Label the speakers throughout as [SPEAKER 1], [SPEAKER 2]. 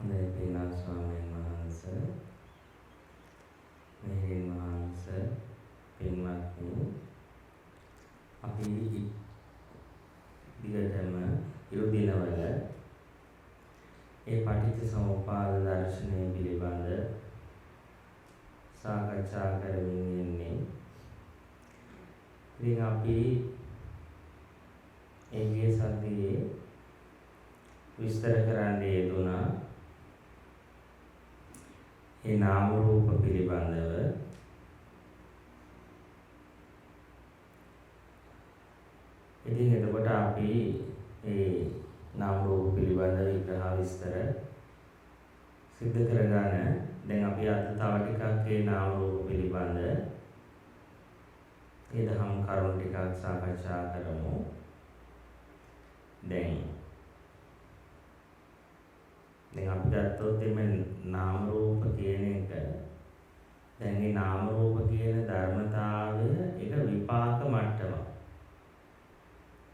[SPEAKER 1] Nepina Swamin Mahansa, Mihin Mahansa, පින්වත්නි අපි දිගටම ඉරු දිනවල ඒ පටිච්චසමුප්පාද දර්ශනය පිළිබඳ සාකච්ඡා කරමින් ඉන්නේ. ඉතින් අපි ඒ සතියේ විස්තර කරන්න යෙදුණා ඒ නාම රූප පිළිබඳව. ඉතින් එතකොට අපි ඒ නාම රූප පිළිබඳව විග්‍රහ විස්තර සිද්ධ කරගන්න. දැන් අපි අද තව ටිකක් ඒ නාම රූප පිළිබඳ ඒ දහම් කරුණු ටිකක් සාකච්ඡා කරමු. දැන් අපි ගත්තොත් මේ නාම රූප කියන එක, දැන් මේ නාම රූප කියන ධර්මතාවය ඒක විපාක මට්ටමක්.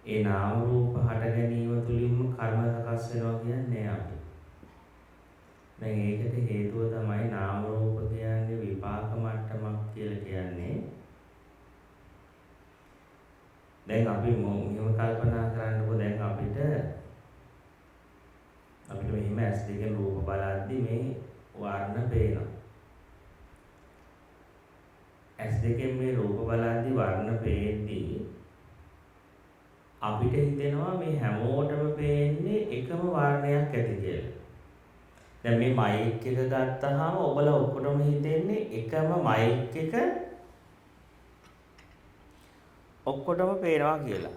[SPEAKER 1] ඒ නාම රූප හට ගැනීම තුළින්ම කර්ම සකස් වෙනවා කියන්නේ අපි. දැන් ඒකට හේතුව තමයි නාම රූප කියන්නේ විපාක මට්ටමක් කියලා කියන්නේ. දැන් අපි මෙහෙම කල්පනා කරන්නකො, දැන් අපිට මෙහෙම ඇස් දෙකෙන් රූප බලද්දි මේ වර්ණ පේනවා. ඇස් දෙකෙන් මේ රූප බලද්දි වර්ණ පේද්දී අපිට හිතෙනවා මේ හැමෝටම පේන්නේ එකම වර්ණයක් ඇති කියලා. දැන් මේ මයික් එක ගත්තාම ඔබලා ඔක්කොටම හිතෙන්නේ එකම මයික් එක ඔක්කොටම පේනවා කියලා.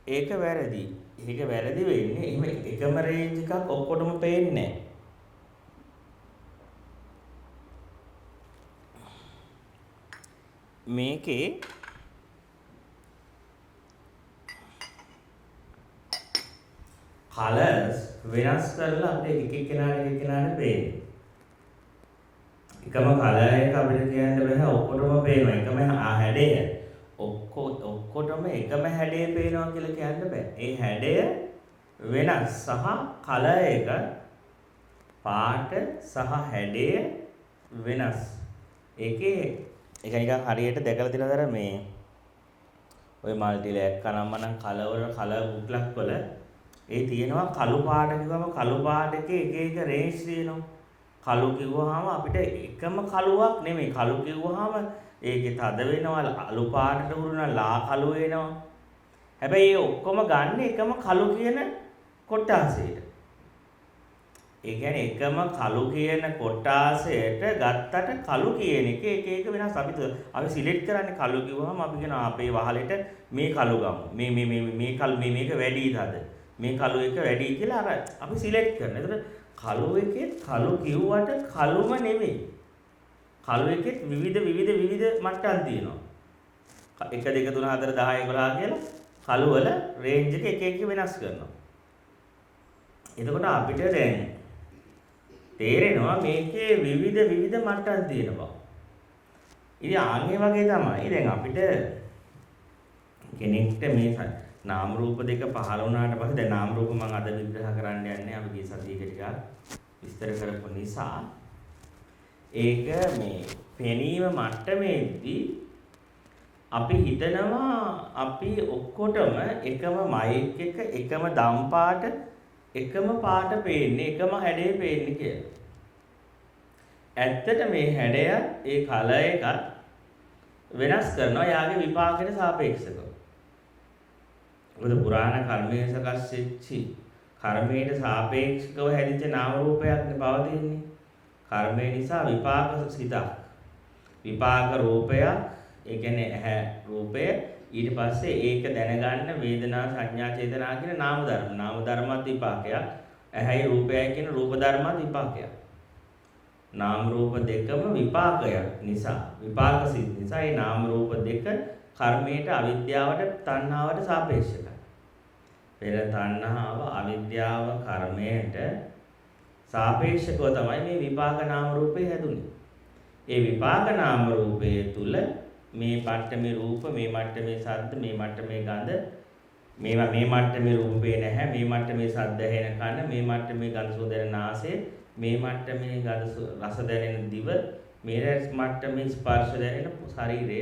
[SPEAKER 1] ඒක වැරදි. ඒක වැරදි වෙන්නේ එහෙම එකම රේන්ජ් එකක් ඔක්කොටම පේන්නේ නැහැ. මේකේ කලර්ස් වෙනස් කරලා අපිට එක කෙනාට පේන්නේ. එකම කලර් එක අපිට කියන්න බෑ ඔක්කොටම පේනවා. එකම හැඩය ඔක්කොටම එකම හැඩය පේනවා කියලා කියන්න බෑ. ඒ හැඩය වෙනස් සහ කලර් එක පාට සහ හැඩය වෙනස්. ඒක නිකන් හරියට දැකලා තියෙනවද මේ ඔය මල්ටිලැක් කනම්මනම් කලර් බුක්ලක් වල ඒ තියෙනවා කළු පාට කිව්වම කළු පාට එකේ එක රේන්ජ් තියෙනවා. කළු කිව්වහම අපිට එකම කළුවක් නෙමෙයි. කළු කිව්වහම ඒකේ තද වෙනවා, අලු පාටට උරුණා ලා කළු වෙනවා. හැබැයි ඒ ඔක්කොම ගන්න එකම කළු කියන කොටාසයට. ඒ කියන්නේ එකම කළු කියන කොටාසයට ගත්තට කළු කියන එක වෙනස්. අපි සිලෙක්ට් කරන්නේ කළු කිව්වහම අපි කියනවා අපේ වහලෙට මේ කළු ගමු. මේ කළු මේක වැඩිද අද. මේ කළු එක වැඩි කියලා අර අපි සිලෙක්ට් කරනවා. ඒතර කළු එකේ කළු කිව්වට කළුම නෙමෙයි. කළු එකෙත් විවිධ මට්ටම් තියෙනවා. 1 2 3 4 10 11 කියලා කළු වල රේන්ජ් එක වෙනස් කරනවා. එතකොට අපිට දැන් තේරෙනවා මේකේ විවිධ මට්ටම් තියෙනවා. ඉතින් ආන්ගේ වගේ තමයි දැන් අපිට කෙනෙක්ට මේ නාම රූප දෙක පහළ වුණාට පස්සේ දැන් නාම රූප මම අද විග්‍රහ කරන්න යන්නේ අපි ගිය සතියේ ටිකක් විස්තර කරපු නිසා ඒක මේ පෙනීම මට්ටමේදී අපි හිතනවා අපි ඔක්කොටම එකම මයික් එක එකම දම් පාට එකම පාට පේන්නේ එකම හැඩේ පේන්නේ කියලා. ඇත්තට මේ හැඩය ඒ කලර් එක වෙනස් කරනවා යාගේ විපාකයට සාපේක්ෂව. මොකද පුරාණ කර්මයේ සකස් වෙච්චි කර්මයට සාපේක්ෂව හැදිච්ච නාම රූපයක් නේ පවතින්නේ. කර්මය නිසා විපාක සිතක්. විපාක රූපය ඒ කියන්නේ ඇහැ රූපය ඊට පස්සේ ඒක දැනගන්න වේදනා සංඥා චේතනා කියන නාම ධර්ම. නාම ධර්මත් විපාකයක්. ඇහැයි රූපයයි කියන රූප ධර්මත් විපාකයක්. නාම රූප දෙකම විපාකයක් නිසා විපාක සිත් නිසා මේ නාම රූප දෙක කර්මයට අවිද්‍යාවට තණ්හාවට සාපේක්ෂයි. පෙර තණ්හාව අවිද්‍යාව කර්මයට සාපේක්ෂව තමයි මේ විපාක නාම රූපේ හැදුනේ. ඒ විපාක නාම රූපයේ තුල මේ මට්ටමේ රූප, මේ මට්ටමේ ශබ්ද, මේ මට්ටමේ ගන්ධ මේවා මේ මට්ටමේ රූප පේන නැහැ, මේ මට්ටමේ ශබ්ද ඇහෙන කන, මේ මට්ටමේ ගඳ සුවඳ දැනෙන නාසය, මේ මට්ටමේ රස දැනෙන දිව, මේ මට්ටමේ ස්පර්ශ දැනෙන ශරීරය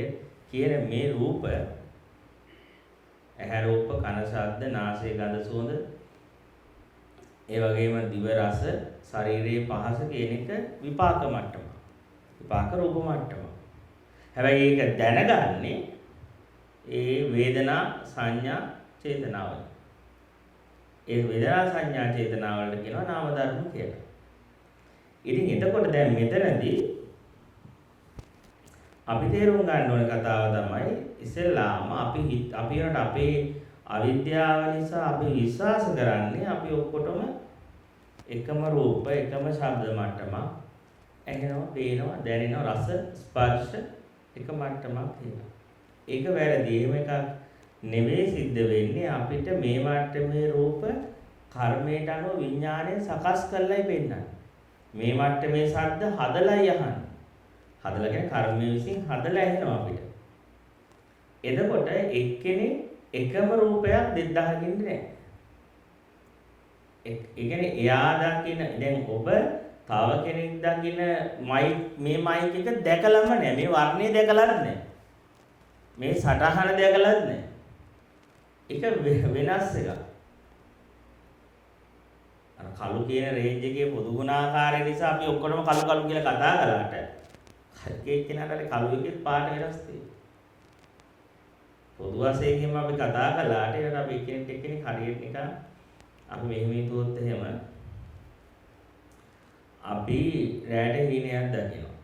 [SPEAKER 1] කියන මේ රූප ඇහැ රූප, කන ශබ්ද, නාසය ගඳ සුවඳ, ඒ වගේම දිව රස, ශරීරයේ පහස කියන එක විපාක මට්ටම. විපාක රූප මට්ටම. හැබැයි ඒක දැනගන්නේ ඒ වේදනා සංඥා චේතනාවල. ඒ වේදනා සංඥා චේතනාවලට කියනවා නාම ධර්ම කියලා. ඉතින් එතකොට දැන් මෙතනදී අපි තේරුම් ගන්න ඕන කතාව තමයි ඉස්සෙල්ලාම අපි වලට අපේ අවිද්‍යාව නිසා අපි විශ්වාස කරන්නේ අපි ඔක්කොටම එකම රූප එකම ශබ්ද මට්ටමක් ඇහෙනවා, පේනවා, දැනෙනවා, රස, ස්පර්ශ එක මට්ටමක් තියෙනවා. ඒක වැරදි. එහෙම එකක් නෙවෙයි සිද්ධ වෙන්නේ. අපිට මේ මට්ටමේ රූප කර්මයට අනුව විඥාණයෙන් සකස් කරලායි පෙන්නන්නේ. මේ මට්ටමේ ශබ්ද හදලායි අහන්නේ. හදලා කියන්නේ කර්මය විසින් හදලා ඇහෙනවා අපිට. එතකොට එක්කෙනෙක් එකම රූපයක් දෙද්දාහකින් නෑ. ඒ කියන්නේ එයා දකින දැන් ඔබ තව කෙනෙක් දකින මේ මයික් එක දැකලම නෑ. මේ වර්ණය දැකලත් නෑ. මේ සටහන දැකලත් නෑ. ඒක වෙනස් එකක්. අර කළු කියන රේන්ජ් එකේ පොදු ගුණාකාරය නිසා අපි ඔක්කොම කළු කියලා කතා කළාට හරියට කෙනාට කළු එකේ පාට වෙනස් තියෙනවා. පොදු වශයෙන්ම අපි කතා කළාට ඒකට අපි එක්කෙනෙක් හරියට නිකන් අපි මෙහෙම හිතුවොත් එහෙම අපි රැට හීනයක් දකිනවා.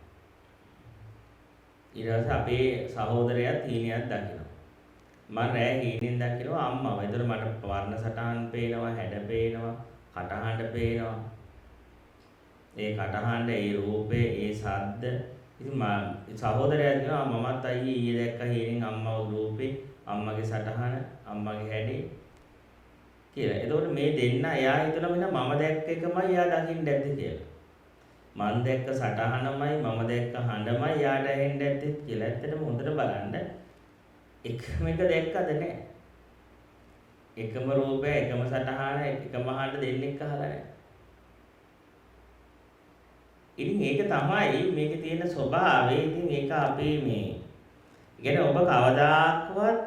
[SPEAKER 1] ඊට පස්සේ අපේ සහෝදරයාත් හීනයක් දකිනවා. මම රෑ හීනෙන් දකිනවා අම්මව. ඒතර මට වර්ණ සටහන් පේනවා, හැඩ පේනවා, කටහඬ පේනවා. ඒ කටහඬ, ඒ රූපේ, ඒ ශබ්ද. ඉතින් මම සහෝදරයා කියනවා මමත් අයියේ ඊයේ දැක්ක හීනෙන් අම්මව රූපේ, අම්මගේ සටහන, අම්මගේ හැඩේ කියලා. එතකොට මේ දෙන්න එයා හිතනවා මෙන්න මම දැක්ක එකමයි එයා දකින්න ඇද්ද කියලා. මම දැක්ක සටහනමයි මම දැක්ක හඬමයි එයාට ඇහෙන්න ඇද්ද කියලා. ඇත්තටම හොඳට බලන්න එකම එක දැක්කද නැහැ. එකම රූපය, එකම සටහන, එකම හඬ දෙන්නෙක් අහලා නැහැ. ඉතින් ඒක තමයි මේකේ තියෙන ස්වභාවය. ඉතින් ඒක අපි මේ කියන්නේ ඔබ කවදාක්වත්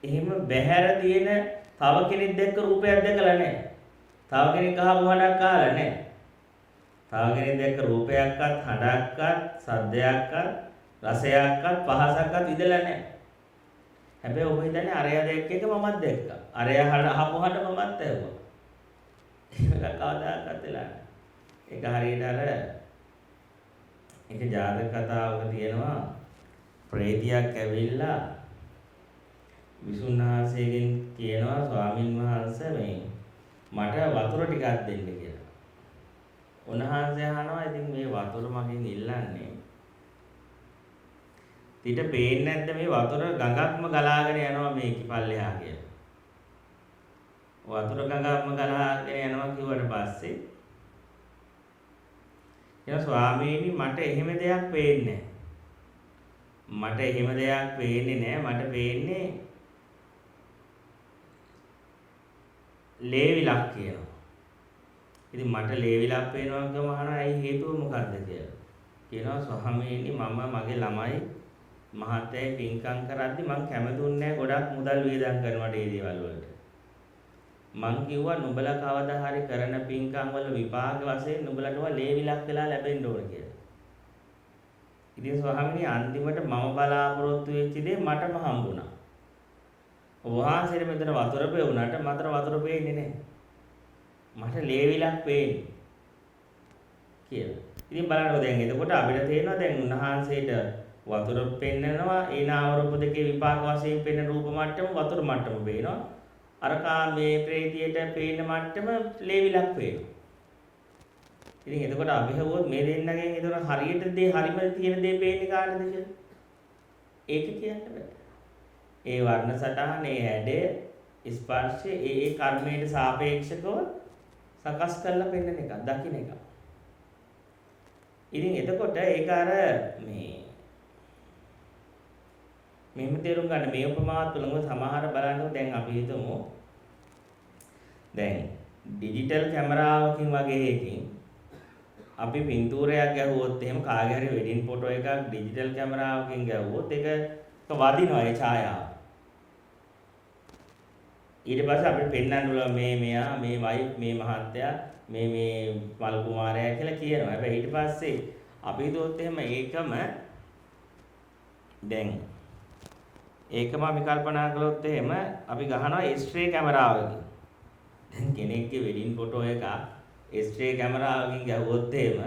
[SPEAKER 1] එහෙම බැහැර තියෙන තව කෙනෙක් දැක්ක රූපයක් දැකලා නැහැ. තව කෙනෙක් අහපු හඬක් අහලා නැහැ. තව කෙනෙක් දැක්ක රූපයක්වත්, හඬක්වත්, සද්දයක්වත්, රසයක්වත්, පහසක්වත් ඉඳලා නැහැ. හැබැයි ඔබ හිතන්නේ අරයා දැක්ක එක මමත් දැක්කා. අරයා අහපු හඬ මමත් ඇහුවා. ඒක කවදාකවත් වෙලා නැහැ. ඒක හරියට අර එක ජාතක කතාවක තියෙනවා ප්‍රේතියක් ඇවිල්ලා විසුණුහන්සේගෙන් කියනවා ස්වාමින් වහන්සේ මේ මට වතුර ටිකක් දෙන්න කියලා. උන්වහන්සේ අහනවා ඉතින් මේ වතුර මගෙන් ඉල්ලන්නේ ඊට පේන්නේ නැද්ද මේ වතුර ගඟක්ම ගලාගෙන යනවා මේක පල්ලෙහා කියලා. වතුර ගඟක්ම ගලාගෙන යනවා කිව්වට පස්සේ එයා ස්වාමීනි මට එහෙම දෙයක් පේන්නේ නැහැ. මට එහෙම දෙයක් පේන්නේ නැහැ. මට පේන්නේ ලේවිලක් කියනවා. ඉතින් මට ලේවිලක් පේනවා කියම අහනවා ඇයි හේතුව මොකද්ද කියලා. කියනවා ස්වාමීනි මම මගේ ළමයි මහත්තයයි පින්කම් කරද්දි මං කැමතුන්නේ නැහැ ගොඩක් මුදල් වියදම් කරනවට මේ දේවල් වලට. මං කිව්වා නුඹලා කවදා හරි කරන පින්කම් වල විපාක වශයෙන් නුඹලට ලේවිලක් වෙලා ලැබෙන්න ඕන කියලා. ඉතින් ස්වාමීනි අන්තිමට මම බලාපොරොත්තු වෙච්ච දේ මටම හම්බුණා. ඔබ වහන්සේට මෙතන වතුර පෙවුනට මතර වතුර පේන්නේ නැහැ. මට ලේවිලක් පේන්නේ කියලා. ඉතින් බලන්න දැන් එතකොට අපිට තේරෙනවා දැන් උන්වහන්සේට වතුර පෙන්නනවා ඒ නාම රූප දෙකේ විපාක වශයෙන් පෙන්න රූප මට්ටම වතුර මට්ටම පේනවා. අර කාමේ ප්‍රේතියට පේන මට්ටම ලේවිලක් පේනවා. ඉතින් එතකොට අපි හවුවොත් මේ දෙන්නගෙන් එතකොට හරියට දේ හරිම තියෙන දේ පේන්නේ කාටද කියලා? ඒක කියන්න බෑ. ඒ වර්ණ සටහන, ඒ හැඩය, ස්පර්ශය ඒ කර්මයට සාපේක්ෂකව සකස් කරලා පෙන්වන එක, දකින්න එක. ඉතින් එතකොට ඒක අර මෙහෙම තේරුම් ගන්න මේ උපමාවත් තුලම සමහර බලන්නකො දැන් අපි හිතමු දැන් ඩිජිටල් කැමරාවකින් වගේ එකකින් අපි පින්තූරයක් ගැහුවොත් එහෙම කාගේ හරි වෙඩින් ෆොටෝ එකක් ඩිජිටල් කැමරාවකින් ගැහුවොත් ඒක වදිනවා ඒ ඡායාව. ඊට පස්සේ අපිට පෙන්වන්න පුළුවන් මේ මෙයා මේ වයිෆ් මේ මහත්තයා මේ මල් කුමාරයා කියලා කියනවා. හැබැයි ඊට පස්සේ අපි හිතුවොත් එහෙම ඒකම දැන් ඒකම අපි කල්පනා කළොත් එහෙම අපි ගහනවා S-ray කැමරාවකින්. දැන් කෙනෙක්ගේ වෙඩින් ෆොටෝ එක S-ray කැමරාවකින් ගැහුවොත් එහෙම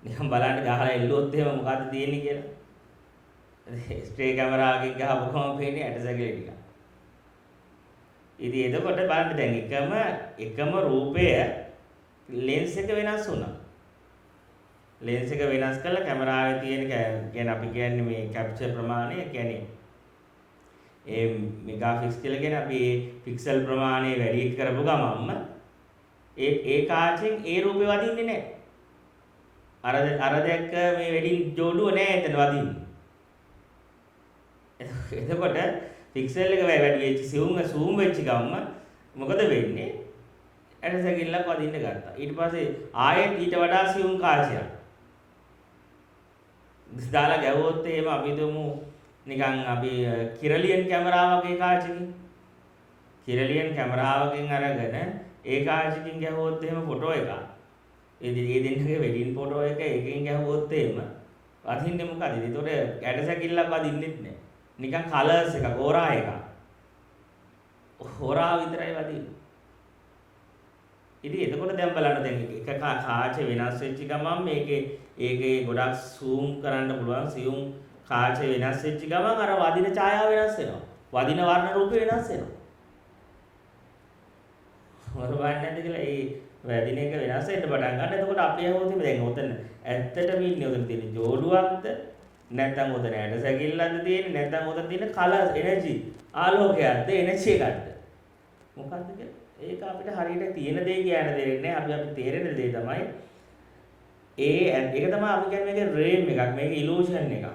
[SPEAKER 1] නිකන් බලන්න ගහලා එල්ලුවොත් එහෙම මොකද්ද තියෙන්නේ කියලා. S-ray කැමරාවකින් ගහපුවම පේන්නේ ඇටසැකිලි ටික. ඉතින් එතකොට බලන්න දැන් එකම රූපය ලෙන්ස් එක වෙනස් වුණා. ලෙන්ස් එක වෙනස් කළා කැමරාවේ තියෙන කියන්නේ අපි කියන්නේ මේ කැප්චර් ප්‍රමාණය කියන්නේ ඒ මෙගාපික්සල් කියන අපි පික්සල් ප්‍රමාණය වැඩි කරපු ගමන්ම ඒ කාචෙන් ඒ රූපේ වදින්නේ නැහැ. අර දැක්ක මේ වෙඩින් ජෝඩුව නැහැ එතන වදින්නේ. එතකොට පික්සල් එක වැඩි වෙච්ච zoom වෙච්ච ගමන්ම මොකද වෙන්නේ? ඇටසැකිල්ලක් වදින්න ගත්තා. ඊට පස්සේ ආයෙත් ඊට වඩා zoom කාචයක් දාලා ගැවුවොත් එහෙම අපි දුමු නිකන් අපි කිරලියන් කැමරාවක කාචකින් කිරලියන් කැමරාවකින් අරගෙන ඒ කාචකින් ගැහුවොත් එහෙම ෆොටෝ එක. ඒ දෙන්නගේ වෙඩින් ෆොටෝ එක එකකින් ගැහුවොත් එහෙම වදින්නේ මොකද? ඒතකොට ඇටසැකිල්ලක් වදින්නෙත් නැහැ. නිකන් කලර්ස් එක ඕරා එක. ඕරා විතරයි වදින්නේ. ඉතින් එතකොට දැන් බලන්න දැන් එක කාච වෙනස් වෙච්ච ගමන් ඒකේ ගොඩක් zoom කරන්න පුළුවන් zoom කාච වෙනස් වෙච්ච ගමන් අර වදින ඡායාව වෙනස් වෙනවා. වදින වර්ණ රූපේ වෙනස් වෙනවා. වරවන්නේ නැද්ද කියලා ඒ වැදින එක වෙනස් වෙන්න පටන් ගන්න. එතකොට අපි අහුවොත් දැන් ඔතන ඇත්තටම ඉන්නේ ඔතන තියෙන ජෝඩුවක්ද නැත්නම් ඔතන ඇටසැකිල්ලක්ද තියෙන්නේ නැත්නම් ඔතන තියෙන කලර් එනර්ජි ආලෝකයක්ද එනර්ජි එකක්ද මොකක්ද කියලා ඒක අපිට හරියට තියෙන දේ කියන්න දෙන්නේ නැහැ. අපි තේරෙන දේ තමයි ඒක තමයි අපි කියන්නේ මේක රේම් එකක් මේක ඉලූෂන් එකක්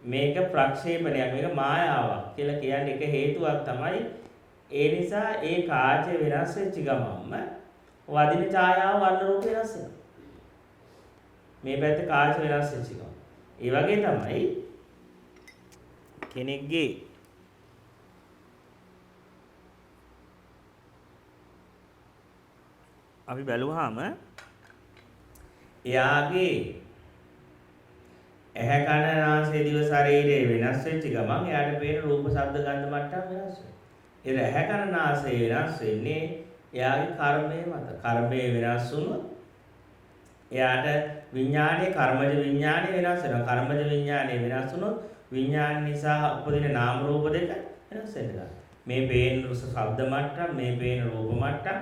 [SPEAKER 1] මේක ප්‍රක්ෂේපණයක් මේක මායාවක් කියලා කියන්නේ එක හේතුවක් තමයි ඒ නිසා ඒ කාචය වෙනස් වෙච්ච ගමන්ම වදින ඡායාව වර්ණ රූප වෙනස් වෙනවා. මේ පැත්තේ කාචය වෙනස් වෙච්ච ගමන් ඒ වගේ තමයි කෙනෙක්ගේ අපි බැලුවාම එයාගේ ඇහැ කන නාසය දිව ශරීරය වෙනස් වෙච්ච ගමන් එයාට පේන රූප ශබ්ද ගන්ධ මට්ටම් වෙනස් වෙනවා. ඒ ඇහැ කන නාසය වෙනස් වෙන්නේ එයාගේ කර්මය මත. කර්මය වෙනස් වුණොත් එයාට විඥානයේ කර්මජ විඥානය වෙනස් වෙනවා. කර්මජ විඥානය වෙනස් වුණොත් විඥාන නිසා උපදින නාම රූප දෙක වෙනස් වෙනවා. මේ පේන ශබ්ද මට්ටම්, මේ පේන රූප මට්ටම්,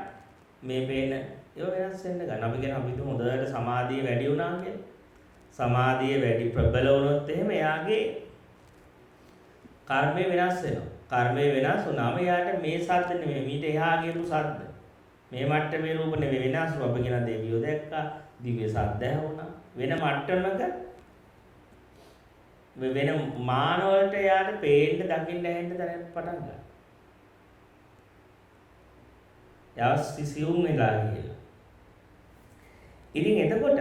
[SPEAKER 1] මේ පේන ඒවා වෙනස් වෙන්න ගන්න. අපි කියන අපිට හොඳට සමාධිය වැඩි වුණා කියලා. සමාධිය වැඩි ප්‍රබල වුණොත් එහෙම එයාගේ කර්මය වෙනස් වෙනවා. කර්මය වෙනස් වුණාම එයාට මේ ශබ්ද නෙමෙයි මීට එහා ගියපු ශබ්ද. මේ මට්ටමේ රූප නෙමෙයි වෙනස් වුණා. අපි කියන දෙවියෝ දැක්කා, දිව්‍ය ශබ්ද ඇහුණා. වෙන මට්ටමක වෙන මාන වලට එයාට පේන්න, දකින්න, ඇහෙන්න දැනෙන්න පටන් ගන්නවා. සිසියුම් වෙලා කියලා. ඉතින් එතකොට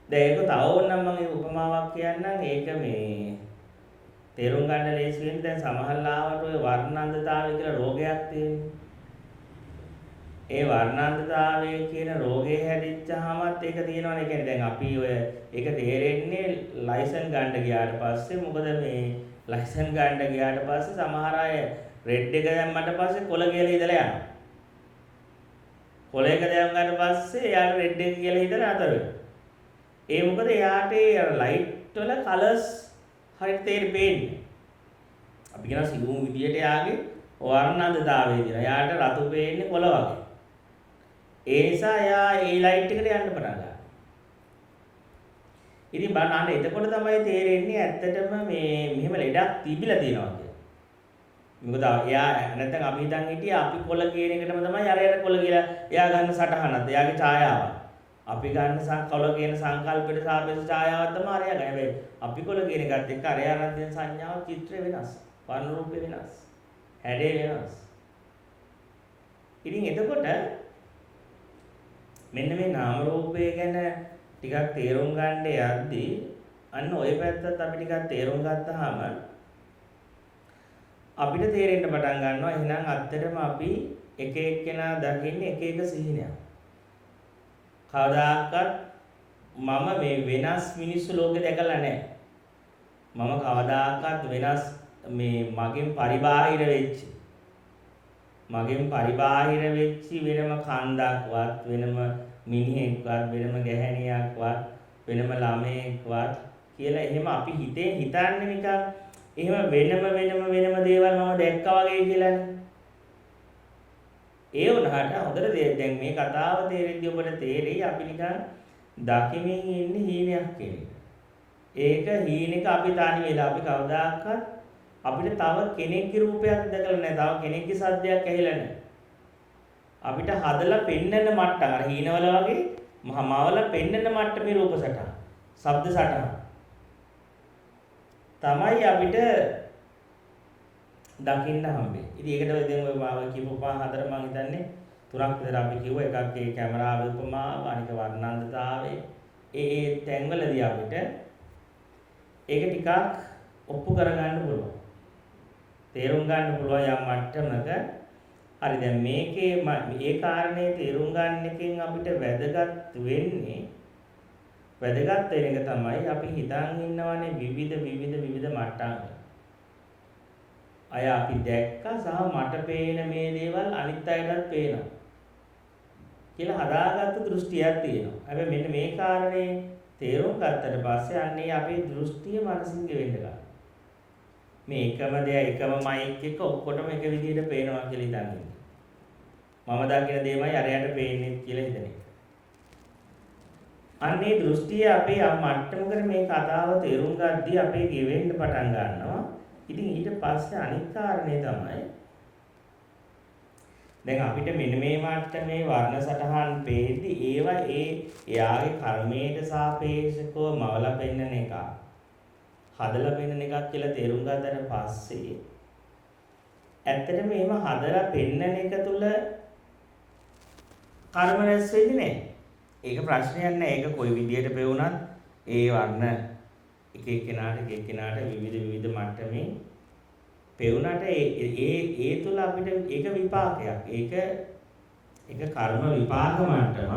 [SPEAKER 1] දැන් ඒක තව ඕනනම් මම ඒ උපමාවක් කියන්නම්. ඒක මේ තේරුම් ගන්න ලේසි වෙන්නේ. දැන් සමහර ලාවට ඔය වර්ණාන්ධතාවය කියලා රෝගයක් තියෙනවා. ඒ වර්ණාන්ධතාවය කියන රෝගේ හැදිච්චාමත් ඒක තියෙනවනේ. ඒ කියන්නේ දැන් අපි ඔය ඒක තේරෙන්නේ ලයිසන් ගන්න ගියාට පස්සේ. මොකද මේ ලයිසන් ගන්න ගියාට පස්සේ සමහර අය රෙඩ් එක දැම්මට පස්සේ කොළ කියලා ඉඳලා යනවා. කොළ එක දැම්ම ගන්න පස්සේ එයාට රෙඩ් එක කියලා හිතලා අතර වෙනවා. ඒ මොකද එයාට ඒ ලයිට් වල කලර්ස් හරියට තේරෙන්නේ. අපි කියන සිගුම් විදියට එයාගේ වර්ණාන්ධතාවය දිනවා. එයාට රතු පේන්නේ කොළ වගේ. ඒ නිසා එයා ඒ ලයිට් එකට යන්න පටන් ගන්නවා. ඉතින් බලන්න එතකොට තමයි තේරෙන්නේ ඇත්තටම මේ මෙහෙම ලෙඩක් තිබිලා තියෙනවා කියලා. මොකද එයා නැත්නම් අපි හිතන් හිටියේ අපි කොළ කියන එකටම තමයි අරයට කොළ කියලා එයා ගන්න සටහනක්. එයාගේ ඡායාව. අපි ගන්න කොළ කියන සංකල්පයට සාපේක්ෂ ඡායාවක් තමයි අරයා ගන්න. හැබැයි අපි කොළ කියන එකත් එක්ක අරයා නම් දෙන සංඥාව චිත්‍රය වෙනස්. වර්ණ රූපේ වෙනස්. හැඩය වෙනස්. ඉතින් එතකොට මෙන්න මේ නාම රූපය ගැන ටිකක් තේරුම් ගන්න යද්දී අන්න ওই පැත්තත් අපි ටිකක් තේරුම් ගත්තාම අපිට තේරෙන්න පටන් ගන්නවා එහෙනම් ඇත්තටම අපි එක එක්කෙනා දකින්නේ එක එක සිහිනයක්. කවදාකවත් මම මේ වෙනස් මිනිස්සු ලෝකේ දැකලා නැහැ. මම කවදාකවත් වෙනස් මේ මගෙන් පරිබාහිර වෙච්ච වෙනම කන්දක්වත් වෙනම මිනිහෙක්වත් වෙනම ගැහැණියක්වත් වෙනම ළමයෙක්වත් කියලා එහෙම අපි හිතන්නේ නිකන් එහෙම වෙනම දේවල් මම දැක්කා වගේ කියලානේ. ඒ වුණාට හොඳට දැන් මේ කතාව තේරෙද්දී ඔබට තේරෙයි අපි නිකන් දකිමින් ඉන්නේ හීනයක් කියන එක. ඒක හීනෙක අපි තනි වෙලා අපි කවදාකවත් අපිට තව කෙනෙක්ගේ රූපයක් දැකලා නැහැ. තව කෙනෙක්ගේ සද්දයක් ඇහිලා නැහැ. අපිට හදලා පෙන්නන මට්ටම අර හීනවල වගේ මවල පෙන්නන මට්ටමේ රූප සටහන්, ශබ්ද සටහන් තමයි අපිට දකින්න හම්බෙන්නේ. ඉතින් ඒකට දැන් ඔය මාව කියපු උපමා හතර මම හිතන්නේ තුනක් විතර අපි කිව්වා. එකක් ඒ කැමරාවේ උපමාව, අනික වර්ණන්දතාවය. ඒ තැන්වලදී අපිට ඒක ටිකක් ඔප්පු කරගන්න පුළුවන්. තේරුම් ගන්න පුළුවන් යම් මට්ටමක. හරි දැන් මේකේ මේ කාරණේ තේරුම් ගන්න එකෙන් අපිට වැදගත් වෙන්නේ වැදගත් වෙන එක තමයි අපි හිතන් ඉන්නවනේ විවිධ මට්ටම්. අය අපි දැක්කා සහ මට පේන මේ දේවල් අනිත් අයටත් පේනවා කියලා හදාගත්තු දෘෂ්ටියක් තියෙනවා. හැබැයි මෙන්න මේ කාරණේ තේරුම් ගත්තට පස්සේ අන්නේ අපේ දෘෂ්ටිය මනසින් ගෙවෙන්න ගන්නවා. මේ එකම එකම මයික් එක ඔක්කොටම එක විදිහට පේනවා කියලා හිතන්නේ. මම දකින දේමයි අරයට පේන්නේ කියලා හිතන එක. අන්නේ දෘෂ්ටිය අපේ මට්ටමකට මේ කතාව තේරුම් ගද්දී අපේ ගෙවෙන්න පටන් ගන්නවා. ඉතින් ඊට පස්සේ අනිත් කාරණේ තමයි දැන් අපිට මෙන්න මේ මට්ටමේ වර්ණ සටහන් පේද්දි ඒවා එයාගේ කර්මයට සාපේක්ෂව මවලා පෙන්නන එක හදලා පෙන්නන එකක් කියලා තේරුම් ගත්තට පස්සේ ඇත්තටම මේව හදලා පෙන්නන එක තුල කර්ම රැස් වෙන්නේ නැහැ. ඒක ප්‍රශ්නයක් නෑ. ඒක කොයි විදියට පෙවුනත් ඒ වර්ණ එක එක්කෙනාට විවිධ මට්ටමින් පෙවුනට ඒ තුල අපිට ඒක විපාකයක්. ඒක කර්ම විපාක මට්ටම.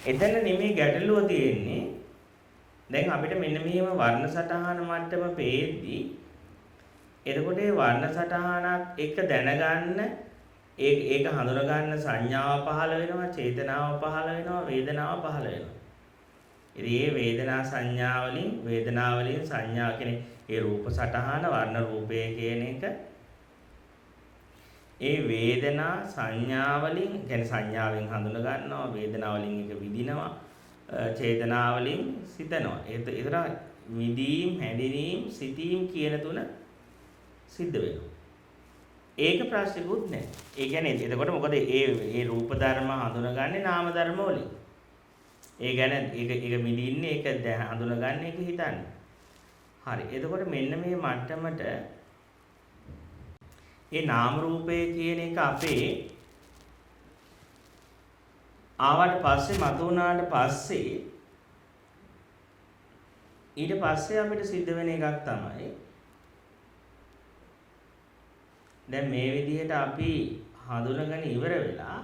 [SPEAKER 1] එතන නෙමෙයි ගැටලුව තියෙන්නේ. දැන් අපිට මෙන්න මෙහෙම වර්ණ සටහන මට්ටම පේද්දි එතකොට ඒ වර්ණ සටහනක් එක දැනගන්න ඒක හඳුන ගන්න සංඥාව පහළ වෙනවා, චේතනාව පහළ වෙනවා, වේදනාව පහළ වෙනවා. ඉතින් මේ වේදනා සංඥාවලින් සංඥා කියන්නේ ඒ රූප සටහන වර්ණ රූපය කියන එක ඒ වේදනා සංඥාවලින් කියන්නේ සංඥාවෙන් හඳුන ගන්නවා, වේදනාවලින් එක විඳිනවා, චේතනාවලින් සිතනවා. ඒතර විදීම්, හැඳිනීම්, සිතීම් කියන තුන සිද්ධ වෙනවා. ඒක ප්‍රශ්නකුත් නැහැ. ඒ කියන්නේ එතකොට මොකද ඒ රූප ධර්ම හඳුනගන්නේ නාම ධර්ම වලින්. ඒ කියන්නේ ඒක මිදින්නේ ඒක හඳුනගන්නේ ඒක හිතන්නේ. හරි. එතකොට මෙන්න මේ මට්ටමට ඒ නාම රූපය කියන එක අපේ ආවට පස්සේ මතුවනාට පස්සේ ඊට පස්සේ අපිට සිද්ධ වෙන එකක් තමයි දැන් මේ විදිහට අපි හඳුනගෙන ඉවර වෙලා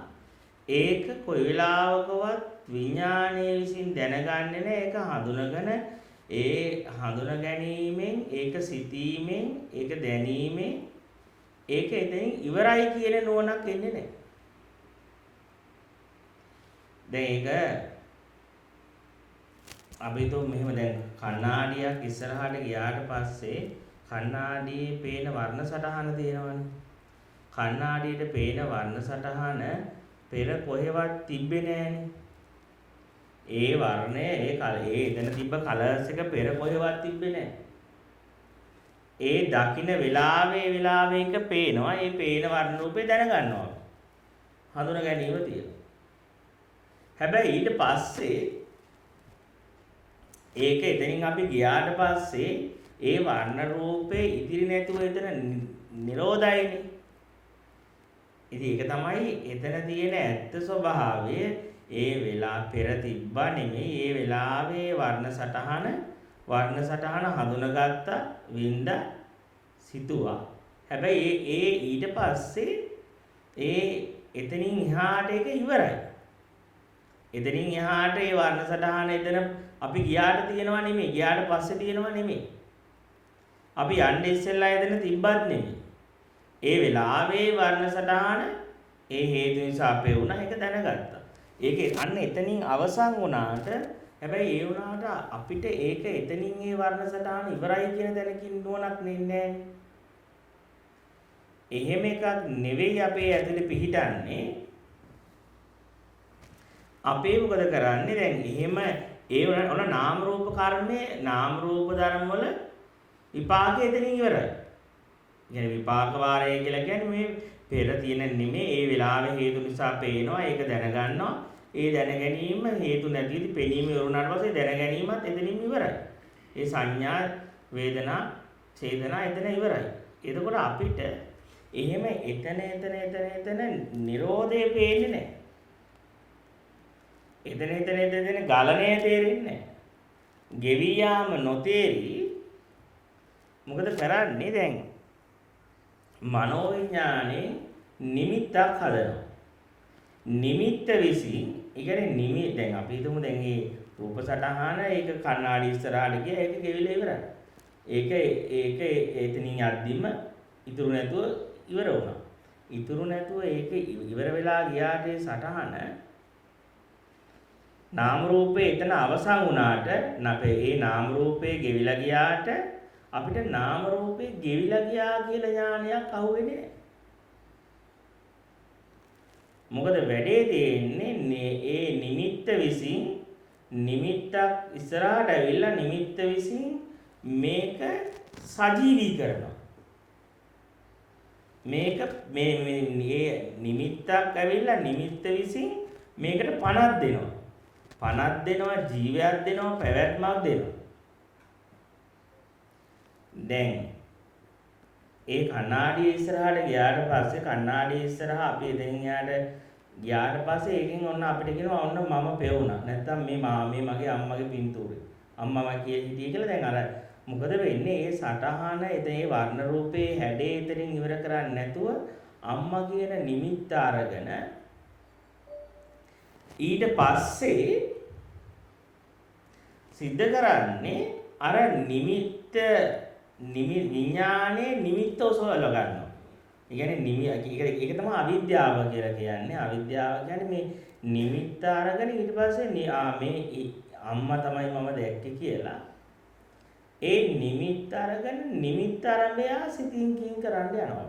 [SPEAKER 1] ඒක කොයි වෙලාවකවත් විඥානයේ විසින් දැනගන්නේ නැහැ. ඒක හඳුනගෙන ඒ හඳුන ගැනීමෙන් ඒක සිතීමෙන් ඒක දැනීමෙන් ඒක එතනින් ඉවරයි කියන නුවණක් එන්නේ නැහැ. දැන් ඒක අපි તો මෙහෙම දැන් කණ්ණාඩියක් ඉස්සරහට ගියාට පස්සේ කණ්ණාඩියේ පේන වර්ණ සටහන තියෙනවනේ. කණ්ණාඩියට පේන වර්ණ සටහන පෙර කොහෙවත් තිබ්බේ නෑනේ. ඒ වර්ණය ඒ එතන තිබ්බ කලර්ස් එක පෙර කොහෙවත් තිබ්බේ නෑ. ඒ දකින්න වෙලාවේ එක පේනවා. ඒ පේන වර්ණ රූපේ දැනගන්නවා. හඳුන ගැනීම තියෙනවා. හැබැයි ඊට පස්සේ ඒක එතනින් අපි ගියාට පස්සේ ඒ වර්ණ රූපේ ඉදිරි නැතුව එතන නිරෝධයිනේ. ඉතින් ඒක තමයි එතන තියෙන ඇත්ත ස්වභාවය. ඒ වෙලා පෙර තිබ්බා නෙමෙයි. ඒ වෙලාවේ වර්ණ සටහන හඳුනගත්තා, වින්දා, සිතුවා. හැබැයි ඒ ඊට පස්සේ එතනින් එහාට ඒක ඉවරයි. එතනින් එහාට ඒ වර්ණ සටහන එතන අපි ගියාට තියෙනවා නෙමෙයි. ගියාට පස්සේ තියෙනවා නෙමෙයි. අපි යන්න ඉස්සෙල්ලා එතන තිබ්බත් නෙමෙයි. ඒ වෙලාවේ වර්ණ සටහන ඒ හේතු නිසා අපේ වුණා. ඒක දැනගත්තා. ඒකේ අන්න එතනින් අවසන් වුණාට හැබැයි ඒ වුණාට අපිට ඒක එතනින් ඒ වර්ණ සටහන ඉවරයි කියන දැනකින් නුවණක් නෙන්නේ. එහෙම එකක් නෙවෙයි අපේ ඇතුලේ පිහිටන්නේ. අපේ මොකද කරන්නේ දැන් එහෙම ඒ ඔන නාම රූප කර්මයේ නාම රූප ධර්ම වල විපාකය එතනින් ඉවරයි. يعني විපාක වාරය කියලා කියන්නේ මේ පෙර තියෙන නෙමෙයි ඒ වෙලාවේ හේතු නිසා පේනවා ඒක දැනගන්නවා. ඒ දැන ගැනීම හේතු නැතිවි පෙනීම ඉවරුනාට පස්සේ දැන ගැනීමත් එතනින් ඉවරයි. ඒ සංඥා වේදනා චේතනා එතන ඉවරයි. එතකොට අපිට එහෙම එතන නිරෝධය පේන්නේ නැහැ. එතන ගලණය තේරෙන්නේ නැහැ. ගෙවි යාම නොතේරි මොකද කරන්නේ දැන් මනෝ විඥානේ නිමිත්තක් හදනවා. නිමිත්ත විසින් ඒ කියන්නේ දැන් අපි හිතමු දැන් මේ රූප සටහන ඒක කණ්ණාඩි ඉස්සරහට ගියා ඒක ගෙවිලා ඉවරයි. ඒක එතනින් යද්දිම ඉතුරු නැතුව ඉවර වුණා. ඉතුරු නැතුව ඒක ඉවර වෙලා ගියාට ඒ සටහන නාම රූපේ එතන අවසන් වුණාට නැපේ ඒ නාම රූපේ ගෙවිලා ගියාට අපිට නාම රූපේ ගෙවිලා ගියා කියලා ඥානයක් අහුවෙන්නේ නැහැ. මොකද වැඩේ තියෙන්නේ ඒ නිමිත්ත විසින් නිමිත්තක් ඉස්සරහට ඇවිල්ලා නිමිත්ත විසින් මේක සජීවී කරනවා. මේක මේ නිමිත්තක් ඇවිල්ලා නිමිත්ත විසින් මේකට පණක් දෙනවා. පණක් දෙනවා, ජීවයක් දෙනවා, පැවැත්මක් දෙනවා. දැන් ඒ කණ්ණාඩිය ඉස්සරහට ගියාට පස්සේ කණ්ණාඩිය ඉස්සරහා අපි එතෙන් යාට ගියාට පස්සේ ඒකෙන් ඔන්න අපිට කියනවා ඔන්න මම පෙවුණා. නැත්තම් මේ මගේ අම්මගේ පින්තූරේ. අම්මා මම කිය හිටියේ කියලා දැන් අර මොකද වෙන්නේ? ඒ සටහන එතේ වර්ණ රූපේ හැඩේ එතනින් ඉවර කරන්නේ නැතුව අම්මා කියන නිමිත්ත අරගෙන ඊට පස්සේ සිද්ධ කරන්නේ අර නිමිත්ත විඥානයේ නිමිත්ත ඔසවල ගන්නවා. ඒ කියන්නේ ඒක තමයි අවිද්‍යාව කියලා කියන්නේ. අවිද්‍යාව කියන්නේ මේ නිමිත්ත අරගෙන ඊට පස්සේ මේ අම්මා තමයි මම දැක්කේ කියලා. ඒ නිමිත්ත අරගෙන නිමිත්ත ආරම්භය සිතින් කින් කරන්න යනවා.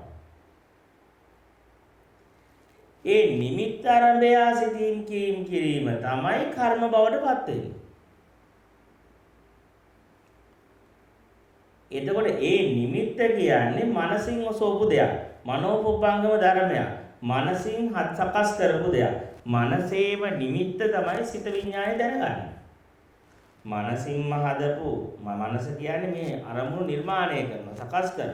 [SPEAKER 1] ඒ නිමිත්ත ආරම්භය සිතින් කින් කිරීම තමයි කර්ම බවට පත් වෙන්නේ. එතකොට ඒ නිමිත්ත කියන්නේ මනසින් ඔසවපු දෙයක්. මනෝපුප්පංගම ධර්මයක්. මනසින් සකස් කරපු දෙයක්. මනසේම නිමිත්ත තමයි සිත විඥානය දැනගන්නේ. මනසින්ම හදපු මනස කියන්නේ මේ අරමුණු නිර්මාණය කරන සකස් කරන.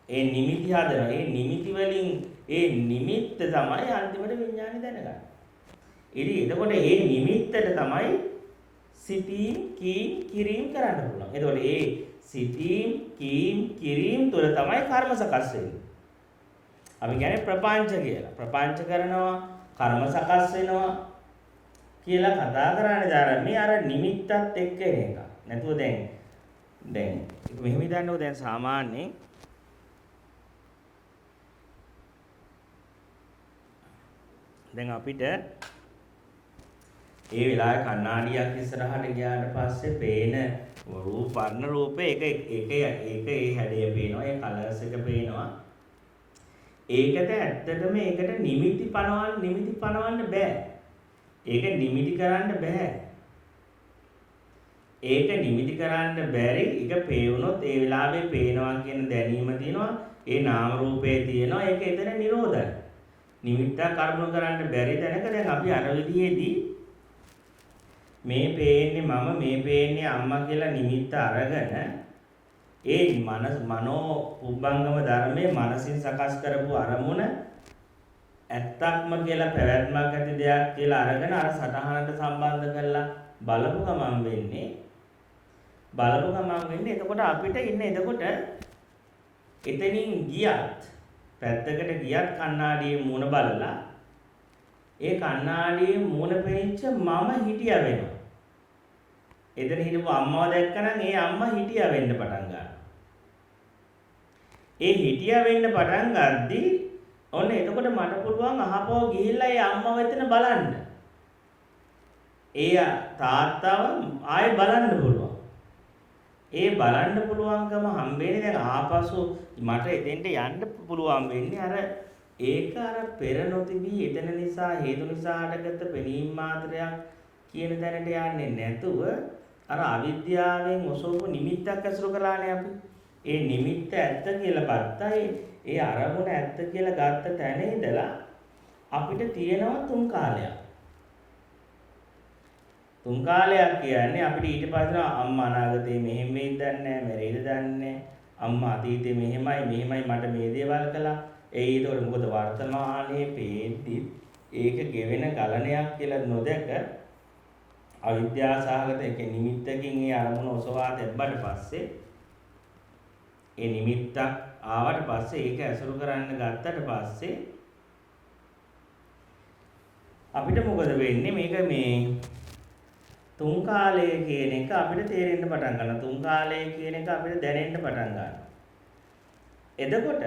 [SPEAKER 1] ඒ නිමිති හදන. ඒ නිමිති වලින් ඒ නිමිත්ත තමයි අන්තිමට විඥානය දැනගන්නේ. ඉතින් එතකොට ඒ නිමිත්තට තමයි සිතීම් කීම් කිරීම කරන්න පුළුවන්. එතකොට ඒ සිතීම් කීම් කිරීම තුළ තමයි කර්ම සකස් වෙන්නේ. අපි කියන්නේ ප්‍රපංච කියලා. ප්‍රපංච කරනවා, කර්ම සකස් වෙනවා කියලා කතා කරන්නේ ධර්මයේ අර නිමිත්තත් එක්ක එන එක. නැතුව දැන් මෙහෙම හිතන්නකෝ දැන් සාමාන්‍යයෙන් දැන් අපිට ඒ වෙලාවේ කණ්ණාඩියක් ඉස්සරහට ගියාට පස්සේ පේන වර්ණ රූපේ එක ඒ හැඩය පේනවා, ඒ කලර්ස් එක පේනවා. ඒකට ඇත්තටම ඒකට නිමිති පනවන්න බෑ. ඒක නිමිති කරන්න බෑ. ඒක නිමිති කරන්න බැරි. ඒක පේවුනොත් ඒ වෙලාවේ පේනවා කියන දැනීම තියෙනවා. ඒ නාම රූපේ තියෙනවා. ඒක එතන නිරෝධයි. නිමිත්ත කර්ම කරන්න බැරි තැනක දැන් අපි අර විදිහේදී මේ පේන්නේ මම මේ පේන්නේ අම්මා කියලා නිමිත්ත අරගෙන ඒ මනෝ පුබ්බංගම ධර්මයේ මනසින් සකස් කරපු අරමුණ ඇත්තක්ම කියලා පැවැත්මක් ඇති දෙයක් කියලා අරගෙන අර සටහනට සම්බන්ධ කරලා බලපු ගමන් වෙන්නේ එතකොට අපිට ඉන්නේ එතකොට එතනින් ගියත් පැත්තකට ගියත් කණ්ණාඩියේ මූණ බලලා ඒ කණ්ණාඩියේ මූණ පෙනිච්ච මම හිටියා වෙනවා. එතන හිටපු අම්මව දැක්කනම් ඒ අම්මා හිටියා වෙන්න පටන් ගන්නවා. ඒ හිටියා වෙන්න පටන් ගද්දී ඔන්න එතකොට මට පුළුවන් අහපව ගිහිල්ලා ඒ අම්මව එතන බලන්න. ඒ තාත්තව ආයෙ බලන්න පුළුවන්. ඒ බලන්න පුළුවන්කම හම්බෙන්නේ දැන් ආපසු මට එතෙන්ට යන්න පුළුවන් වෙන්නේ අර ඒක අර පෙර නොතිබී එතන නිසා හේතු නිසා හටගත්ත පෙනීම මාත්‍රයක් කියන තැනට යන්නේ නැතුව අර අවිද්‍යාවෙන් ඔසවපු නිමිත්තක් ඇසුරු කළානේ අපි. ඒ නිමිත්ත ඇත්ත කියලා ගත්තා. ඒ අරමුණ ඇත්ත කියලා ගත්ත තැන ඉඳලා අපිට තියෙනවා තුන් කාලයක්. තුන් කාලයක් කියන්නේ අපිට ඊට පස්සේ අම්මා අනාගතේ මෙහෙම වෙයිද දන්නේ නැහැ, මැරෙයිද දන්නේ නැහැ. අම්මා අතීතේ මෙහෙමයි මට මේ දේවල් කළා. ඒතකොට මොකද වර්තමානයේ පේද්දි ඒක ගෙවෙන ගලණයක් කියලා නොදැක අවිද්‍යාව සහගත එක නිමිත්තකින් ඒ අරමුණ ඔසවා දැම්මට පස්සේ ඒ නිමිත්තක් ආවට පස්සේ ඒක ඇසුරු කරන්න ගත්තට පස්සේ අපිට මොකද වෙන්නේ මේක මේ තුන් කාලය කියන එක අපිට තේරෙන්න පටන් ගන්නවා. තුන් කාලය කියන එක අපිට දැනෙන්න පටන් ගන්නවා. එතකොට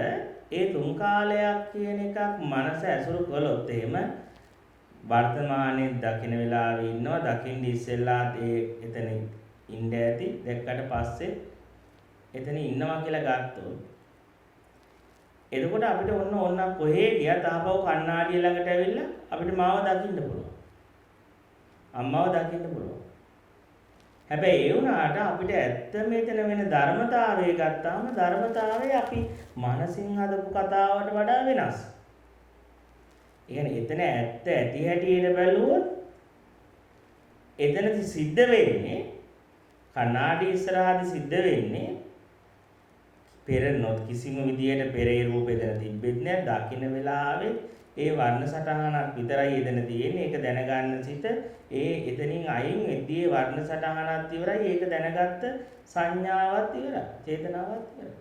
[SPEAKER 1] ඒ තුන් කාලයක් කියන එකක් මනස ඇසුරු කළොත් එහෙම වර්තමානයේ දකින්න වෙලාවේ ඉන්නවා. දකින්න ඉස්සෙල්ලා එතන ඉන්න ඇති. දැක්කට පස්සේ එතන ඉන්නවා කියලා ගත්තොත් එතකොට අපිට ඔන්න කොහේ ගියත් ආපහු කණ්ණාඩිය ළඟට ඇවිල්ලා අපිට මාව දකින්න පුළුවන්. අම්මව දකින්න පුළුවන්. හැබැයි ඒ වුණාට අපිට ඇත්ත මෙතන වෙන ධර්මතාවය ගත්තාම ධර්මතාවය අපි මනසින් හදපු කතාවට වඩා වෙනස්. ඒ කියන්නේ එතන ඇත්ත ඇති හැටියට බැලුවොත් එතනදි සිද්ධ වෙන්නේ කණ්ණාඩි ඉස්සරහදී සිද්ධ වෙන්නේ පෙර කිසිම විදියට පෙරේ රූපේ දැන තිබෙත් නෑ. දකින්න වෙලාවේ ඒ වර්ණ සටහනක් විතරයි එතන තියෙන්නේ. ඒක දැනගන්න සිට එතනින් අයින් වෙද්දී වර්ණ සටහනක් ඉවරයි. ඒක දැනගත්ත සංඥාවත් ඉවරයි. චේතනාවත් ඉවරයි.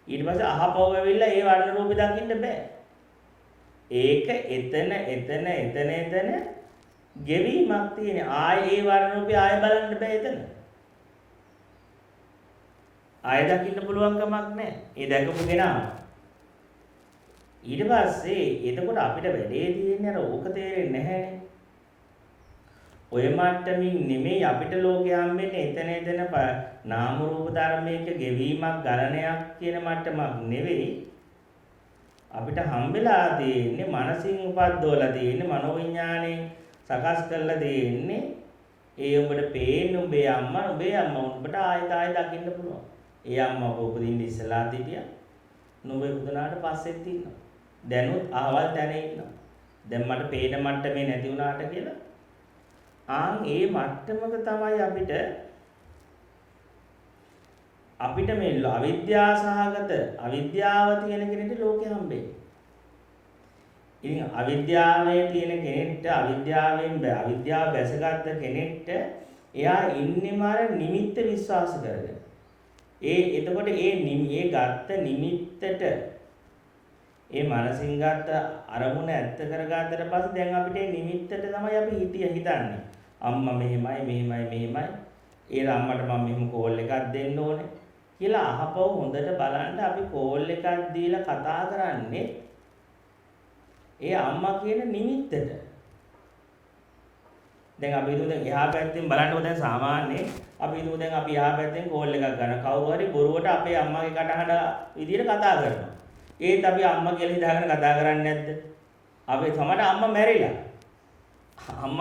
[SPEAKER 1] ඊට පස්සේ අහපව වෙවිලා ඒ වර්ණ රූපේ දකින්න බෑ. ඒක එතන ගෙවීමක් තියෙන. ආයේ ඒ වර්ණ රූපේ ආයෙ බලන්න බෑ එතන. ආයෙ දකින්න පුළුවන් කමක් නැහැ. ඒ දැකපු කෙනා. ඊට පස්සේ එතකොට අපිට වැඩේ තියෙන්නේ අර ඕක තේරෙන්නේ නැහැනේ. ඔය මට්ටමින් නෙමෙයි අපිට ලෝකෙ හම්බෙන්නේ එතන නාම රූප ධර්මයක ගෙවීමක් ගලණයක් කියන මට්ටමක් නෙවෙයි. අපිට හම්බෙලා තියෙන්නේ මනසින් උපද්දවලා තියෙන්නේ මනෝවිඤ්ඤාණයෙන් සකස් කරලා තියෙන්නේ ඒ ඔබට පේන්නේ ඔබේ අම්මා ඔබට ආයෙත් දකින්න පුළුවන්. ඒ අම්මා ඔබ උපදින්න ඉස්සලා හිටියා. නුඹ උපදනාට පස්සෙත් ඉන්නවා. දැනුත් අහවල් තැන ඉන්නවා. දැන් මට පේන මට්ටමේ නැති වුණාට කියලා. ඒ මට්ටමක තමයි අපිට මේ අවිද්‍යාව තියෙන කෙනෙක්ට ලෝකෙ හම්බෙන්නේ. ඉතින් අවිද්‍යාවේ තියෙන කෙනෙක්ට අවිද්‍යාව බැසගත්ත කෙනෙක්ට එයා ඉන්නේම අර නිමිත්ත විශ්වාස කරගෙන. එතකොට ඒ ගත්ත නිමිත්තට ඒ මනසින් ගත්ත අරමුණ ඇත්ත කරගත්තට පස්සේ දැන් අපිට මේ නිමිත්තට තමයි අපි හිතන්නේ. අම්මා මෙහෙමයි. ඒ අම්මට මම මෙහෙම කෝල් එකක් දෙන්න ඕනේ කියලා අහපව හොඳට බලන්න අපි කෝල් එකක් දීලා කතා කරන්නේ ඒ අම්මා කියන නිමිත්තට. දැන් අපි හිතුව දැන් එහා පැත්තෙන් බලන්නකො දැන් සාමාන්‍යයෙන් අපි හිතුව දැන් අපි එහා පැත්තෙන් කෝල් එකක් ගන්න කවුරු හරි බොරුවට අපේ අම්මාගේ කටහඬ විදියට කතා කරනවා. ඒත් අපි අම්මා කියලා හිතාගෙන කතා කරන්නේ නැද්ද? අපි සමහර අම්මා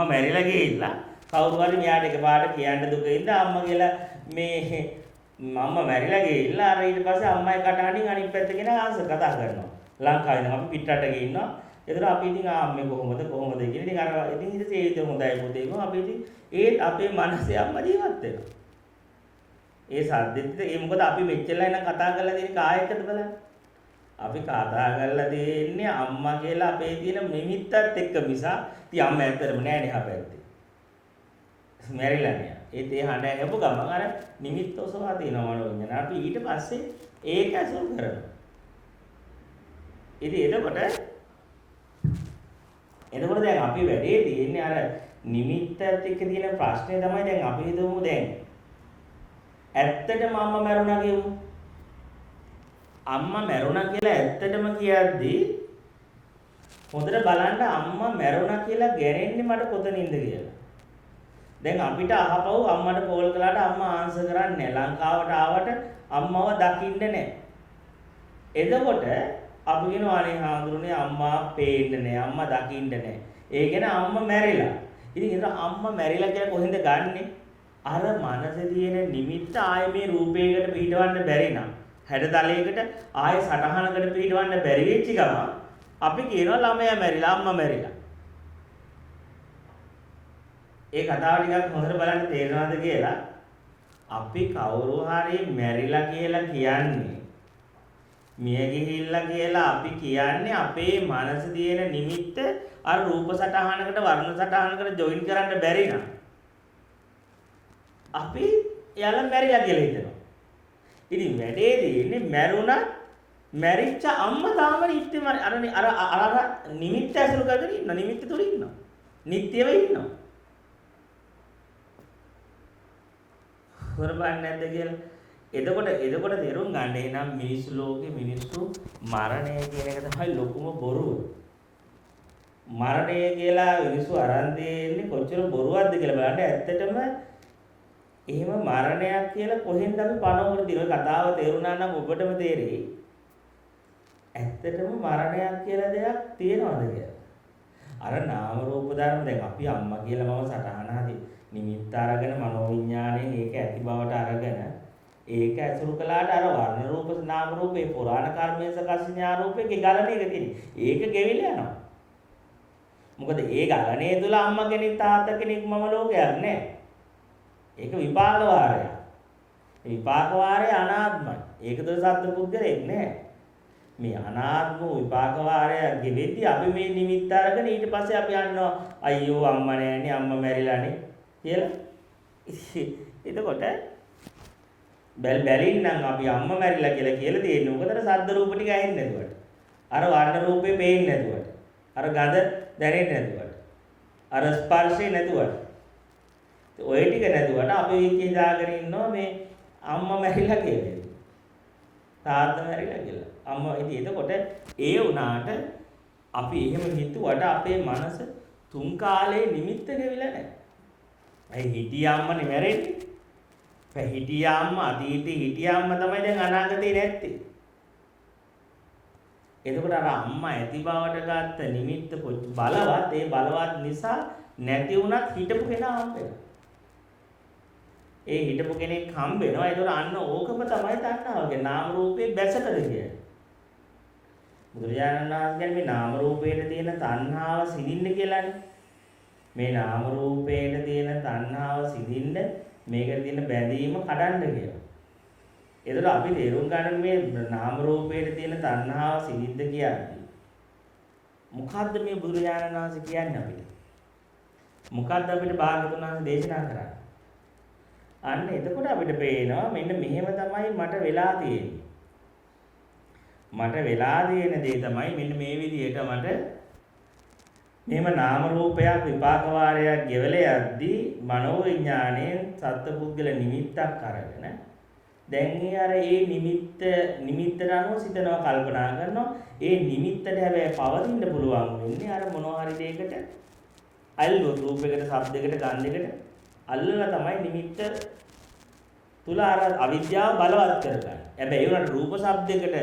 [SPEAKER 1] මැරිලා ගිහිල්ලා කවුරු හරි මෙයාට එකපාරට කියන්න දුකින්ද අම්මා කියලා මේ අම්මා මැරිලා ගිහිල්ලා අර ඊට පස්සේ අම්මයි කටහඬින් අනිත් පැත්ත ගෙන ආන්සර් කතා කරනවා. ලංකාවේ නම් අපි පිටරට ගිහින් ඉන්නවා. ඒතර අපි ඉතින් අම්මේ කොහොමද කියලා ඉතින් අර ඉතින් ඒ විදිහ හොඳයි පොතේ අපි ඉතින් ඒත් අපේ මනසේ අම්මා ජීවත් වෙනවා. ඒ සද්දෙත් ඒ මොකද අපි මෙච්චරලා එන කතා කරලා තියෙන කායයකද බලන්න. අපි කතා කරලා තියෙන්නේ අම්මා කියලා අපේ තියෙන නිමිත්තත් එක්ක මිස ඉතින් අම්මා ඇත්තටම නෑ නේ හැබැයි. මැරිලා නෑ. ඒත් ඒ හඬ ඇහපු ගමන් අර නිමිත්ත ඔසවා තියෙනවා මනෝවිඤ්ඤාණ. අපි ඊට පස්සේ ඒක අසුර කරනවා. ඉතින් එතකොට දැන් අපි වැඩේ තියෙන්නේ අර නිමිත්තත් එක්ක තියෙන ප්‍රශ්නේ තමයි දැන් අපි හිතමු දැන් ඇත්තටම අම්මා මැරුණා කියමු. අම්මා මැරුණා කියලා ඇත්තටම කියද්දී හොඳට බලන්න අම්මා මැරුණා කියලා ගැරෙන්නේ මට කොතනින්ද කියලා. දැන් අපිට අහපව් අම්මට කෝල් කළාට අම්මා ආන්සර් කරන්නේ නැහැ. ලංකාවට ආවට අම්මව දකින්න නැහැ. එතකොට අපි කියනවා අනේ හාමුදුරනේ අම්මා පේන්නේ නැහැ. අම්මා දකින්න නැහැ. ඒ කියන්නේ අම්මා මැරිලා. ඉතින් ඒක අම්මා මැරිලා කියලා කොහෙන්ද ගන්නෙ? අර මනසේ තියෙන නිමිත්ත ආයේ මේ රූපයකට පිටවන්න බැරි නම් හැඩතලයකට ආයේ සටහනකට පිටවන්න බැරි වෙච්ච ගමන් අපි කියනවා ළමයා මැරිලා අම්මා මැරිලා. ඒ කතාව ටිකක් හොඳට බලන්න තේරෙනවද කියලා. අපි කවුරු හරි මැරිලා කියලා කියන්නේ මිය ගිහිල්ලා කියලා අපි කියන්නේ අපේ මනසේ තියෙන නිමිත්ත අර රූප සටහනකට වර්ණ සටහනකට ජොයින් කරන්න බැරි නම් අපි එයාලා මැරිලා කියලා හිතනවා. ඉතින් වැඩේ තියෙන්නේ මැරුණා මැරිච්ච අම්මා තාම නිත්‍යම අර නිමිත්ත ඇසුරු කරගෙන ඉන්න නිමිත්ත තුල ඉන්නවා. නිත්‍යව ඉන්නවා. හොරබන්නේ නැද්ද කියලා. එතකොට තේරුම් ගන්න එනම් මිනිස්සු ලෝකේ මිනිස්සු මරණය කියන එක තමයි ලොකුම බොරුව. මරණය කියලා මිනිස්සු අරන් දෙන්නේ කොච්චර බොරුවක්ද කියලා බලන්න. ඇත්තටම එහෙම මරණයක් කියලා කොහෙන්ද අපි පණවකට දින කතාව තේරුණා නම් ඔබටම තේරෙයි. ඇත්තටම මරණයක් කියලා දෙයක් තියෙනවද කියලා. අර නාම රූප ධර්ම දැන් අපි අම්මා කියලා මම සටහන හදි නිමිත්ත අරගෙන මනෝවිඤ්ඤාණයෙන් ඒක ඇති බවට අරගෙන ඒක ඇසුරු කළාට අර වර්ණ රූප නාම රූපේ පුරාණ කර්මයේ සකස් ඥානෝපේ ගලණයක තියෙන. ඒක ගෙවිලා යනවා. මොකද ඒ ගලණය තුල අම්මා කෙනෙක් තාත්තා කෙනෙක් මම ලෝකයක් නැහැ. ඒක විපාක වාරයක්. ඒ විපාක වාරය අනාත්මයි. ඒක තුල සත්ත්ව පුද්ගලෙක් නැහැ. මේ අනාත්ම විපාක වාරය ගෙවෙද්දී අපි මේ නිමිත්ත අරගෙන ඊට පස්සේ අපි යනවා අයියෝ අම්මා නැහැනේ අම්මා මැරිලානේ කියලා. එතකොට බැලින්නම් අපි අම්මා මැරිලා කියලා තියෙන්නේ. මොකද අර සද්ද රූප ටික ඇහෙන්නේ නැතුවට. අර වර්ණ රූපේ පේන්නේ නැතුවට. අර ගඳ දැනෙන්නේ නැතුවට. අර ස්පර්ශේ නැතුවට. ඔය ටික නැතුවට අපි කියාගෙන ඉන්නවා මේ අම්මා මැරිලා කියලා. තාත්තා මැරිලා කියලා. අම්මා ඉතින් එතකොට ඒ වුණාට අපි එහෙම හිතුවට අපේ මනස තුන් කාලේ නිමිත්ත ගෙවිලා නැහැ. අයි හිටියාම්මනේ මැරෙන්නේ. හිටියාම්ම අතීතේ හිටියාම්ම තමයි දැන් අනාගතේ නැත්තේ. එතකොට අර අම්මා ඇති බවට ගත්ත නිමිත්ත බලවත් ඒ බලවත් නිසා නැති වුණත් හිටපු කෙනා හම්බ වෙනවා. ඒ හිටපු කෙනෙක් හම්බ වෙනවා. ඒතකොට අන්න ඕකම තමයි තණ්හාවගේ නාම රූපේ බැසකද කියන්නේ. බුදුරජාණන් වහන්සේ මේ නාම රූපේට තියෙන තණ්හාව සිඳින්න කියලානේ. මේ නාම රූපේට තියෙන තණ්හාව සිඳින්න මේකට තියෙන බැඳීම කඩන්න කියලා. ඒතකොට අපි තේරුම් ගන්න මේ නාම රූපේට තියෙන තණ්හාව සිඳින්න කියන්නේ. මොකද්ද මේ බුදුරජාණන් වහන්සේ කියන්නේ අපිට? මොකද්ද අපිට භාග්‍යවතුන් වහන්සේ දේශනා කරන්නේ? අන්න එතකොට අපිට පේනවා මෙන්න මෙහෙම තමයි මට වෙලා තියෙන්නේ. මට වෙලා තියෙන දේ තමයි මෙන්න මේ විදිහට මට මෙහෙම නාම රූපයක් විපාක වාරයක් ගෙවලා යද්දී මනෝ විඥාණයෙන් සත්පුද්ගල නිමිත්තක් අරගෙන දැන් අර ඒ නිමිත්තට අනුව සිතනවා කල්පනා කරනවා. ඒ නිමිත්තට හැබැයි පවතින්න පුළුවන් වෙන්නේ අර මොනවා හරි දෙයකට අල්ලුවොත් රූපයකට ශබ්දයකට ගන්ධයකට අල්ලලා තමයි නිමිත්ත තුල අර අවිද්‍යාව බලවත් කරගන්නේ. හැබැයි ඒ උනට රූප ශබ්දයකට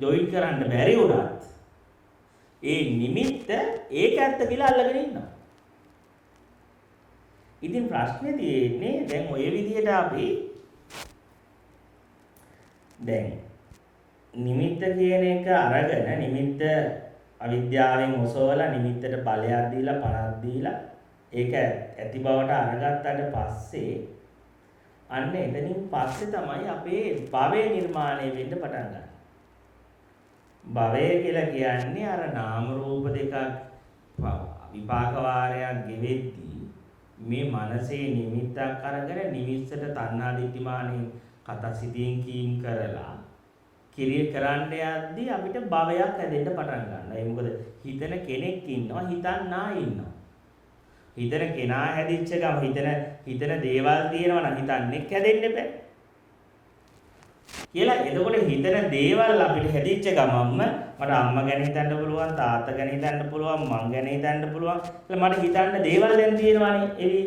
[SPEAKER 1] ජොයින් කරන්න බැරි වුණත් ඒ නිමිත්ත ඒක ඇත්ත කියලා අල්ලගෙන ඉන්නවා. ඉතින් ප්‍රශ්නේ තියෙන්නේ දැන් ඔය විදිහට අපි දැන් නිමිත්ත කියන එක අරගෙන නිමිත්ත අවිද්‍යාවෙන් ඔසවලා නිමිත්තට බලයක් දීලා පණක් දීලා ඒක ඇති බවට අරගත්තාට පස්සේ අන්න එතනින් පස්සේ තමයි අපේ භවය නිර්මාණය වෙන්න පටන් ගන්නේ. භවය කියලා කියන්නේ අර නාම රූප දෙකක් විපාක වාරයක් ගෙවෙද්දී මේ මනසේ නිමිත්තක් අරගෙන නිමිත්තට තණ්හා දිට්ඨිමානෙන් කතසිතින් කීම් කරලා කිරිය කරන්න යද්දී අපිට භවයක් හැදෙන්න පටන් ගන්නවා. ඒ මොකද හිතන කෙනෙක් ඉන්නවා, හිතන්නා ඉන්නවා. හිතන කෙනා හැදිච්ච ගම හිතන දේවල් තියෙනවා නම් හිතන්නේ හැදෙන්න බෑ. කියලා එතකොට හිතන දේවල් අපිට හැදිච්ච ගමන්ම මට අම්මා ගැන හිතන්න පුළුවන්, තාත්තා ගැන හිතන්න පුළුවන්, මං ගැන හිතන්න පුළුවන්. කියලා මට හිතන්න දේවල් දැන් තියෙනවානේ එවි.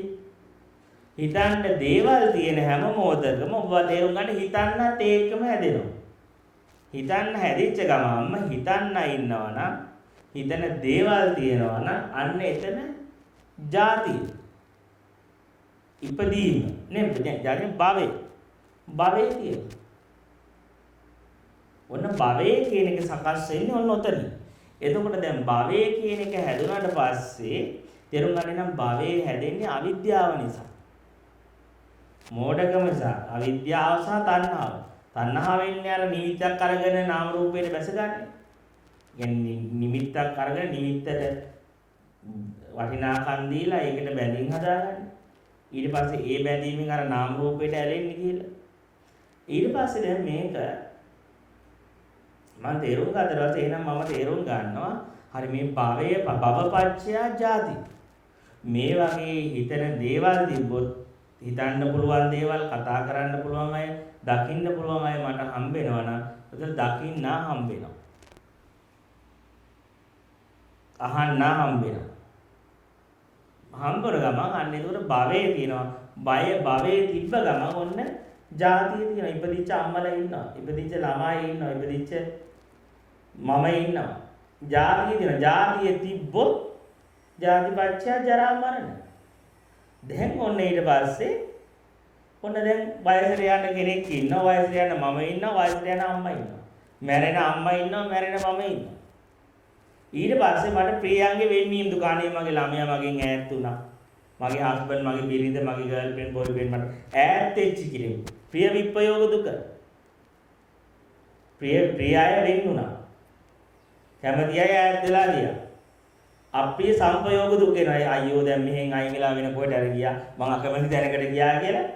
[SPEAKER 1] හිතන්න දේවල් තියෙන හැම මොහොතකම ඔබ තේරුම් ගන්න හිතන්නත් ඒකම හැදෙනවා. හිතන්න හැදිච්ච ගමන්ම හිතන්න ඉන්නවා නම් හිතන දේවල් තියෙනවා නම් අන්න එතන ජාති ඉපදීම නේ ජාති භවයේ තියෙනවා. ඔන්න භවයේ කියන එක සකස් වෙන්නේ ඔන්න ඔතන. එතකොට දැන් භවයේ කියන එක හැදුනාට පස්සේ තේරුම් ගන්න නම් භවයේ හැදෙන්නේ අවිද්‍යාව නිසා. මෝඩකම නිසා අවිද්‍යාව සහ තණ්හාව. තණ්හාවෙන් අර නිමිත්තක් අරගෙන නාම රූපයට බැසගන්නේ. කියන්නේ නිමිත්තක් අරගෙන නිමිත්තට වටිනාකම් දීලා ඒකට බැඳීම් හදාගන්නේ. ඊට පස්සේ ඒ බැඳීමෙන් අර නාම රූපයට ඇලෙන්නේ කියලා. ඊට පස්සේ දැන් මේක මම තේරුම් ගන්නකොට එහෙනම් මම තේරුම් ගන්නවා හරි මේ භවය භවපච්චය ජාති. මේ වගේ හිතන දේවල් තිබ්බොත් හිතන්න පුළුවන් දේවල් කතා කරන්න පුළුවන් අය දකින්න පුළුවන් අය මට හම්බ වෙනවා නම් ඒක දකින්න හම්බ වෙනවා. අහන්න හම්බ වෙනවා. හම්බුන ගමන් අන්න ඒකට භවයේ තියෙනවා. භවයේ තිබ්බ ගමන් ඔන්න ජාතිය තියෙනවා. ඉපදිච්ච අම්මලා ඉන්නවා. ඉපදිච්ච ළමයි ඉන්නවා. ඉපදිච්ච මම ඉන්නවා. ජාතිය තියෙනවා. ජාතිය තිබ්බොත් ජාතිපච්චය ජරා මරණ. දැන් ඔන්න ඊට පස්සේ ඔන්න දැන් වයසට යන කෙනෙක් ඉන්නවා. වයසට යන මම ඉන්නවා. වයසට යන අම්මා ඉන්නවා. මැරෙන අම්මා ඉන්නවා. මැරෙන මම ඉන්නවා. ඊට පස්සේ මට ප්‍රියයන්ගේ වෙන්වීම දුකානේ මගේ ළමයා මගෙන් ඈත් වුණා. මගේ හස්බන්ඩ් මගේ බිරිඳ මගේ ගර්ල්ෆ්‍රෙන්ඩ් බොයිෆ්‍රෙන්ඩ් මට ඈත් වෙච්ච කෙනෙක්. ප්‍රිය විප්‍රයෝග දුක. ප්‍රිය අය වෙන් වුණා. කැමති අය ඈත් වෙලා ගියා. අප්‍රිය සංපයෝග දුක එනවා. අයියෝ දැන් මෙහෙන් අයින් වෙලා වෙන කොහෙට හරි ගියා. මම අකමැති තැනකට ගියා කියලා.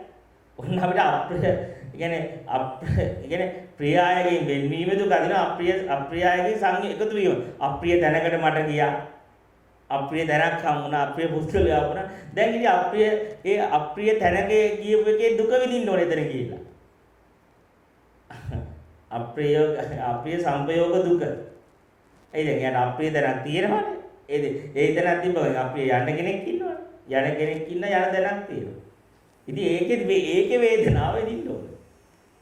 [SPEAKER 1] ඔන්න අපිට කියන්නේ ප්‍රිය අයගෙන් වෙන්වීම දුක අදිනවා. අප්‍රිය අයගෙන් එකතු වීම. අප්‍රිය තැනකට මට ගියා. අප්‍රිය තැනක් හම්බුණා. අප්‍රිය පුස්තකයක් ආවුණා. දැන් ඉතින් අප්‍රිය තැනක ගියපු එකේ දුක විඳින්න ඕනේ එතන කියලා. අප්‍රිය සංපයෝග දුක. ඒ දැන් අප්‍රිය තැනක් තියෙනවනේ. ඒ තැනක් තිබ්බම අප්‍රිය යන්න කෙනෙක් ඉන්නවනේ. යන කෙනෙක් ඉන්න යන තැනක් තියෙනවා. ඉතින් ඒකේ වේදනාව විඳින්න ඕනේ.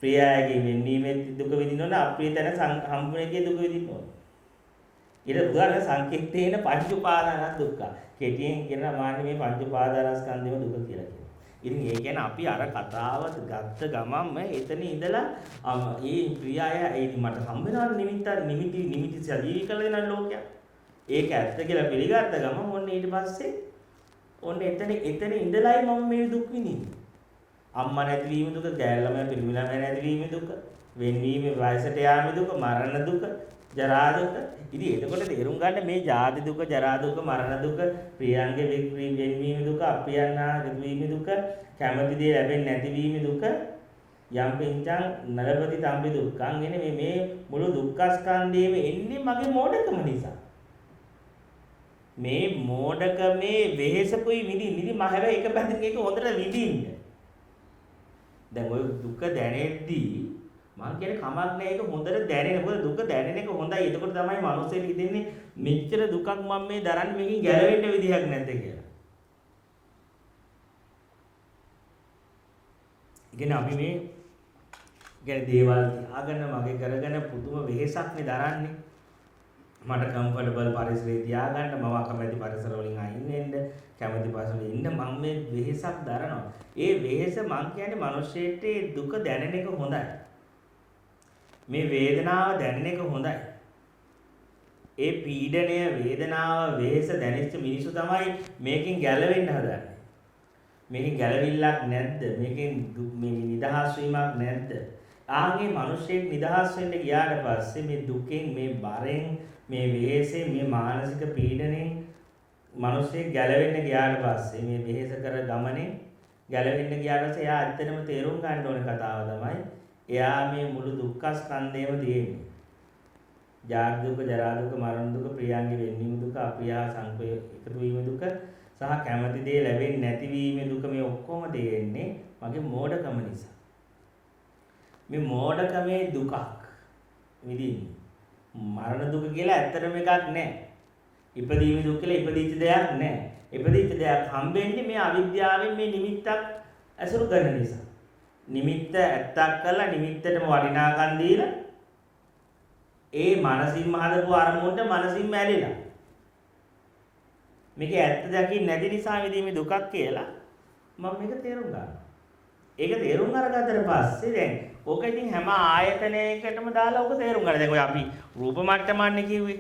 [SPEAKER 1] ප්‍රියයගේ වෙන්වීමේ දුක විඳින්න ඕනේ. අප්‍රිය තැන හම්බුන එකේ දුක විඳින්න ඕනේ. ඊට උදාහරණ සංකේතේන පංච උපාදාන දුක්ඛ. කෙටියෙන් කියනවා මාන්නේ මේ පංච උපාදානස්කන්ධේම දුක කියලා කියනවා. ඉතින් ඒ කියන්නේ අපි අර කතාව ගත්ත ගමන්ම එතන ඉඳලා මේ ප්‍රියය ඒ මට හම්බ වෙනවා නිමිති සජීවී කළ වෙන ලෝකයක්. ඒක ඇත්ත කියලා පිළිගත්ත ගමන් ඔන්න ඊට පස්සේ ඔන්න එතන ඉඳලායි මම මේ දුක් විඳින්නේ. අම්මා නැතිවීම දුක, ගෑල්ලම පිළිමිලම නැතිවීම දුක, වෙන්වීම වයසට යාම දුක, මරණ දුක, ජරා දුක. ඉතින් එතකොට තේරුම් ගන්න මේ ජාති දුක, ජරා දුක, මරණ දුක, ප්‍රියංගේ වෙන්වීම දුක, අප්‍රියන්නා වීම දුක, කැමති දේ ලැබෙන්නේ නැතිවීම දුක, යම් පින්චං නරපති තම්බි දුක්ඛං එන්නේ මේ මුළු දුක්ඛස්කන්ධයේම එන්නේ මගේ මෝඩකම නිසා. මේ මෝඩකමේ වෙහෙසකුයි විඳින්න. ඉතින් මම හැබැයි එක පැත්තකින් ඒක හොඳට විඳින්න. දැන් ඔය දුක දැනෙද්දී මම කියන්නේ කමක් නැහැ ඒක හොඳට දැනෙන. මොකද දුක දැනෙන එක හොඳයි. එතකොට තමයි මනුස්සයෙක් හිතෙන්නේ මෙච්චර දුකක් මම මේ දරන්නේ මේකෙන් ගැලවෙන්න විදිහක් නැද්ද කියලා. ඉතින් අපි මේ කියන්නේ දේවල් තියාගෙන මගේ කරගෙන පුදුම වෙහෙසක් නේ දරන්නේ. මට කම්ෆර්ටබල් පරිසරේ තියාගන්න මම අකමැති පරිසර වලින් අයින් වෙන්න කැමති පරිසරවල ඉන්න මම මේ වෙහෙසක් දරනවා. ඒ වෙහෙස මං කියන්නේ මිනිස්සෙට දුක දැනෙන එක හොඳයි. මේ වේදනාව දැනෙන එක හොඳයි. ඒ පීඩනය වේදනාව වෙහෙස දැනෙච්ච මිනිස්සු තමයි මේකෙන් ගැලවෙන්න හදන්නේ. මේකෙන් ගැළවිල්ලක් නැද්ද? මේකෙන් මේ නිදහස් වීමක් නැද්ද? ආන්ගේ මිනිස්සෙක් නිදහස් වෙන්න ගියාට පස්සේ මේ දුකෙන්, මේ බරෙන්, මේ වෙහෙසෙන්, මේ මානසික පීඩණයෙන් මිනිස්සෙක් ගැලවෙන්න ගියාට පස්සේ මේ වෙහෙස කර ගමනේ ගැලවෙන්න ගියාට පස්සේ එයා ඇත්තටම තේරුම් ගන්න ඕනේ කතාව තමයි එයා මේ මුළු දුක්ඛ ස්කන්ධයම තියෙන්නේ. ජාති දුක, ජරා දුක, මරණ දුක, ප්‍රියංගේ වෙන්වීම දුක, අප්‍රියා සංකේ එකතු වීම දුක සහ කැමති දේ ලැබෙන්නේ නැතිවීම දුක මේ ඔක්කොම දෙන්නේ මගේ මෝඩකම නිසා. මේ මෝඩකමේ දුකක් විඳින්නේ. මරණ දුක කියලා ඇත්තටම එකක් නැහැ. ඉපදීම දුක කියලා ඉපදිච්ච දෙයක් නැහැ. ඉපදිච්ච දෙයක් හම්බෙන්නේ මේ අවිද්‍යාවෙන් මේ නිමිත්තක් ඇසුරු කරන නිසා. නිමිත්ත ඇත්තක් කරලා නිමිත්තටම වටිනාකම් දීලා ඒ මනසින්ම හදපු අරමුණට මනසින්ම ඇලිලා. මේක ඇත්ත දකින්න නැති නිසා විදීමේ දුකක් කියලා මම මේක තේරුම් ගන්නවා. ඒක තේරුම් අරගත්තට පස්සේ දැන් ඕක ඉතින් හැම ආයතනයකටම දාලා ඕක තේරුම් ගන්න. දැන් ඔය අපි රූප මට්ටමන්නේ කිව්වේ.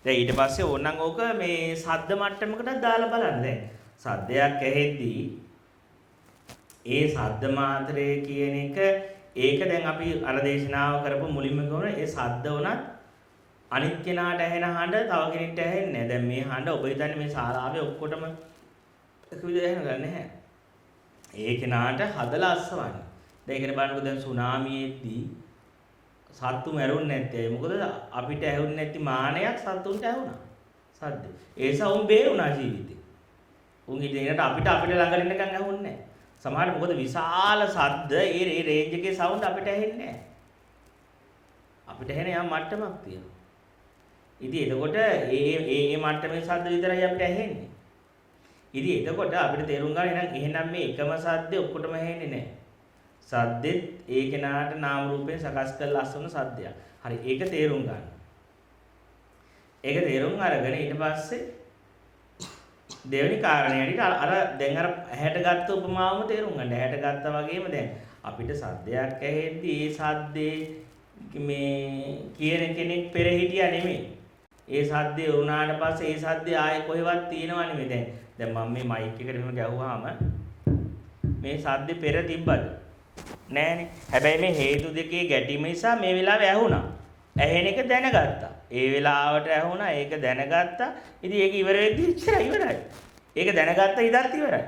[SPEAKER 1] දැන් ඊට පස්සේ ඕනනම් ඕක මේ ශබ්ද මට්ටමකටත් දාලා බලන්න. දැන් සද්දයක් ඇහෙද්දී ඒ ශබ්ද මාත්‍රය කියන එක ඒක දැන් අපි අර දේශනාව කරපු මුලින්ම කියවන ඒ ශබ්ද උනත් අනිත් කෙනාට ඇහෙන හඬ තව කෙනෙක්ට ඇහෙන්නේ නැහැ. දැන් මේ හඬ ඔබ හිතන්නේ මේ ශාලාවේ ඔක්කොටම එක විදිහට ඇහෙනවද නැහැ. ඒ කෙනාට හදලා අස්සවන්නේ. දැන් ඒකනේ බලන්නකෝ දැන් සුනාමියේදී සත්තු මැරුන්නේ නැත්තේ. මොකද අපිට ඇහුන්නේ නැති මානයක් සත්තුන්ට ඇහුණා. සද්ද. ඒස උන් බේරුණා ජීවිතේ. උන් ඉතින් අපිට ළඟට ඉන්නකන් ඇහුන්නේ නැහැ. සමහරවිට මොකද විශාල සද්ද ඒ රේන්ජ් එකේ සවුන්ඩ් අපිට ඇහෙන්නේ නැහැ. අපිට ඇහෙන යම් මට්ටමක් තියෙනවා. ඉතින් එතකොට ඒ මට්ටමේ සද්ද විතරයි අපිට ඇහෙන්නේ. ඉතින් එතකොට අපිට තේරුම් ගන්න එහෙනම් මේ එකම සද්දේ ඔක්කොටම ඇහෙන්නේ නැහැ. සද්දෙත් ඒ කෙනාට නාම රූපයෙන් සකස් කරලා අස්වන සද්දයක්. හරි ඒක තේරුම් ගන්න. ඒක තේරුම් අරගෙන ඊට පස්සේ දෙවෙනි කාරණේට අර දැන් අර ඇහැට ගත්ත උපමාවම තේරුම් ගන්න. ඇහැට ගත්තා වගේම දැන් අපිට සද්දයක් ඇහෙද්දී ඒ සද්දේ මේ කියන කෙනෙක් පෙර හිටියා නෙමෙයි. ඒ සද්දේ වුණාට පස්සේ ඒ සද්දේ ආයේ කොහෙවත් තියෙනව නෙමෙයි. දැන් මම මේ මයික් එකට එහෙම ගැහුවාම මේ සද්දේ පෙර තිබ්බද? නෑනේ. හැබැයි මේ හේතු දෙකේ ගැටීම නිසා මේ වෙලාවේ ඇහුණා. ඇහෙන එක දැනගත්තා. ඒ වෙලාවට ඇහුණා ඒක දැනගත්තා. ඉතින් ඒක ඉවර වෙද්දි ඉවරයි. ඒක දැනගත්ත ඉදත් ඉවරයි.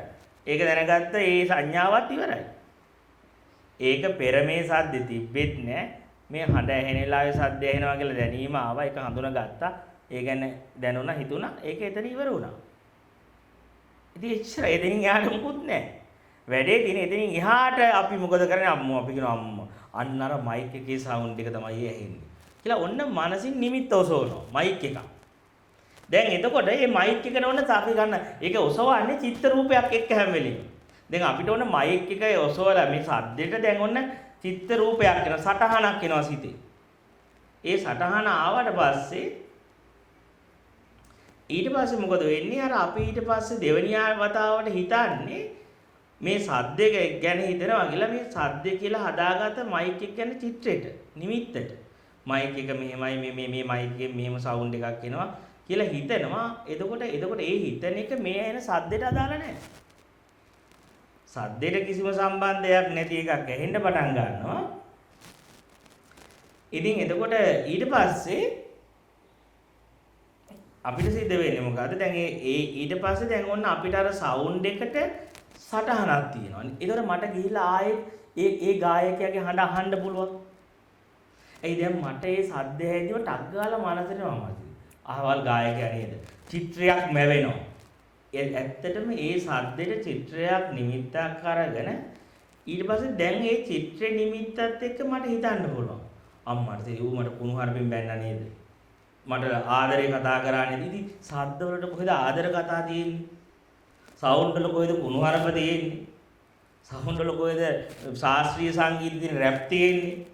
[SPEAKER 1] ඒක දැනගත්ත ඒ සංඥාවත් ඉවරයි. ඒක පෙර මේ සද්ද තිබෙත් නෑ. මේ හඬ ඇහෙන වෙලාවේ සද්ද ඇහෙනවා කියලා දැනීම ආවා. ඒක හඳුනාගත්තා. ඒ කියන්නේ දැනුණා හිතුණා. ඒක එතන ඉවර වුණා. ඉතින් එච්චර එතනින් එහාට මොකුත් නෑ. වැඩේ තියෙන එතනින් එහාට අපි මොකද කරන්නේ? අම්මෝ අපි කියනවා අම්මෝ. අන්න අර මයික් එකේ සවුන්ඩ් එක තමයි ඇහෙන්නේ. කියලා ඔන්න මනසින් නිමිත්ත ඔසවනවා මයික් එක. දැන් එතකොට මේ මයික් එකට ඔන්න අපි ගන්න ඒක ඔසවන්නේ චිත්ත රූපයක් එක්ක හැම වෙලෙම. දැන් අපිට ඔන්න මයික් එකේ ඔසවලා මේ සද්දෙට දැන් ඔන්න චිත්ත රූපයක් වෙන සටහනක් එනවා සිතේ. ඒ සටහන ආවට පස්සේ ඊට පස්සේ මොකද වෙන්නේ? අර අපි ඊට පස්සේ දෙවෙනි වතාවට හිතන්නේ මේ සද්දේ ගැන හිතනවා කියලා මේ සද්දේ කියලා හදාගත්ත මයික් එක ගැන චිත්‍රෙට නිමිත්තට. මයික් එක මෙහෙමයි මේ මයික් එකෙන් මෙහෙම සවුන්ඩ් එකක් එනවා කියලා හිතනවා. එතකොට ඒ හිතන එක මේ ඇහෙන සද්දෙට අදාළ නැහැ. සද්දෙට කිසිම සම්බන්ධයක් නැති එකක් ඇහෙන්න පටන් ගන්නවා. ඉතින් එතකොට ඊට පස්සේ අපිට සිද්ධ වෙන්නේ මොකද්ද? දැන් ඊට පස්සේ දැන් ඔන්න අපිට අර සවුන්ඩ් එකට සටහනක් තියෙනවා. ඒතර මට ගිහිල්ලා ආයේ ඒ ගායකයාගේ හඬ අහන්න පුළුවන්. ඒ දැන් මට ඒ සද්ද හැදිව ටක් ගාලා මනසට මමයි. අහවල් ගායකයා නේද? චිත්‍රයක් මැවෙනවා. ඇත්තටම ඒ සද්දෙට චිත්‍රයක් නිමිත්තක් අරගෙන ඊට පස්සේ දැන් ඒ චිත්‍ර නිමිත්තත් එක්ක මට හිතන්න පුළුවන්. අම්මට ඌ මට කුණු හරපෙන් බැන්නා නේද? මට ආදරේ කතා කරා නේද? ඉතින් සද්ද වලට කොහෙද ආදර කතා තියෙන්නේ? සවුන්ඩ් වල කොහෙද කුණු හරප තියෙන්නේ? සවුන්ඩ් වල කොහෙද ශාස්ත්‍රීය සංගීත තියෙන රැප් තියෙන්නේ?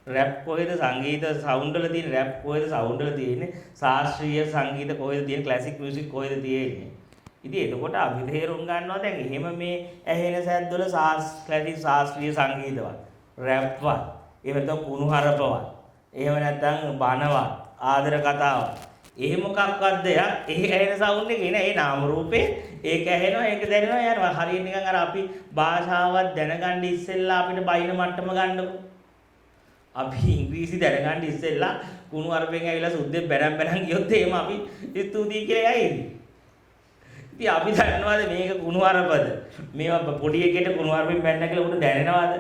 [SPEAKER 1] රැප් කොහෙද සංගීත සවුන්ඩ් වල තියෙන රැප් කොහෙද සවුන්ඩ් වල තියෙන්නේ? ශාස්ත්‍රීය සංගීත කොහෙද තියෙන්නේ? ක්ලාසික් මියුසික් කොහෙද තියෙන්නේ? ඉතින් එතකොට අපි තේරුම් ගන්නවා දැන් එහෙම මේ ඇහෙන සද්දවල ක්ලාසික් ශාස්ත්‍රීය සංගීතවත් රැප්වත් එහෙම නැත්නම් කුණු හරපවත් එහෙම නැත්නම් බනවත් ආදර කතාවක් ඒ මොකක්වත් දෙයක් ඒ ඇහෙන සවුන්ඩ් එකේ නේ ඒ නාම රූපේ ඒක ඇහෙනවා ඒක දැනෙනවා යනවා. හරියට නිකන් අර අපි භාෂාවක් දැනගන්න ඉස්සෙල්ලා අපිට බයින මට්ටම ගන්නකො. අපි ඉංග්‍රීසි දැනගන්න ඉස්සෙල්ලා කුණු අරපෙන් ඇවිල්ලා සුද්දෙන් බැනන් ගියොත් එහෙම අපි ස්තුතියි කියලා යයිද? ඉතින් අපි දන්නවද මේක කුණු අරපද? මේවා පොඩි එකේට කුණු අරපෙන් බැන්න කියලා උට දැනෙනවද?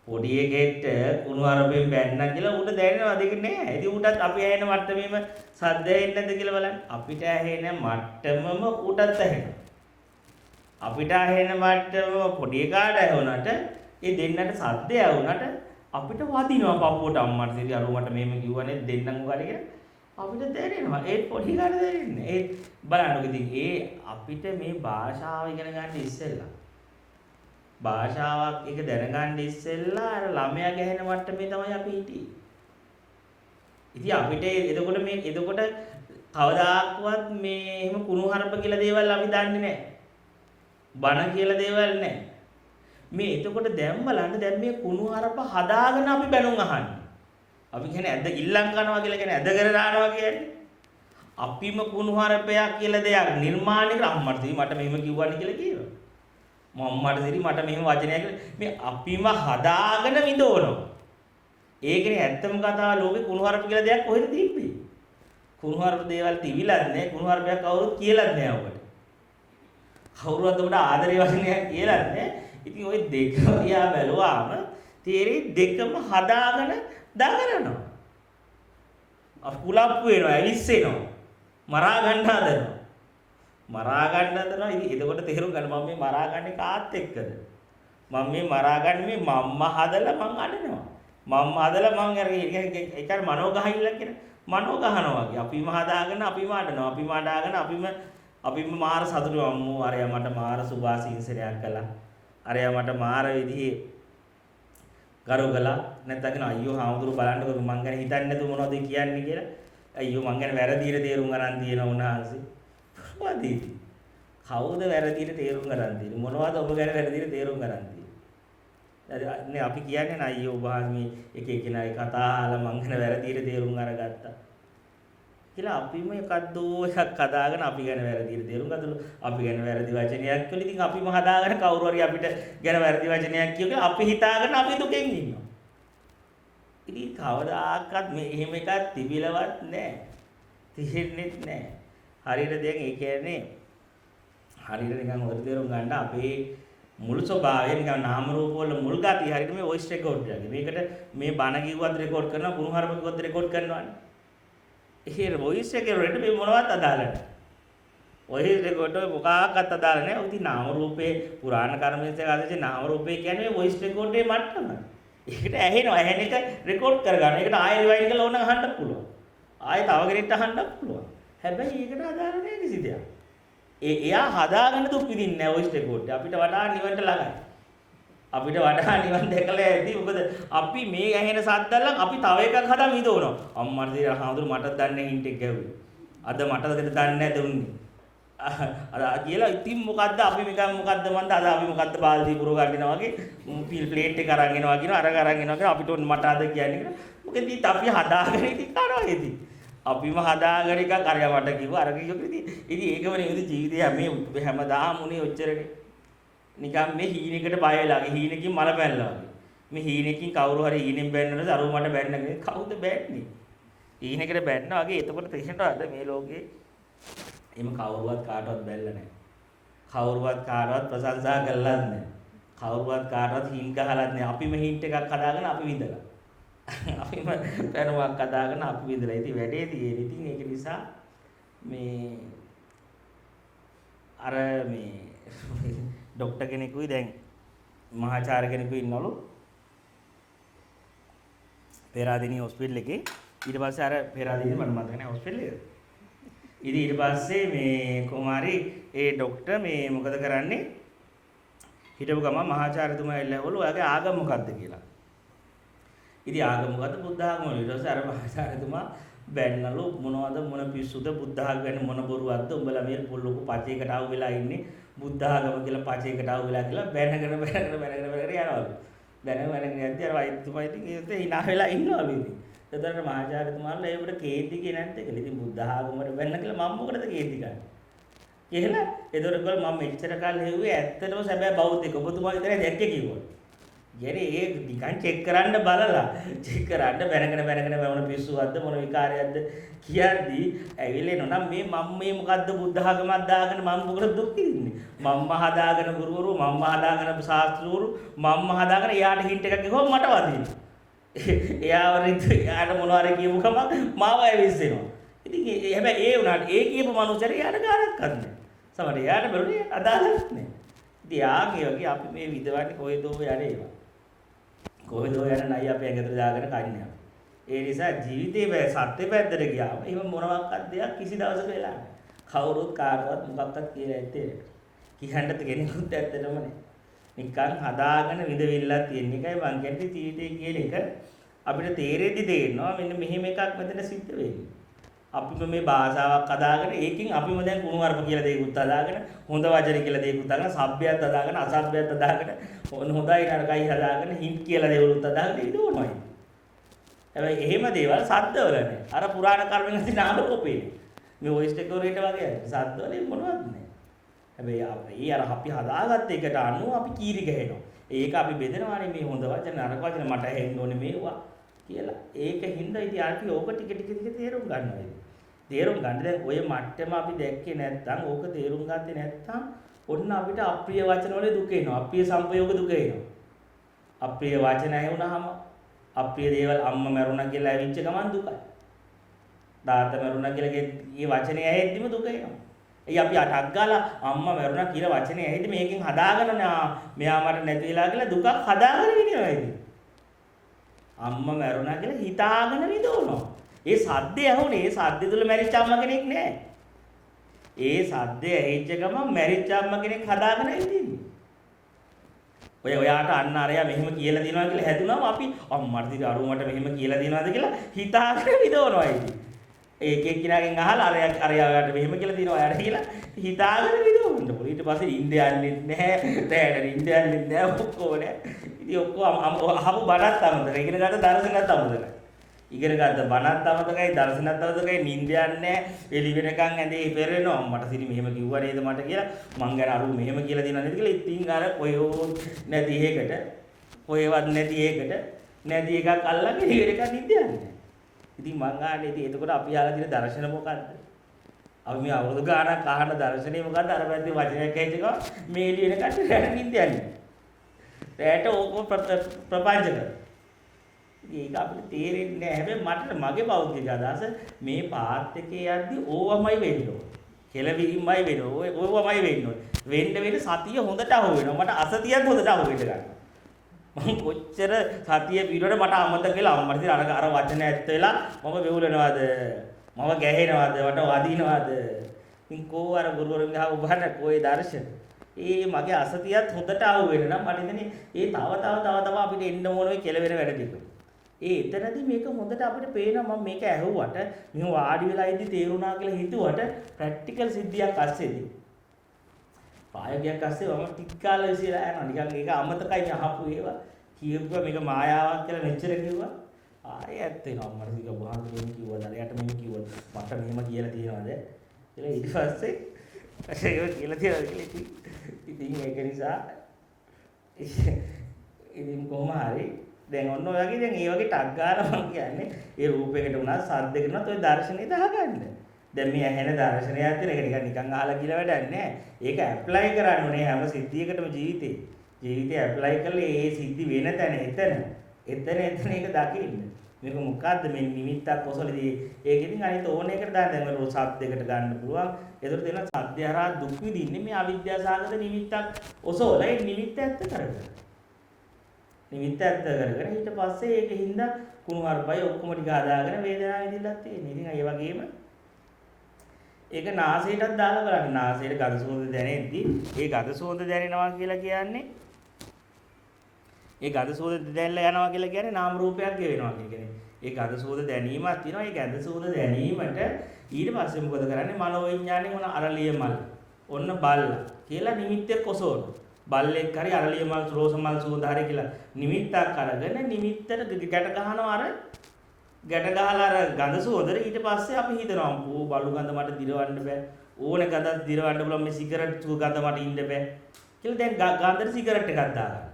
[SPEAKER 1] පොඩි එකේට කුණු අරපෙන් බැන්න කියලා උට දැනෙනවද? ඒක නෑ. ඉතින් උටත් අපි ඇහෙන මට්ටමේම සද්ද ඇහෙන්නේ නැද්ද කියලා බලන්න. අපිට ඇහෙන මට්ටමම උටත් ඇහෙනවා. අපිට ඇහෙන මට්ටම පොඩි එකාට ඇහුණාට ඒ දෙන්නට සද්දය වුණාට අපිට වදිනවා පපුවට අම්මට සිරි අරුවට මෙහෙම කිව්වනේ දෙන්නම උගාට කියලා අපිට දැනෙනවා. ඒ පොඩි කාට දැනෙන්නේ. ඒ බලන්නකො ඉතින් ඒ අපිට මේ භාෂාව ඉගෙන ගන්න ඉස්සෙල්ලා භාෂාවක් එක දැනගන්න ඉස්සෙල්ලා අර ළමයා ගැහෙන මට්ටමේ තමයි අපි හිටියේ. ඉතින් අපිට එතකොට කවදාක්වත් මේ එහෙම කුණුහරුප කියලා දේවල් අපි දන්නේ නැහැ. බණ කියලා දේවල් නැහැ. මේ එතකොට දැන් බලන්න දැන් මේ කුණුහරුප හදාගෙන අපි බැනුම් අහන්නේ. අපි කියන්නේ ඇද්ද ඉල්ලම් කරනවා කියලා කියන්නේ ඇද කර දානවා කියන්නේ. අපිම කුණුහරුපයක් කියලා දෙයක් නිර්මාණය කර අම්මට දෙවි මට මෙහෙම කිව්වනේ කියලා කියනවා. මම්මට දෙවි මට මෙහෙම වචනයක් මේ අපිම හදාගෙන විඳවනවා. ඒකනේ ඇත්තම කතාව ලෝකේ කුණුහරුප කියලා දෙයක් කොහෙද තිබ්බේ? කුණුහරුප දේවල් තිබිලත් නැහැ කුණුහරුපයක් කවුරුත් කියලාත් නැහැ ඔබට. කවුරුවත් ඔබට ආදරේ වචනයක් කියලාත් නැහැ. ඉතින් ওই දෙක දිහා බැලුවාම තේරෙයි දෙකම හදාගෙන දඟලනවා. අකුලප්පු වෙනවා, ඇවිස්සෙනවා. මරා ගන්න හදනවා. මරා ගන්න හදනවා. ඉතින් එතකොට තේරුම් ගන්න මම මේ මරා ගන්නේ කාත් එක්කද? මම මේ මරා ගන්නේ මේ මම්ම හදලා මං අඬනවා. මම්ම හදලා මං අර ඒකට මනෝ ගහිල්ලක් කියන මනෝ ගහනවා වගේ. අපිම හදාගෙන අපිම අඬනවා. අපිම අඬාගෙන අපිම මාර සතුටු අම්මෝ අරයා මට මාර සුභාසින්සනයක් කළා. අරයා මට මාර විදිහේ ගරු කළා. නැත්නම් කියන අයියෝ හාමුදුරු බලන්නකො මං ගැන හිතන්නේ නැතුව මොනවද කියන්නේ කියලා. අයියෝ මං ගැන වැරදියට තේරුම් ගන්න තියෙන උන්වහන්සේ. මොකද? කවුද වැරදියට තේරුම් ගන්න තියෙන්නේ? මොනවද ඔබ ගැන වැරදියට තේරුම් ගන්න තියෙන්නේ? අපි කියන්නේ නේ අයියෝ ඔබ මේ එක එක්කෙනාගේ කතා අහලා මං ගැන වැරදියට තේරුම් අරගත්තා. කියලා අපිම එකක්දෝ එකක් හදාගෙන අපි ගැන වැරදියට තේරුම් ගන්නලු අපි ගැන වැරදි වචනයක් කියලා ඉතින් අපිම හදාගෙන කවුරු හරි අපිට ගැන වැරදි වචනයක් කියුවා අපි හිතාගෙන අපි දුකෙන් ඉන්නවා. ඉතින් කවදාකවත් මේ එහෙම එකක් තිබිලවත් නැහැ. තේරෙන්නෙත් නැහැ. හරියට දැන් ඒ කියන්නේ හරියට නිකන් හොඳට තේරුම් ගන්න අපේ මුල් ස්වභාවය නිකන් නාම රූප වල මුල් ගතිය හරියට මේ වොයිස් රෙකෝඩ් එකේ. මේකට මේ බණ කිව්වත් රෙකෝඩ් කරනවා කුණුහරුප කිව්වත් රෙකෝඩ් කරනවානේ. ඒ වොයිස් එකේ රෙඩ් මේ මොනවත් අදාළ නැහැ. වොයිස් රෙකෝඩ් එක මොකක්වත් අදාළ නැහැ. උති නාම රූපේ පුරාණ කර්මයෙන් ආදේශ නාම රූපේ කියන්නේ මේ වොයිස් රෙකෝඩ් එකේ මට්ටම. ඒකට ඇහෙනවා. ඇහෙන එක රෙකෝඩ් කරගන්න. ඒකට ආයෙ රිවයින්ඩ් කරලා ඕන අහන්න පුළුවන්. ආයෙ තව කෙනෙක්ට අහන්න පුළුවන්. හැබැයි ඒකට අදාළ නැහැ කිසි දෙයක්. එයා හදාගෙන දුක් විඳින්නේ නැහැ වොයිස් රෙකෝඩ් එක. අපිට වඩා නිවන්ට ළඟයි. අපිට වඩා නිවන් දැකලා ඇති. මොකද අපි මේ ඇහෙන සද්දල්ලන් අපි තව එකක් හදා විඳවනවා. අම්මට දෙය හාමුදුරු මට දන්නේ හින්ට් එක ගැව්වේ. අද මට දන්නේ නැද උන්නේ. අර කියලා ඉතින් මොකද්ද අපි මේක මොකද්ද මන්ද අද අපි මොකද්ද බාල්දිය පුරව ගන්නවා වගේ ප්ලේට් එක අරන් එනවා කියනවා අර අරන් එනවා කියනවා අපිට මට අද කියන්නේ කියලා. මොකද ඉතින් අපි හදාගෙන ඉතින් කරනවා ඉතින්. අපිම හදාගෙන එකක් අරයා මට කිව්වා අර කිව්වා ඉතින් ඒකමනේ ඉතින් ජීවිතේ මේ හැමදාම උනේ ඔච්චරනේ. නිකන් මේ හීනෙකට බය වෙලා හීනකින් මල පැනලා වගේ. මේ හීනෙකින් කවුරු හරි හීනෙන් බැන්නොත් අරුව මට බැන්නගෙන කවුද බැන්නේ? හීනෙකට බැන්නා වගේ එතකොට තේරෙනවද මේ ලෝකේ එහෙම කවුරුවත් කාටවත් බැලලා නැහැ. කවුරුවත් කාටවත් ප්‍රශංසා කළාත් නැහැ. කවුරුවත් කාටවත් හින් ගහලත් නැහැ. අපිම හින්ට් එකක් හදාගෙන අපි විඳලා. අපිම පැනුවක් හදාගෙන අපි විඳලා. ඉතින් වැඩේ තියෙන්නේ. ඉතින් ඒක නිසා මේ අර මේ ડોක්ටර් කෙනෙකුයි දැන් මහාචාර්ය කෙනෙකුයි ඉන්නවලු පෙරාදෙණිය හොස්පිටල් එකේ. ඊට පස්සේ අර පෙරාදෙණිය මට මතක නැහැ හොස්පිටල් එක. ඉතින් ඊට පස්සේ මේ කුමාරි ඒ ડોක්ටර් මේ මොකද කරන්නේ? හිටපු ගමන් මහාචාර්යතුමා එල්ලවලු ඔයාගේ ආගම මොකද්ද කියලා. ඉතින් ආගම මොකද්ද? බුද්ධ ආගම. ඊට පස්සේ අර මහාචාර්යතුමා බැන්නලු මොනවද මොන පිස්සුද බුද්ධ ආගම ගැන මොන බොරුවක්ද උඹලා මේ පොල්ලොකු පචේකට ආව වෙලා ඉන්නේ බුද්ධ ආගම කියලා පචේකට ආව වෙලා කියලා බැනගෙන යනවලු. බැනගෙන යද්දි අර වෛද්‍යතුමා ඉතින් ඒත් hina වෙලා ඉන්නවලු ඉතින්. එතකොට මහාචාර්යතුමාලා ඒකට කේන්ති කියන්නේ නැද්ද කියලා. ඉතින් බුද්ධ ආගමකට වෙන්න කියලා මම මොකටද කේන්ති ගන්නේ? කියලා. එතකොට කිව්වා මම මෙච්චර කාල හෙව්වේ ඇත්තටම සැබෑ බෞද්ධයෙක්. ඔබතුමා විතරයි දැක්කේ කිව්වා. කියන්නේ ඒ නිකන් චෙක් කරන්න බලලා චෙක් කරන්න බැනගෙන මොන පිස්සුවක්ද මොන විකාරයක්ද කියද්දී ඇවිල්ලා එනවා නම් මේ මොකද්ද බුද්ධ ආගමක් දාගෙන මම මොකටද දුක් විඳින්නේ මම හදාගෙන ගුරුවරු මම හදාගෙන ශාස්ත්‍රවරු මම හදාගෙන එයාට හින්ට් එකක් ගිහුවම මට වදිනවා එයාට මොනවාරි කියපු ගමන් මාව ඇවිස්සෙනවා ඉතින් හැබැයි ඒ උනාට ඒ කියපු මනුස්සයර එයාට ගානක් ගන්නෑ සමහර එයාට බරුනේ අදාළක් නෑ ඉතින් ආගේ වගේ අපි මේ විදවන්නේ කොහෙදෝ යන්නේ ඒවා කොහෙදෝ යන නයි අපි ඇඟට දාගෙන කන්නේ. ඒ නිසා ජීවිතේ සත්‍ය පැත්තට ගියාම එහෙම මොනවාක්වත් දෙයක් කිසි දවසක වෙලා නැහැ. කවුරුත් කාටවත් මොකක්වත් කියලා ඇත්තේ නැහැ. කියන්නත් කෙනෙකුත් ඇත්තටම නැහැ. නිකන් හදාගෙන විදවිල්ලක් තියෙන එකයි මං කියන්නේ ජීවිතේ කියන එක අපිට තේරෙද්දි තේරෙනවා මෙන්න මෙහෙම එකක් මෙතන සිද්ධ වෙන්නේ. අපිම මේ භාෂාවක් හදාගෙන ඒකෙන් අපිම දැන් කුණුවarp කියලා දෙයක්ත් හදාගෙන හොඳ වචන කියලා දෙයක්ත් හදාගෙන සભ્યයක් හදාගෙන අසભ્યයක් හදාගෙන හොඳයි නරකයි හදාගෙන හින්ට් කියලා දේවලුත් හදාගෙන ඉදවනවා. හැබැයි එහෙම දේවල් සද්දවල නැහැ. අර පුරාණ කර්මෙන් ඇති නාම රූපේ. මේ වොයිස් ඩෙකෝරේටර් වගේ සද්දවල මොනවද නැහැ. හැබැයි අර අපි හදාගත්ත එකට අනුව අපි කීරි ගහනවා. ඒක අපි බෙදනවානේ මේ හොඳ වචන නරක වචන මට ඇහෙන්න ඕනේ මේවා කියලා. ඒකින්ද ඉතින් අපි ඕක ටික තේරුම් ගන්නවා. තේරුම් ගන්න දැන් ඔය මට්ටම අපි දැක්කේ නැත්නම් ඕක තේරුම් ගත්තේ නැත්නම් ඔන්න අපිට අප්‍රිය වචන වල දුක එනවා. අප්‍රිය සංපයෝග දුක එනවා. අප්‍රිය වචන ඇහුනහම අප්‍රිය දේවල් අම්මා මැරුණා කියලා ඇවිච්ච ගමන් දුකයි. තාත්තා මැරුණා කියලා ඒ වචනේ ඇහෙද්දිම දුක එනවා. එයි අපි අටක් ගාලා අම්මා මැරුණා කියලා වචනේ ඇහෙද්දි මේකෙන් හදාගෙන මෙයා මට නැති වෙලා කියලා දුකක් හදාගෙන විඳිනවා ඉතින්. අම්මා මැරුණා කියලා හිතාගෙන විඳවනවා. ඒ සද්දේ ඇහුනේ ඒ සද්දේ තුල මැරිච්ච අම්මා කෙනෙක් නෑ. ඒ සද්දේ ඇහිච්ච ගමන් මැරිච්ච අම්මා කෙනෙක් හදාගෙන ඉඳින්නේ. ඔයාට අන්න අරයා මෙහෙම කියලා දිනවා කියලා හැදුනම අපි අම්මට ඉතින් අරුමට මෙහෙම කියලා දිනවද කියලා හිතාගෙන විදවනවා ඉතින්. ඒක එක්කිනාගෙන් අහලා අරයාට මෙහෙම කියලා දිනවා යාට කියලා හිතාගෙන විදවන්න පුළුවන්. ඊට පස්සේ ඉන්දියාන්නේ නැහැ, රැයට ඉන්දියාන්නේ නැහැ ඔක්කොම නෑ. ඉතින් ඔක්කොම අහපු බණත් අමතකයි. ඉගෙන ගන්න දර්ශනත් අමතකයි. ඉගෙන ගන්න බණත් අමතකයි, දර්ශනත් අමතකයි, නිින්ද යන්නේ එළි වෙනකන් ඇඳේ පෙරෙනවා. මට සිරි මෙහෙම කිව්වා නේද මට කියලා. මං ගැන අරු මෙහෙම කියලා දිනනවා නේද කියලා. ඉතින් අර කොයෝ නැති එකකට, කොයවත් නැති එකකට නැති එකක් අල්ලගෙන ඉගෙන ගන්න නිින්ද යන්නේ. ඉතින් මං ආන්නේ ඉතින් එතකොට අපි ආලා දින දර්ශන මොකද්ද? අපි මේ අවුරුදු ගානක් අහන දර්ශනේ මොකද්ද? අර පැත්තේ වචනයක් ඇහිච්ච මේ එළි වෙනකන් රැට නිින්ද යන්නේ. රැට ඕක ප්‍රපංච කරනවා. ඒක අපිට තේරෙන්නේ නැහැ. හැබැයි මගේ බෞද්ධික අදහස මේ පාත් එකේ යද්දි ඕවමයි වෙන්න ඕනේ. කෙලවිරිමයි වෙන්න ඕනේ. ඕවමයි වෙන්න ඕනේ. වෙන්න සතිය හොඳට අහු වෙනවා. මට අසතියත් හොඳට අහු වෙන්න ගන්නවා. මම කොච්චර සතිය පිටුවට මට අමතක වෙලා අම්මට ඉතින් අර වචන ඇත්ත වෙලා මම වෙවුලනවාද? මම ගැහෙනවද? මට වදිනවද? ඉතින් කෝ අර ගුරුවරුන් ගහව බහන කොයි දර්ශන? ඒ මගේ අසතියත් හොඳට අහු වෙන නම් මට ඉතින් ඒ තව අපිට එන්න ඕන වෙයි කෙලවෙන වැඩ ටික. ඒ එතනදී මේක හොඳට අපිට පේනවා මම මේක ඇහුවට මෙහෙම වාඩි වෙලා ඉඳි තේරුණා කියලා හිතුවට ප්‍රැක්ටිකල් සිද්ධියක් ඇස්සෙදී පායගයක් ඇස්සේ මම ටික කාලෙ ඉස්සෙල්ලා යනවා නිකන් ඒක අමතකයි මේ අහපු ඒවා කියුවා මේක මායාවක් කියලා මෙච්චර කිව්වා ආයෙ ඇත්ත වෙනවා මට ටික වහන්න මෙහෙම කිව්වද අරයට මෙහෙම කිව්වද මට මෙහෙම කියලා තියෙනවද කියලා ඊට පස්සේ ඒක කියලා තියෙනවා ඉතින් ඒක නිසා ඉතින් කොහොම හරි දැන් ඔන්න ඔය වගේ දැන් ඒ වගේ ටක් ගාලා මම කියන්නේ ඒ රූපයකට උනා සද්දයකට උනත් ඔය දර්ශනේ දාගන්න. දැන් මේ ඇහෙන දර්ශනයක් තියෙන එක නිකන් අහලා කියලා වැඩක් නැහැ. ඒක ඇප්ලයි කරන්න ඕනේ හැම සිද්ධියකටම ජීවිතේ. ජීවිතේ ඇප්ලයි කරලා ඒ සිද්ධි වෙන තැන එතන ඒක දකින්න. මේක මොකද්ද මේ නිමිත්තක් කොසලදී ඒක ඉතින් අනිත් ඕන එකට දාන්න දැන් ඔය සද්දයකට ගන්න පුළුවන්. ඒතර දෙන සද්දය හරහා දුක් විඳින්නේ මේ අවිද්‍යාසගත නිමිත්තක් ඔසෝලා ඒ නිමිත්ත ඇත්ත කරගන්න. නිමිත්ත ඇත්ත කරගෙන ඊට පස්සේ ඒක හින්දා කුණුවarpයි ඔක්කොම ටික හදාගෙන වේදනාව විඳින්නත් තියෙනවා. ඉතින් ඒ වගේම ඒක නාසයටත් දාලා බලන්න. නාසයට ගඳ සුවඳ දැනෙද්දී ඒ ගඳ සුවඳ දැනෙනවා කියලා කියන්නේ ඒ ගඳ සුවඳ දැනෙලා යනවා කියලා කියන්නේ නාම රූපයක් ගෙවෙනවා කියන්නේ. ඒ ගඳ සුවඳ දැනීමක් තියෙනවා. ඒ ගඳ සුවඳ දැනීමට ඊට පස්සේ මොකද කරන්නේ? මනෝ විඥාණයෙන් මොන අරලිය මල් ඔන්න බල්ලා කියලා නිමිත්තක් ඔසවනවා. බල්ලෙක් හරි අරලිය මල් රෝස මල් සුවඳ හරි කියලා නිමිත්තක් අරගෙන නිමිත්තට ගැට ගහනවා අර ගැට ගහලා අර ගඳ සුවඳට ඊට පස්සේ අපි හිතනවා ඕ බලු ගඳ මට දිරවන්න බෑ. ඕනේ ගඳක් දිරවන්න පුළුවන් මේ සිගරට් ගඳ මට ඉන්න බෑ. කියලා දැන් ගඳට සිගරට් එකක් දාගන්න.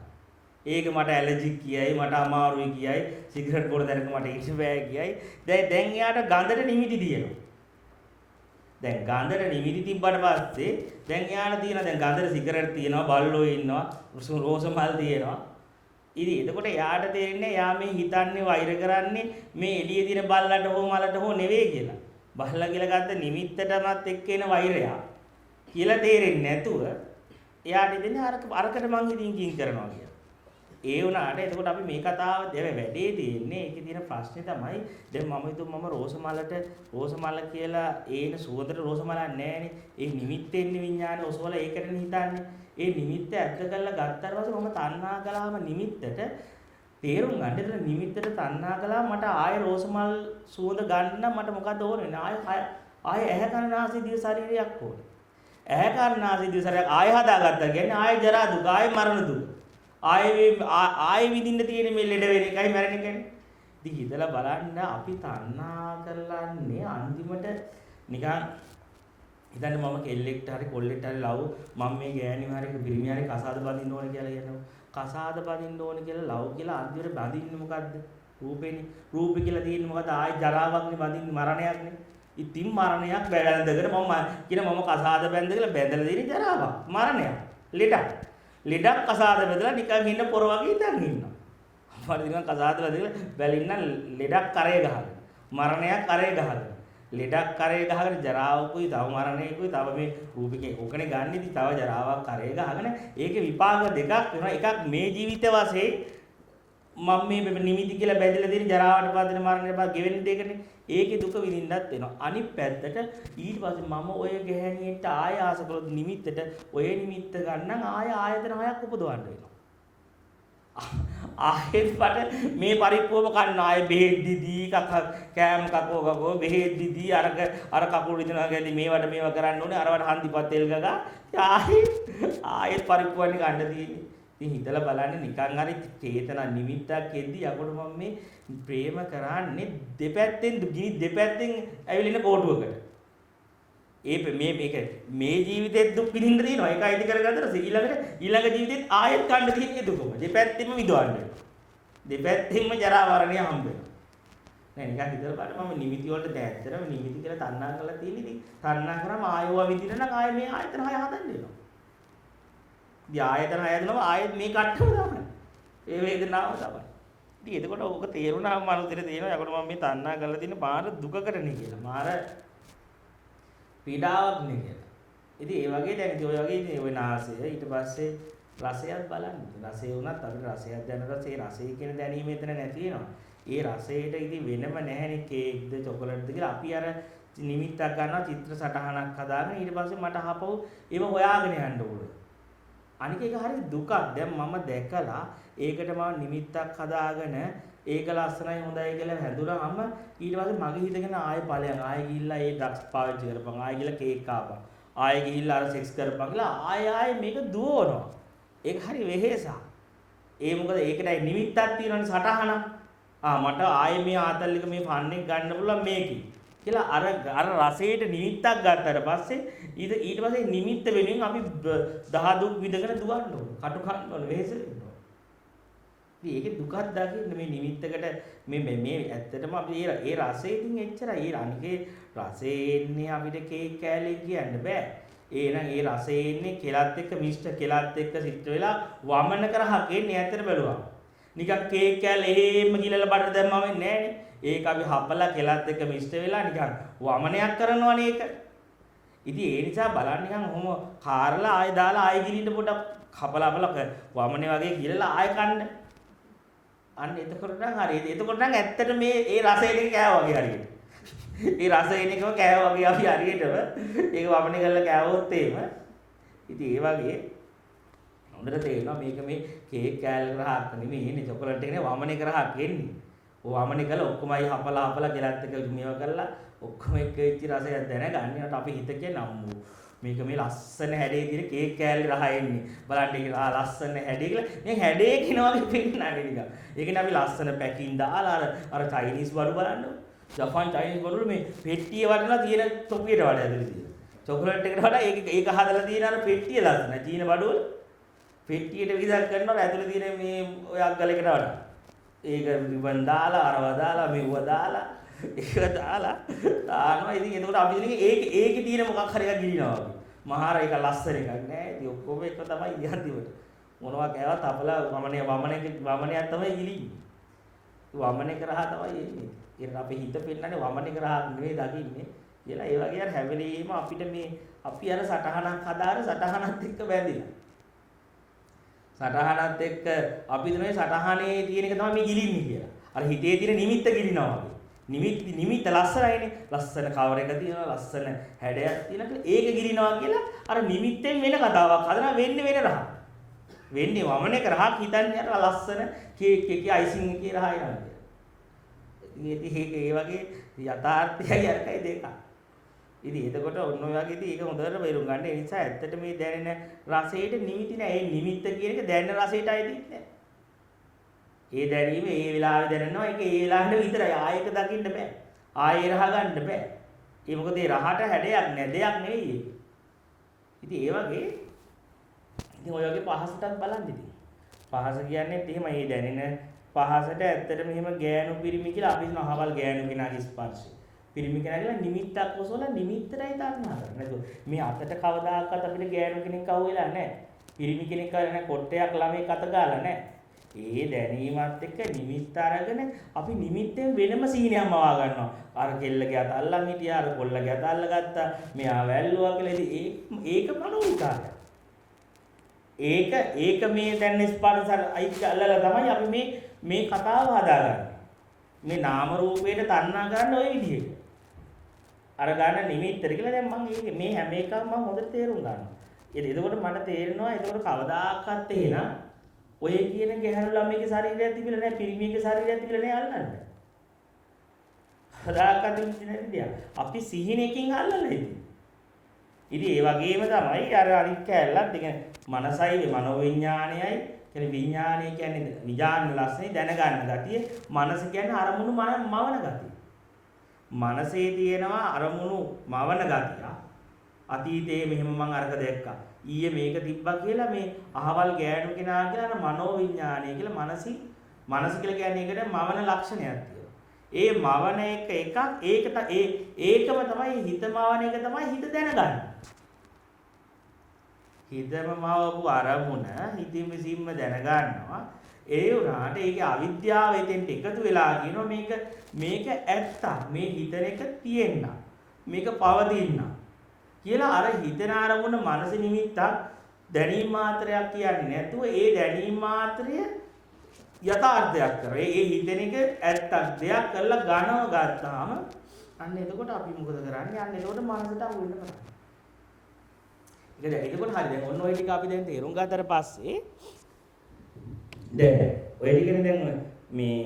[SPEAKER 1] ඒක මට ඇලර්ජික් කියයි මට අමාරුයි කියයි සිගරට් බොන දැනක මට ඉන්න බෑ කියයි. දැන් එයාට ගඳට නිමිති දිනනවා. දැන් ගඳට නිමිති තිබ්බට පස්සේ දැන් එයාට තියෙන දැන් ගඳට සිගරට් තියෙනවා බල්ලෝ ඉන්නවා රෝස මල් තියෙනවා. ඉතින් එතකොට යාට තේරෙන්නේ යා මේ හිතන්නේ වෛර කරන්නේ මේ එළියේ දින බල්ලට හෝ මලට හෝ නෙවෙයි කියලා. බල්ලා කියලා ගත්ත නිමිත්තටමත් එක්ක එන වෛරය කියලා තේරෙන්නේ නැතුව එයාට ඉතින් අරකට මං ඉතින් කිං කරනවා කියලා. ඒ වුණාට එතකොට අපි මේ කතාව දෙව වැඩේ තියෙන්නේ ඒකේ තියෙන ප්‍රශ්නේ තමයි දැන් මම හිතුව මම රෝස මල කියලා ඒන සුවඳට රෝස මලක් නැහැනේ. ඒ නිමිත්තෙන්නේ විඥානේ ඔසවල ඒකටනේ හිතන්නේ. ඒ නිමිත්ත ඇත්ත කරලා ගත්තාට පස්සේ මම තණ්හා කළාම නිමිත්තට තේරුම් ගන්න. ඒතර නිමිත්තට තණ්හා කළා මට ආයෙ රෝස මල් සුවඳ ගන්න නම් මට මොකද ඕනේ? ආයෙ ඇහැ කන නාසය දිව ශරීරයක් ඕනේ. ඇහැ කන නාසය දිව ශරීරයක් ආයෙ හදාගත්තා කියන්නේ ආයෙ ජරා දුක, ආයෙ මරණ දුක. ආයෙ විඳින්න තියෙන මේ ලෙඩ වෙන එකයි මැරෙන එකනේ. ඉතින් හිතලා බලන්න අපි තණ්හා කරලන්නේ අන්තිමට නිකන් හිතන්න මම කෙල්ලෙක්ට හරි කොල්ලෙක්ට හරි ලව් මම මේ ගෑණිව හරි පිරිමි හරි කසාද බඳින්න ඕනේ කියලා කියනවා. කසාද බඳින්න ඕනේ කියලා ලව් කියලා අන්තිමට බඳින්නේ මොකද්ද? රූපේනේ. රූපේ කියලා තියෙන්නේ මොකද්ද? ආයි ජරාවක්නේ බඳින්නේ මරණයක්නේ. ඉතින් මරණයක් බැලඳගෙන මම කසාද බැඳ කියලා බැඳලා දෙන්නේ ජරාවක්. මරණයක්. ලෙඩක් කසාද බැඳලා නිකන් ඉන්න පොර වගේ ඉඳන් ඉන්නවා. අපර දින කසාද බැඳලා බැලින්න ලෙඩක් කරේ ගහගෙන. මරණයක් කරේ ගහගෙන. ලෙඩක් කරේ ගහගෙන ජරාවකුයි තව මරණයකුයි තව මේ රූපිකේ ඕකනේ ගන්න ඉතින් තව ජරාවක් කරේ ගහගෙන ඒකේ විපාක දෙකක් වෙනවා. එකක් මේ ජීවිත වශයෙන් මම මේ නිමිති කියලා බැඳලා දෙන ජරාවට පදින මරණයට පස්සේ ගෙවෙන දෙකනේ. ඒකේ දුක විඳින්නත් වෙනවා. අනිත් පැත්තට ඊට පස්සේ මම ඔය ගැහණියට ආය ආස කළොත් නිමිත්තට ඔය නිමිත්ත ගන්නම් ආයතන හයක් උපදවන්න වෙනවා. ආයෙත් මට මේ පරිප්පුවම කන්න ආයෙ බෙහෙත් දීදී කෑම කකෝ බෙහෙත් දීදී අර කකුල් රිදෙනවා ගැලි මේවා කරන්න ඕනේ අරවට හන්දිපත් තෙල් ගගා ආයෙත් පරිප්පුවන්නේ ගන්න තියෙන්නේ. ඉතින් හිතලා බලන්න නිකන් හරි චේතන නිමිත්තක් එද්දි යකොට මම මේ ප්‍රේම කරන්නේ දෙපැත්තෙන් දෙපැත්තෙන් ඇවිලින කොටුවකට. මේ ජීවිතේ දුක් විඳින්න තියෙනවා. ඒක අයිති කරගත්තට ඊළඟ ජීවිතෙත් ආයෙත් ගන්න තියෙන දුකම. දෙපැත්තෙම විඳවන්න. දෙපැත්තෙම ජරා මරණය හම්බ වෙනවා. නෑ නිකන් හිතලා බලන්න මම නිමිති වලට දැත්තර නිමිති කියලා තණ්හා කරලා තියෙන්නේ. ඉතින් තණ්හා කරාම ආයෝවා විඳින්න නම් ආයෙ මේ ආයතන හය හදන්න වෙනවා. ඉතින් ආයතන හය හදනවා ආයෙත් මේ කට්ටම තමයි. ඒ වේදනාව තමයි. ඉතින් එතකොට ඕක තේරුණාම මනුස්සයෙක් තේරෙනවා. යකට මම මේ තණ්හා කරලා තියෙන මාර දුකකටනේ කියලා. මාර පීඩාවක් නේ කියලා. ඉතින් ඒ වගේ දැන් ඉතින් ඔය වගේ ඉතින් ඔය නාසය ඊට පස්සේ රසයත් බලන්න. රසය වුණත් අපිට රසයක් දැනනකොට ඒ රසය කියන දැනීම එතන නැති වෙනවා. ඒ රසයට ඉතින් වෙනම නැහැනේ කේක්ද චොකලට්ද කියලා අපි අර නිමිත්තක් ගන්නවා චිත්‍ර සටහනක් හදාගෙන ඊට පස්සේ මට අහපව් ඒව හොයාගෙන යන්න ඕනේ. අනික ඒක හරි දුකක්. දැන් මම දැකලා ඒකට මම නිමිත්තක් හදාගෙන ඒක ලස්සනයි හොඳයි කියලා හැදුනම ඊට පස්සේ මගේ හිතගෙන ආයෙ ඵලයන් ආයෙ ගිහිල්ලා ඒ ඩ්‍රග්ස් පාවිච්චි කරපන් ආයෙ ගිහිල්ලා කේක් කාපන් ආයෙ ගිහිල්ලා අර සෙක්ස් කරපන් කියලා ආයෙ මේක දුවනවා. ඒක හරි වෙහෙසක්. ඒ මොකද ඒකටයි නිමිත්තක් තියෙනවනේ සටහන. මට ආයෙ මේ ආතල්ලික මේ ෆන් එක ගන්න පුළුවන් මේකේ කියලා අර රසයට නිමිත්තක් ගත්තාට පස්සේ ඊට පස්සේ නිමිත්ත වෙනුවෙන් අපි දහ දුක් විඳගෙන දුවන්න ඕන. කටු කන්න ඕන වෙහෙස වෙන්න ඕන. ඉතින් ඒකේ දුකක් දකින්න මේ නිමිත්තකට මේ ඇත්තටම අපි ඒ රසය ඉතින් එච්චරයි. ඒ අනිකේ රසය එන්නේ අපිට කේක් කෑල්ලෙන් කියන්න බෑ. එහෙනම් ඒ රසය එන්නේ කෙලත් එක්ක මිශ්‍ර කෙලත් එක්ක සිත් වෙලා වමන කරහක් එන්නේ ඇත්තට බැලුවා. නිකන් කේක් කෑල්ල එහෙම ගිලලා බඩට දැම්මම එන්නේ නෑනේ. ඒක අපි හපලා කෙලත් එක්ක මිශ්‍ර වෙලා නිකන් වමනයක් කරනවනේ ඒක. ඉතින් ඒ නිසා බලන්න නිකන් ඔහොම කාරලා ආයෙ දාලා ආයෙ ගිලින්න පොඩක් හපලා වමනේ වගේ ගිලලා ආයෙ කන්න. අන්න එතකොට නම් හරි. එතකොට නම් ඇත්තට මේ ඒ රසයෙන් එක කෑවා වගේ හරියට. ඒ රසයෙන් එකම කෑවා වගේ අපි හරියටම ඒක වමනේ කරලා කෑවොත් එහෙම. ඉතින් ඒ වගේ හොඳට තේරෙනවා මේක මේ කේක් කෑල්ල කරහක් නෙමෙයි ඉන්නේ චොකලට් එකනේ වමනේ කරහක් එන්නේ. වමනේ කළා ඔක්කොමයි හපලා කෙලත් එක මේව කරලා ඔක්කොම එක වෙච්ච රසයක් දැනගන්න. අපි හිත කියන අම්මෝ මේක මේ ලස්සන හැඩේ තියෙන කේක් කෑල්ලේ රහ එන්නේ. බලන්න ඒක ලස්සන හැඩේ කියලා. මේ හැඩේ කිනවගේ පෙන්නන්නේ නිකන්. ඒකනේ අපි ලස්සන පැකින් දාලා අර චයිනීස් බඩු බලන්න. ජපාන් චයිනීස් බඩු මේ පෙට්ටිය වටලා තියෙන තොපියට වඩා ඇදලා තියෙනවා. චොකලට් එකට වඩා ඒක හදලා තියෙන අර පෙට්ටිය ලස්සන. චීන බඩු වල පෙට්ටියට විදක් කරනවා ඇතුලේ තියෙන මේ ඔය අග්ගලයකට වඩා. ඒක රිබන් දාලා අරව දාලා මෙව දාලා ඒක දාලා දානවා. ඉතින් එතකොට අපි ඉතින් ඒකේ තියෙන මොකක් හරි එකක් ගිලිනවා අපි. මහාර එක ලස්සන එකක් නෑ. ඉතින් ඔක්කොම එක තමයි ඉහතිවට. මොනවා කෑවත් අපලා වමනයක් තමයි ගිලින්නේ. වමනේ කරා තමයි එන්නේ. ඒක අපේ හිත පෙන්නන්නේ වමනේ කරා නෙවෙයි දකින්නේ කියලා. ඒ වගේ අර හැම වෙලෙම අපිට මේ අපි අර සටහනක් හදාගෙන සටහනත් එක්ක බැඳිලා. සටහනත් එක්ක අපි තමයි සටහනේ තියෙන එක තමයි මේ ගිලින්නේ කියලා. අර හිතේ තියෙන නිමිත්ත ගිලිනවා වගේ. නිමිත්ත ලස්සනයිනේ. ලස්සන කවර එක තියෙනවා, ලස්සන හැඩයක් තියෙනවා. ඒක ගිලිනවා කියලා අර නිමිත්තෙන් වෙන කතාවක් හදනවා. වෙන්නේ වෙන රහ. වෙන්නේ වමනේ කරහක් හිතන්නේ අර ලස්සන කේක් එකේ අයිසිං එකේ රහ යනවා. ඉතින් ඒ වගේ යථාර්ථයයි අරකයි දෙක. ඉතින් එතකොට ඔන්න ඔය වගේ ඉතින් ඒක හොඳට බේරුම් ගන්න. ඒ නිසා ඇත්තට මේ දැනෙන රසයට නිමිති නෑ. ඒ නිමිත්ත කියන එක දැනෙන රසයට අයිති නෑ. ඒ දැනීම ඒ වෙලාවේ දැනෙනවා. ඒක ඒ වෙලාවට විතරයි. ආයෙක දකින්න බෑ. ආයෙ රහ ගන්න බෑ. ඒ මොකද ඒ රහට හැඩයක් නෑ. දෙයක් නෙවෙයි ඒක. ඉතින් ඒ වගේ ඉතින් ඔය වගේ පහසටත් බලන්න ඉතින්. පහස කියන්නේ එහෙම මේ දැනෙන පහසට ඇත්තට මෙහෙම ගෑනු පිරිමි කියලා අපි හිතන අහවල් ගෑනු කෙනාගේ ස්පර්ශය. පිරිමි කෙනා කියලා නිමිත්තක් ඔසවලා නිමිත්තටයි තණ්හා කරන්නේ. නේද? මේ අතට කවදාකවත් අපිට ගෑනු කෙනෙක් අහුවෙලා නැහැ. පිරිමි කෙනෙක් අහුවෙලා නැහැ. කොට්ටයක් ළමෙක් අත ගාලා නැහැ. ඒ දැනීමත් එක්ක නිමිත්ත අරගෙන අපි නිමිත්තෙන් වෙනම සීනයක් මවා ගන්නවා. අර කෙල්ලගේ අත අල්ලන් හිටියා, අර කොල්ලගේ අත අල්ලගත්තා. මෙයා වැල්ලුවා කියලා. ඉතින් ඒක මනෝ විකාරය. ඒක මේ දැන් ස්පර්ශ අයිති අල්ලලා තමයි අපි මේ කතාව හදාගන්නේ. මේ නාම රූපයට තණ්හා ගන්න ওই විදිහට. අර ගන්න නිමිත්තට කියලා දැන් මම මේ හැම එකක්ම මම හොඳට තේරුම් ගන්නවා. එතකොට මට තේරෙනවා එතකොට කවදාකවත් එහෙනම් ඔය කියන ගැහැණු ළමයිගේ ශරීරයක් තිබිලා නැහැ, පිරිමියෙකුගේ ශරීරයක් තිබිලා නැහැ අල්ලන්න. කවදාකවත් ඉන්නේ නැහැ. අපි සිහිනකින් අල්ලලා ඉන්නේ. ඉතින් ඒ වගේම තමයි අර අනිත් කැලලත් ඒ කියන්නේ මනසයි මනෝවිඤ්ඤාණයයි කියන්නේ විඤ්ඤාණය කියන්නේ විඥාන ලක්ෂණේ දැනගන්න ගතිය. මනස කියන්නේ අරමුණු මවන ගතිය. මනසේ තියෙනවා අරමුණු මවන ගතිය. අතීතයේ මෙහෙම මම අරක දැක්කා. ඊයේ මේක තිබ්බා කියලා මේ අහවල් ගෑනු කෙනා කියලා අර මනෝවිඤ්ඤාණය කියලා මනස කියලා කියන්නේ ඒකට මවන ලක්ෂණයක් තියෙනවා. ඒ මවන එකම තමයි හිත මවන එක තමයි හිත දැනගන්නේ. හිතම මවපු අරමුණ හිතින් විසින්ම දැනගන්නවා. ඒ වුණාට ඒකේ අවිද්‍යාව එතෙන්ට එකතු වෙලා කියනවා මේක ඇත්ත. මේ හිතන එක තියෙන්න. මේක පවතින්න. කියලා අර හිතන අරමුණ මනස නිමිත්තක් දැනීම මාත්‍රයක් කියන්නේ නැතුව ඒ දැනීම මාත්‍රය යථාර්ථයක් කරේ. ඒ හිතෙන එක ඇත්තක් දෙයක් කරලා ගණව ගත්තාම අන්න එතකොට අපි මොකද කරන්නේ? අන්න එතකොට මනසට අහු වෙන්න පටන් ගන්නවා. එතකොට හරි දැන් ඔන්න ඔය ටික අපි දැන් තේරුම් ගත්තට පස්සේ දැන් ඔය ටිකනේ දැන් මේ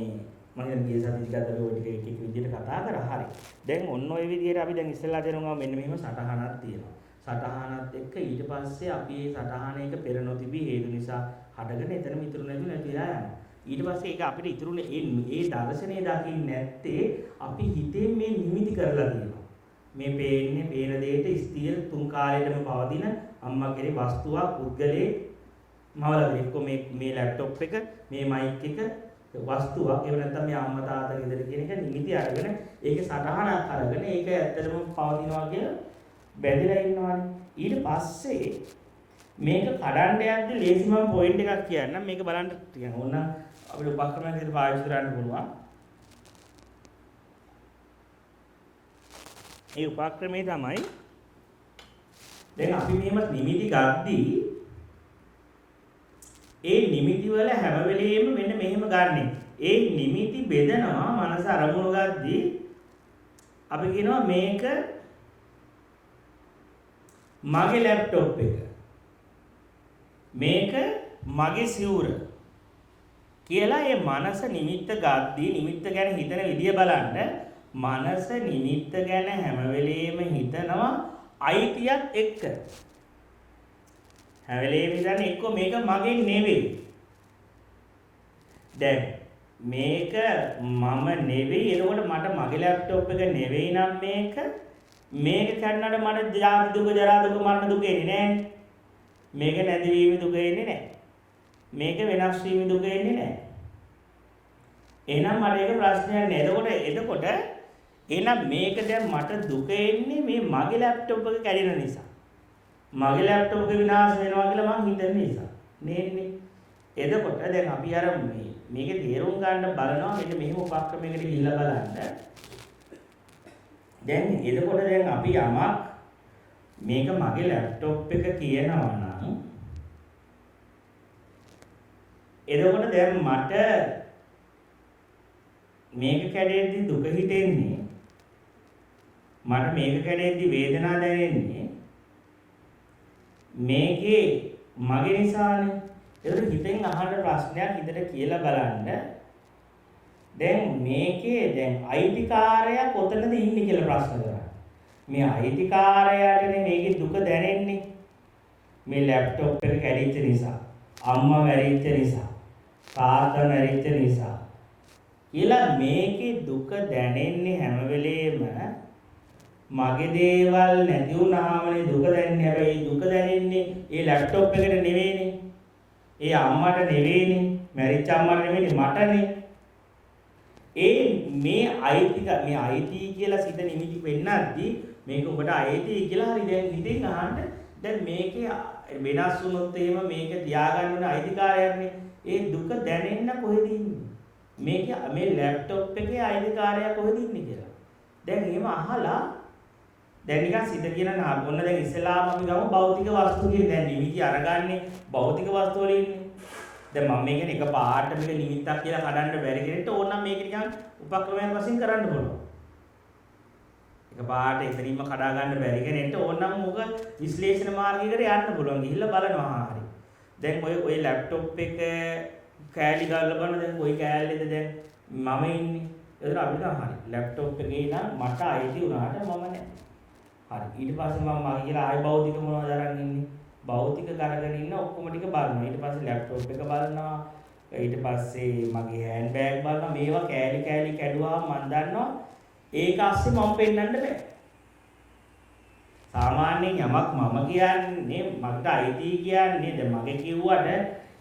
[SPEAKER 1] මම හිතන්නේ ගිය සතියේ ගත්ත ඔය ටික එක විදිහට කතා කරා. හරි. දැන් ඔන්න ඔය විදිහට අපි දැන් ඉස්සෙල්ලා දෙනවා මෙන්න මෙහෙම සටහනක් තියෙනවා. සටහනත් එක්ක ඊට පස්සේ අපි මේ සටහනයක පෙර නොතිබී හේතු නිසා හටගෙන එතනම ඉතුරු නැතිලා යනවා. ඊට පස්සේ ඒක අපිට ඉතුරුනේ ඒ දර්ශනය දකින්න නැත්තේ අපි හිතෙන් මේ නිමිති කරලා තියෙනවා. මේ පේන දෙයට ස්ථිර තුන් කාලයකම පවතින අම්මා කෙරේ වස්තුවක් පුද්ගලයේ මවලා එක්ක මේ ලැප්ටොප් එක මේ මයික් එක වස්තුවක් එහෙම නැත්නම් මේ අම්මා තාත්තා ගෙදර කියන එක නිමිති අරගෙන ඒකේ සටහනක් අරගෙන ඒක ඇත්තටම පවතිනවා කියලා බැඳලා ඉන්නවානේ. ඊට පස්සේ මේක කඩන්න යද්දි ලේසිම පොයින්ට් එකක් කියන්නම්. මේක බලන්න ටිකක් ඕන අපිට උපක්‍රමයක් විදිහට පාවිච්චි කරන්න පුළුවන්. ඒ උපක්‍රමය තමයි දැන් අපි මෙහෙම නිමිති ගද්දී ඒ නිමිති වල හැම වෙලෙම මෙන්න මෙහෙම ගන්නෙ. ඒ නිමිති බෙදනවා මනස අරමුණු ගද්දී අපි කියනවා මේක මගේ ලැප්ටොප් එක. මේක මගේ සිවුර. කියලා ඒ මනස නිමිත්ත ගද්දී නිමිත්ත ගැන හිතන විදිය බලන්න මනස නිමිත්ත ගැන හැම වෙලෙම හිතනවා අයිතියත් එක්ක. හැම වෙලේම හිතන්නේ එක්ක මේක මගේ නෙවෙයි. දැන් මේක මම නෙවෙයි. එතකොට මට මගේ ලැප්ටොප් එක නෙවෙයි නම් මේක කන්නට මට ජාති දුක, ජරා දුක, මරණ දුක එන්නේ නැහැ. මේක නැතිවීම දුක එන්නේ නැහැ. මේක වෙනස් වීම දුක එන්නේ නැහැ. එහෙනම් මට ඒක ප්‍රශ්නයක් නෑ. එතකොට එහෙනම් මේක දැන් මට දුක එන්නේ මේ මගේ ලැප්ටොප් එක කැඩෙන නිසා. මගේ ලැප්ටොප් එක විනාශ වෙනවා කියලා මං හිතන නිසා. නේන්නේ. එතකොට දැන් අපි අර මේකේ තේරුම් ගන්න බලනවා මෙන්න මෙහෙම උපක්‍රමයකට ගිහිල්ලා බලන්න. දැන් එතකොට දැන් අපි යමක් මේක මගේ ලැප්ටොප් එක කියනවා නම් එතකොට දැන් මට මේක කැඩෙද්දි දුක හිතෙන්නේ මට මේක කැඩෙද්දි වේදනාව දැනෙන්නේ මේකේ මගේ නිසානේ. ඒක හිතෙන් අහන ප්‍රශ්නයක් හිතට කියලා බලන්න. දැන් මේකේ දැන් අයිතිකාරයා කොතනද ඉන්නේ කියලා ප්‍රශ්න කරා. මේ අයිතිකාරයාටනේ මේකේ දුක දැනෙන්නේ. මේ ලැප්ටොප් එක කැඩිච්ච නිසා, අම්මා මැරිච්ච නිසා, තාත්තා මැරිච්ච නිසා. ඊළඟ මේකේ දුක දැනෙන්නේ හැම වෙලේම මගේ දේවල් නැති වුණාමනේ දුක දැනෙන්නේ. හැබැයි දුක දැනෙන්නේ ඒ ලැප්ටොප් එකට නෙවෙයිනේ. ඒ අම්මට නෙවෙයිනේ. මැරිච්ච අම්මට නෙවෙයිනේ මටනේ. මේ අයිති කියලා සිත නිමිති වෙන්නද්දි මේක ඔබට අයිති කියලා හරි දැන් ඉතින් අහන්න. දැන් මේකේ වෙනස් වුණොත් එහෙම මේක තියාගන්න ඕන අයිතිකාරයන්නේ. ඒ දුක දැනෙන්න කොහෙද ඉන්නේ? මේ ලැප්ටොප් එකේ අයිතිකාරයා කොහෙද ඉන්නේ කියලා. දැන් එහෙම අහලා දැන් නිකන් සිත කියන ඔන්න දැන් ඉස්සෙල්ලාම අපි ගමු භෞතික වස්තු කියන දැන් නිමිති අරගන්නේ භෞතික වස්තු වල ඉන්නේ. දැන් මම මේ කියන්නේ එක පාට මේක නිමිත්තක් කියලා කඩන්න බැරි කෙනෙක්ට ඕනනම් මේක නිකන් උපක්‍රමයක් වශයෙන් කරන්න පුළුවන්. එක පාට එතනින්ම කඩා ගන්න බැරි කෙනෙක්ට ඕනනම් මොක විශ්ලේෂණ මාර්ගයකට යන්න පුළුවන්. ගිහිල්ලා බලනවා හරි. දැන් ඔය ලැප්ටොප් එක කෑලි ගාලා බලන දැන් කොයි කෑල්ලේද දැන් මම ඉන්නේ. ඒතර අපිට හරි ලැප්ටොප් එකේ නම් මට අයිති වුණාට මම නැහැ. හරි ඊට පස්සේ මම මගේ කියලා ආයි භෞතික මොනවද අරන් ඉන්නේ? භෞතික කරගෙන ඉන්න ඔක්කොම ටික බලනවා. ඊට පස්සේ ලැප්ටොප් එක බලනවා. ඊට පස්සේ මගේ හෑන්ඩ් බෑග් බලනවා. මේවා කෑලි කැඩුවාම මම දන්නවා ඒක ASCII මම පෙන්නන්න බෑ. සාමාන්‍යයෙන් යමක් මම කියන්නේ මට අයිති කියන්නේ දැන් මගේ කිව්වට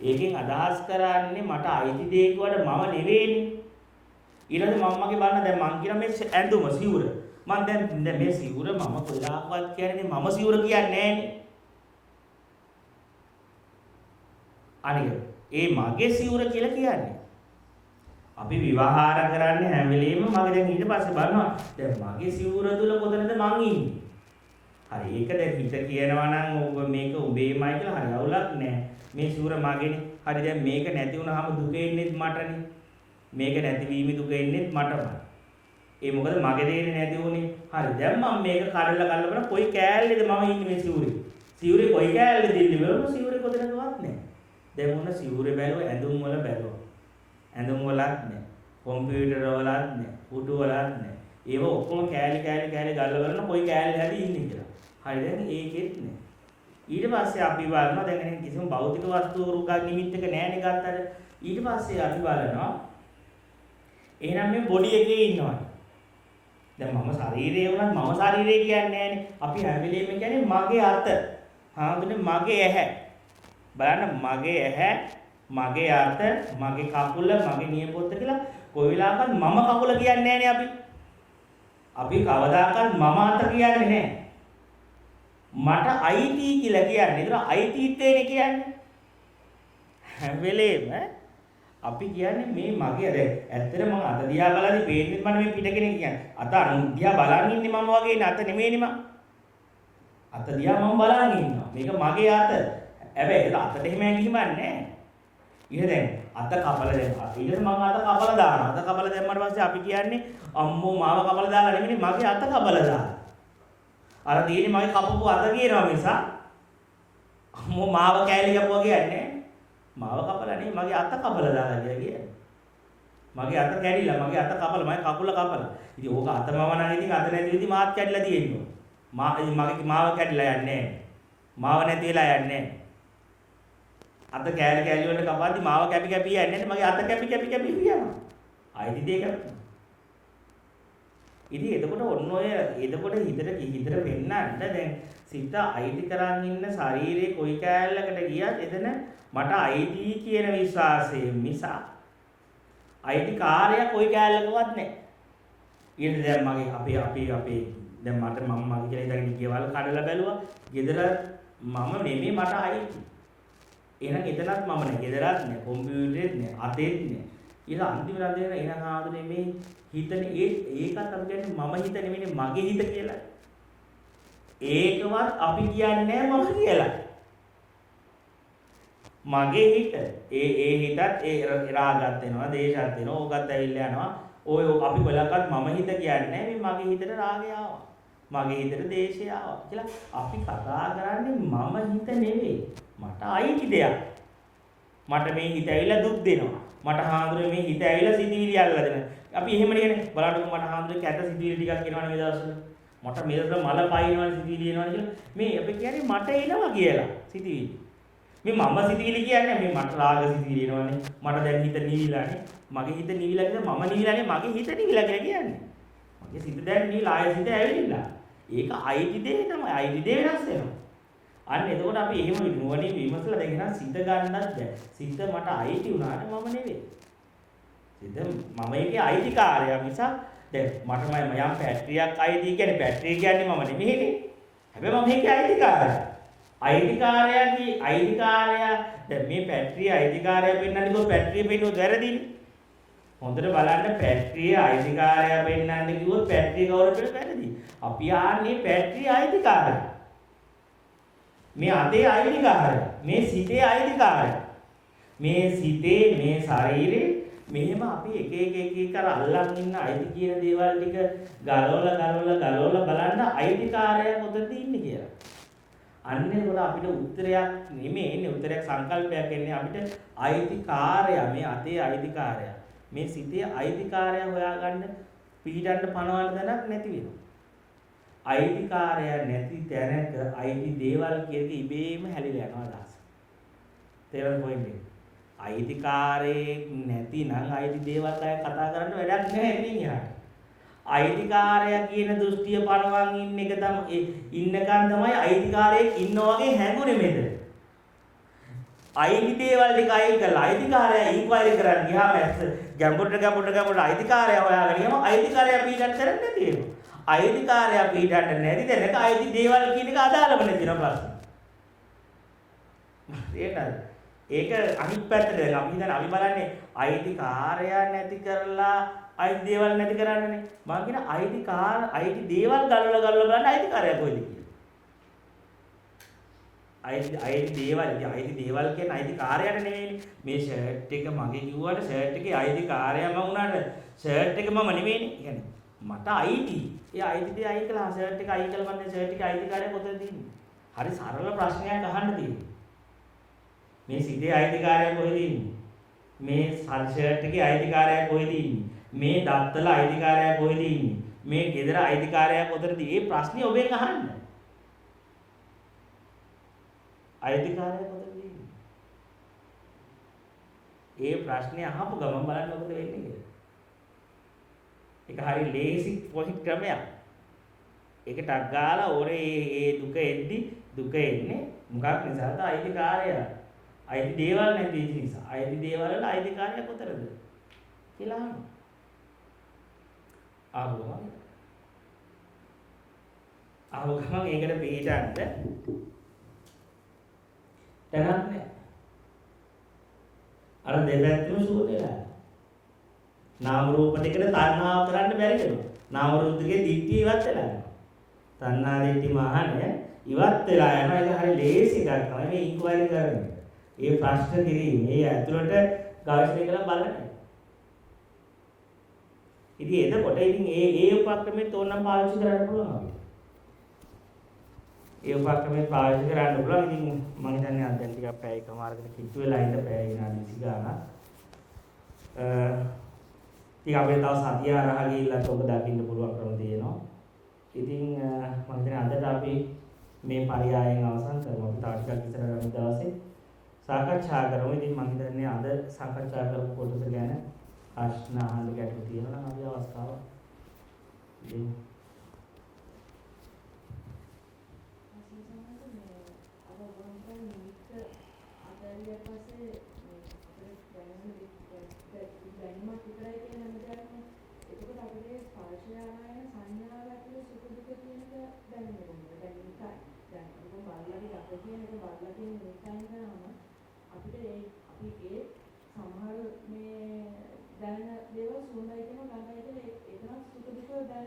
[SPEAKER 1] ඒකෙන් අදහස් කරන්නේ මට අයිති දේ කිව්වට මම නෙවෙයිනේ. ඊළඟට මම මගේ බලන්න දැන් මං කියන මේ ඇඳුම සිවුර. මං දැන් මේ සිවුර මම කොලාපවත් කියන්නේ මම සිවුර කියන්නේ නෑනේ. අනික ඒ මගේ සිවුර කියලා කියන්නේ. අපි විවහාර කරන්නේ හැම වෙලෙම මගේ දැන් ඊට පස්සේ බලනවා දැන් මගේ සිවුර තුල කොතනද මං ඉන්නේ. හරි ඒක දැන් හිත කියනවා නම් ඔබ මේක උඹේමයි කියලා හරි අවුලක් නෑ. මේ සිවුර මගේනේ. හරි දැන් මේක නැති වුණාම දුක එන්නේත් මටනේ. මේක නැතිවීම දුක එන්නේත් මටමයි. ඒ මොකද මගේ දෙන්නේ නැති වුනේ. හරි දැන් මම මේක කඩලා බලන කොයි කෑල්ලේද මම ඉන්නේ මේ සිවුරේ. සිවුරේ කොයි කෑල්ලේද ඉන්නේ බලමු සිවුරේ කොතනකවත් නෑ. දැන් මොන සිවුරේ බැලුවා ඇඳුම් වල බැලුවා. ඇඳුම් වලත් නෑ. කම්පියුටර් වලත් නෑ. පුටු වලත් නෑ. ඒව ඔක්කොම කෑලි ගල්ලා බලන කොයි කෑල්ලේ හරි ඉන්නේ කියලා. හරි දැන් ඒකෙත් නෑ. ඊට පස්සේ අපි බලනවා දැන් කිසිම භෞතික වස්තු රුකක් නිමිත්තක නෑනේ ගත්තට. ඊට පස්සේ අපි බලනවා එහෙනම් මේ බොඩි එකේ ඉන්නවා. දැන් මම ශරීරය වුණත් මම ශරීරය කියන්නේ නෑනේ. අපි හැම වෙලෙම කියන්නේ මගේ අත. හාමුදුරනේ මගේ ඇහැ. බලන්න මගේ ඇහැ, මගේ අත, මගේ කකුල, මගේ නියපොත්ත කියලා කොයි වෙලාවකත් මම කකුල කියන්නේ නෑනේ අපි. අපි කවදාකවත් මම අත කියන්නේ නෑ. මට අයිති කියලා කියන්නේ. ඒතර අයිතිත්වයනේ කියන්නේ. හැම වෙලේම අපි කියන්නේ මේ මගේ දැන් ඇත්තට මම අත දිහා බලද්දි පේන්නේ මම මේ පිට කෙනෙක් කියන්නේ. අත දිහා බලන් ඉන්නේ මම වගේ නේ. අත නෙමෙයිනේ මම. අත දිහා මම බලන් ඉන්නවා. මේක මගේ අත. හැබැයි ඒක අතට එහෙම ඇඟිලිමක් නැහැ. ඊට දැන් අත කපලා දැම්මා. ඊට මම අත කපලා දානවා. අත කපලා දැම්මට පස්සේ අපි කියන්නේ අම්මෝ මාව කපලා දාලා නෙමෙයි මගේ අත කපලා දාලා. අර තියෙන්නේ මගේ කපපු අත කියනවා මිස අම්මෝ මාව කෑලි කපුවා කියන්නේ මාව කපලා නෙමෙයි මගේ අත කපලා දාලා කියන්නේ. මගේ අත කැඩිලා මගේ අත කපලා මගේ කකුල කපලා. ඉතින් ඕක අතමම නම් ඉතින් අත නැති විදි මාත් කැඩිලා තියෙනවා. මගේ මාව කැඩිලා යන්නේ නැහැ. මාව නැති වෙලා යන්නේ නැහැ. අත කෑලි කෑලි වලට කපාද්දි මාව කැපි කැපි යන්නේ නැහැ. මගේ අත කැපි කැපි කැපි යනවා. ආයිති දෙයක් කරනවා. ඉතින් එතකොට ඔන්න ඔය එතකොට හිතට වෙන්නන්න දැන් සිත අයිති කරන් ඉන්න ශරීරයේ කොයි කෑල්ලකට ගියත් එතන මට අයිති කියන විශ්වාසයෙන් මිස අයිති කාර්යය කොයි කෑල්ලකවත් නැහැ. ඊට දැන් මගේ අපේ දැන් මට මම කියලා ඉඳගෙන ගෙවල් කඩලා බැලුවා. ගෙදර මම නෙමෙයි මට අයිති. එහෙනම් එතනත් මම නේ. ගෙදරත් නෑ. කොම්පියුටරෙත් නෑ. අතෙත් නෑ. ඊට අන්තිමට අදගෙන එහෙනම් ආදුනේ මේ හිතනේ ඒකත් අපි කියන්නේ මම හිත නෙමෙයි මගේ හිත කියලා. ඒකවත් අපි කියන්නේ මම කියලා. මගේ හිත. ඒ හිතත් ඒ රාගත් වෙනවා, දේශත් වෙනවා, ඕකත් ඇවිල්ලා යනවා. ඔය අපි බලකත් මම හිත කියන්නේ මේ මගේ හිතට රාගය ආවා. මගේ හිතට දේශය ආවා කියලා අපි කතා කරන්නේ මම හිත නෙවෙයි. මට අයිති දෙයක්. මට මේ හිත ඇවිල්ලා දුක් දෙනවා. මට හාමුදුරුවෝ මේ හිත ඇවිල්ලා සිතිවිලි අල්ලලා දෙනවා. අපි එහෙම නෙන්නේ. බලන්නකො මට හාමුදුරුවෝ කැත සිතිවිලි ටිකක් එනවනේ මේ දවස්වල. මට මෙතන මල පයින්නවනේ සිතිවිලි එනවනේ කියලා. මේ අපි කියන්නේ මට එනවා කියලා සිතිවිලි. මේ මම සිතිවිලි කියන්නේ මේ මට රාග සිතිවිලි එනවනේ. මට දැන් හිත නිවිලානේ. මගේ හිත නිවිලා කියලා මම නිවිලානේ මගේ හිත නිවිලා කියලා කියන්නේ. මගේ සිත දැන් නිවිලා ආයෙ සිත ඇවිල්ලා. ඒක අයිති දේ තමයි. අයිති දේ වෙනස් වෙනවා. අන්න එතකොට අපි එහෙම නුවණින් විමසලා දැන් සිත ගන්නත් බැහැ. සිත මට අයිති වුණාට මම නෙවෙයි. සිත මම ඒකේ අයිතිකාරයා මිසක් දැන් මට මම යම් බැටරියක් අයිති කියන්නේ බැටරිය කියන්නේ මම නෙමෙයිනේ. හැබැයි මම ඒකේ අයිතිකාරයා. අයිතිකාරයා දැන් මේ බැටරිය අයිතිකාරයා පෙන්නන්නේ කොහොම බැටරිය පෙන්නුවොත් වැරදිනේ. හොඳට බලන්න බැටරිය අයිතිකාරයා පෙන්නන්නේ කිව්වොත් බැටරිය කවුරුට වැරදි. අපි ආන්නේ බැටරිය අයිතිකාරයා. මේ අතේ අයිතිකාරයා. මේ සිතේ අයිතිකාරයා. මේ සිතේ මේ ශරීරේ මෙහෙම අපි එක කර අල්ලන් ඉන්න අයිති කියන දේවල් ටික ගලවලා බලන්න අයිතිකාරයා කොතනද ඉන්නේ කියලා. අන්නේ වල අපිට උත්තරයක් නෙමෙයි එන්නේ උත්තරයක් සංකල්පයක් එන්නේ අපිට අයිතිකාරයා මේ අතේ අයිතිකාරයා. මේ සිතේ අයිතිකාරයා හොයාගන්න පිළිඩන්න පනවන දැනක් නැති වෙනවා. අයිතිකාරයා නැති තැනක අයිති දේවල් කියන ඉබේම හැලිලා යනවා අදහස. තේරෙනවද පොයින්ට් එක? අයිතිකාරයේ නැතිනම් අයිති දේවල් අය කතා කරන්න වැඩක් නැහැ ඉතින් එහාට. අයිතිකාරයා කියන දෘෂ්ටිය පනවන් ඉන්න එක තමයි ඉන්නකන් තමයි අයිතිකාරයෙක් ඉන්නා වගේ හැඟුනේ මෙතන. අයිති දේවල් ටික අයින් කරලා අයිතිකාරයා ඉන්ක්වයරි කරන්න ගියාම ගැඹුරට අයිතිකාරයා හොයාගෙන ගියාම අයිතිකාරයා පීඩන කරන්නේ නැති වෙනවා. අයිතිකාරයා පීඩන්න නැති දැනක අයිති දේවල් කියන එක අදාළම නැති වෙන ප්‍රශ්න. ඒක අනිත් පැත්තට දැන් අපි දැන් අපි බලන්නේ අයිතිකාරයා නැති කරලා අයිති දේවල් නැති කරන්නනේ. මම කියන අයිති දේවල් ගලවලා බලන්න අයිතිකාරයා කොහෙද කියලා. අයිති දේවල් කියන්නේ අයිතිකාරයාට නෙවෙයිනේ. මේ ෂර්ට් එක මගේ කිව්වට ෂර්ට් එකේ අයිතිකාරයා මම උනාට ෂර්ට් එක මම නෙවෙයිනේ. කියන්නේ මට අයිති. ඒ අයිති දේ අයින් කළා ෂර්ට් එක අයින් කළා මන්නේ ෂර්ට් එකේ අයිතිකාරයා කොතනද ඉන්නේ? හරි සරල ප්‍රශ්නයක් අහන්න තියෙනවා. මේ සිතේ අයිතිකාරයා කොහෙද ඉන්නේ? මේ ෂර්ට් එකේ අයිතිකාරයා කොහෙද ඉන්නේ? මේ දත්තල අයිතිකාරයා කොහෙද ඉන්නේ? මේ ගෙදර අයිතිකාරයා කොතනද? මේ ප්‍රශ්නේ ඔබෙන් අහන්න. අයිතිකාරයා කොතනද ඉන්නේ? ඒ ප්‍රශ්නේ අහපු ගමන් බලන්න මොකද වෙන්නේ කියලා. ඒක හරි ලේසි පොයින්ට් ක්‍රමයක්. ඒකට අග්ගාලා ඕනේ ඒ දුක එන්නේ මොකක් නිසාද? අයිතිකාරයා. අයිති දේවල් නැති නිසා. අයිති දේවල් වල අයිතිකාරයා කොතරද? කියලා අහනවා. ආවම ඒකට පිළිටන්න තැනක් නැහැ. අර දෙපැත්තම සුව වෙලා. නාම රූප දෙකට තණ්හාව කරන්න බැරි වෙනවා. නාම රූප දෙකේ දිට්ඨිය ඉවත් වෙලා යනවා. තණ්හා දිට්ඨි මහානේ ඉවත් වෙලා යනවා. ඒක හරි ලේසි එකක් තමයි මේ ඉන්ක්වයරි කරන්නේ. ඒ ප්‍රශ්න කිරීම ඒ ඇතුළට ගවේෂණය කරලා බලන්න. ඉතින් එතකොට ඉතින් ඒ උපක්‍රමෙත් ඕනනම් පාවිච්චි කරන්න පුළුවන් අපිට. ඒ උපක්‍රමෙත් පාවිච්චි කරන්න පුළුවන්. ඉතින් මම හිතන්නේ අද දැන් ටිකක් පැය එකමාරකට කිට්ටු වෙලා ඉඳ පැය විනාඩි 20 ගානක්. ඉතින් අපිට තව සතිය අරහා ගිහිල්ලා ඔබ දකින්න පුළුවන් ක්‍රම තියෙනවා. ඉතින් මම හිතන්නේ අදට අපි මේ පරයයන් අවසන් කරමු. අපි තව ටිකක් ඉස්සරහට දවසේ සාකච්ඡා කරමු. ඉතින් මම හිතන්නේ අද සාකච්ඡා කරපු කොටස ගැන ප්‍රශ්න අහන්න ගැටලු තියෙනවා නම් අපි අවස්ථාව දෙමු.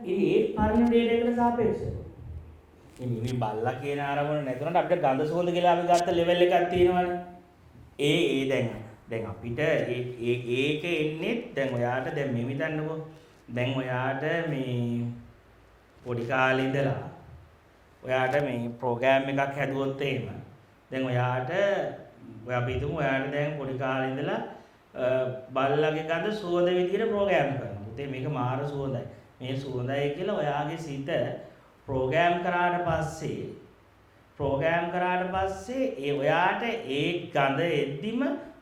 [SPEAKER 1] ඒ පරණ ඩේටාවකට සාපේක්ෂව. මේ බල්ලා කියන ආරමුණ නැතුණට අපිට ගඳ සුවඳ කියලා අපි ගත්ත ලෙවල් එකක් තියෙනවනේ. ඒ දැන් අපිට ඒක එන්නේ දැන් ඔයාට දැන් මේ හිතන්නකෝ. දැන් ඔයාට මේ පොඩි කාලේ ඉඳලා ඔයාට මේ ප්‍රෝග්‍රෑම් එකක් හැදුවොත් එහෙම. දැන් ඔයාට ඔය අපි හිතමු ඔයාට දැන් පොඩි කාලේ ඉඳලා බල්ලාගේ ගඳ සුවඳ විදිහට ප්‍රෝග්‍රෑම් කරනවා. ඉතින් මේක මාර සුවඳයි. මේ සුවඳයි කියලා ඔයාගේ සිත ප්‍රෝග්‍රෑම් කරාට පස්සේ ඒ ඔයාට ඒ ගඳ එද්දිම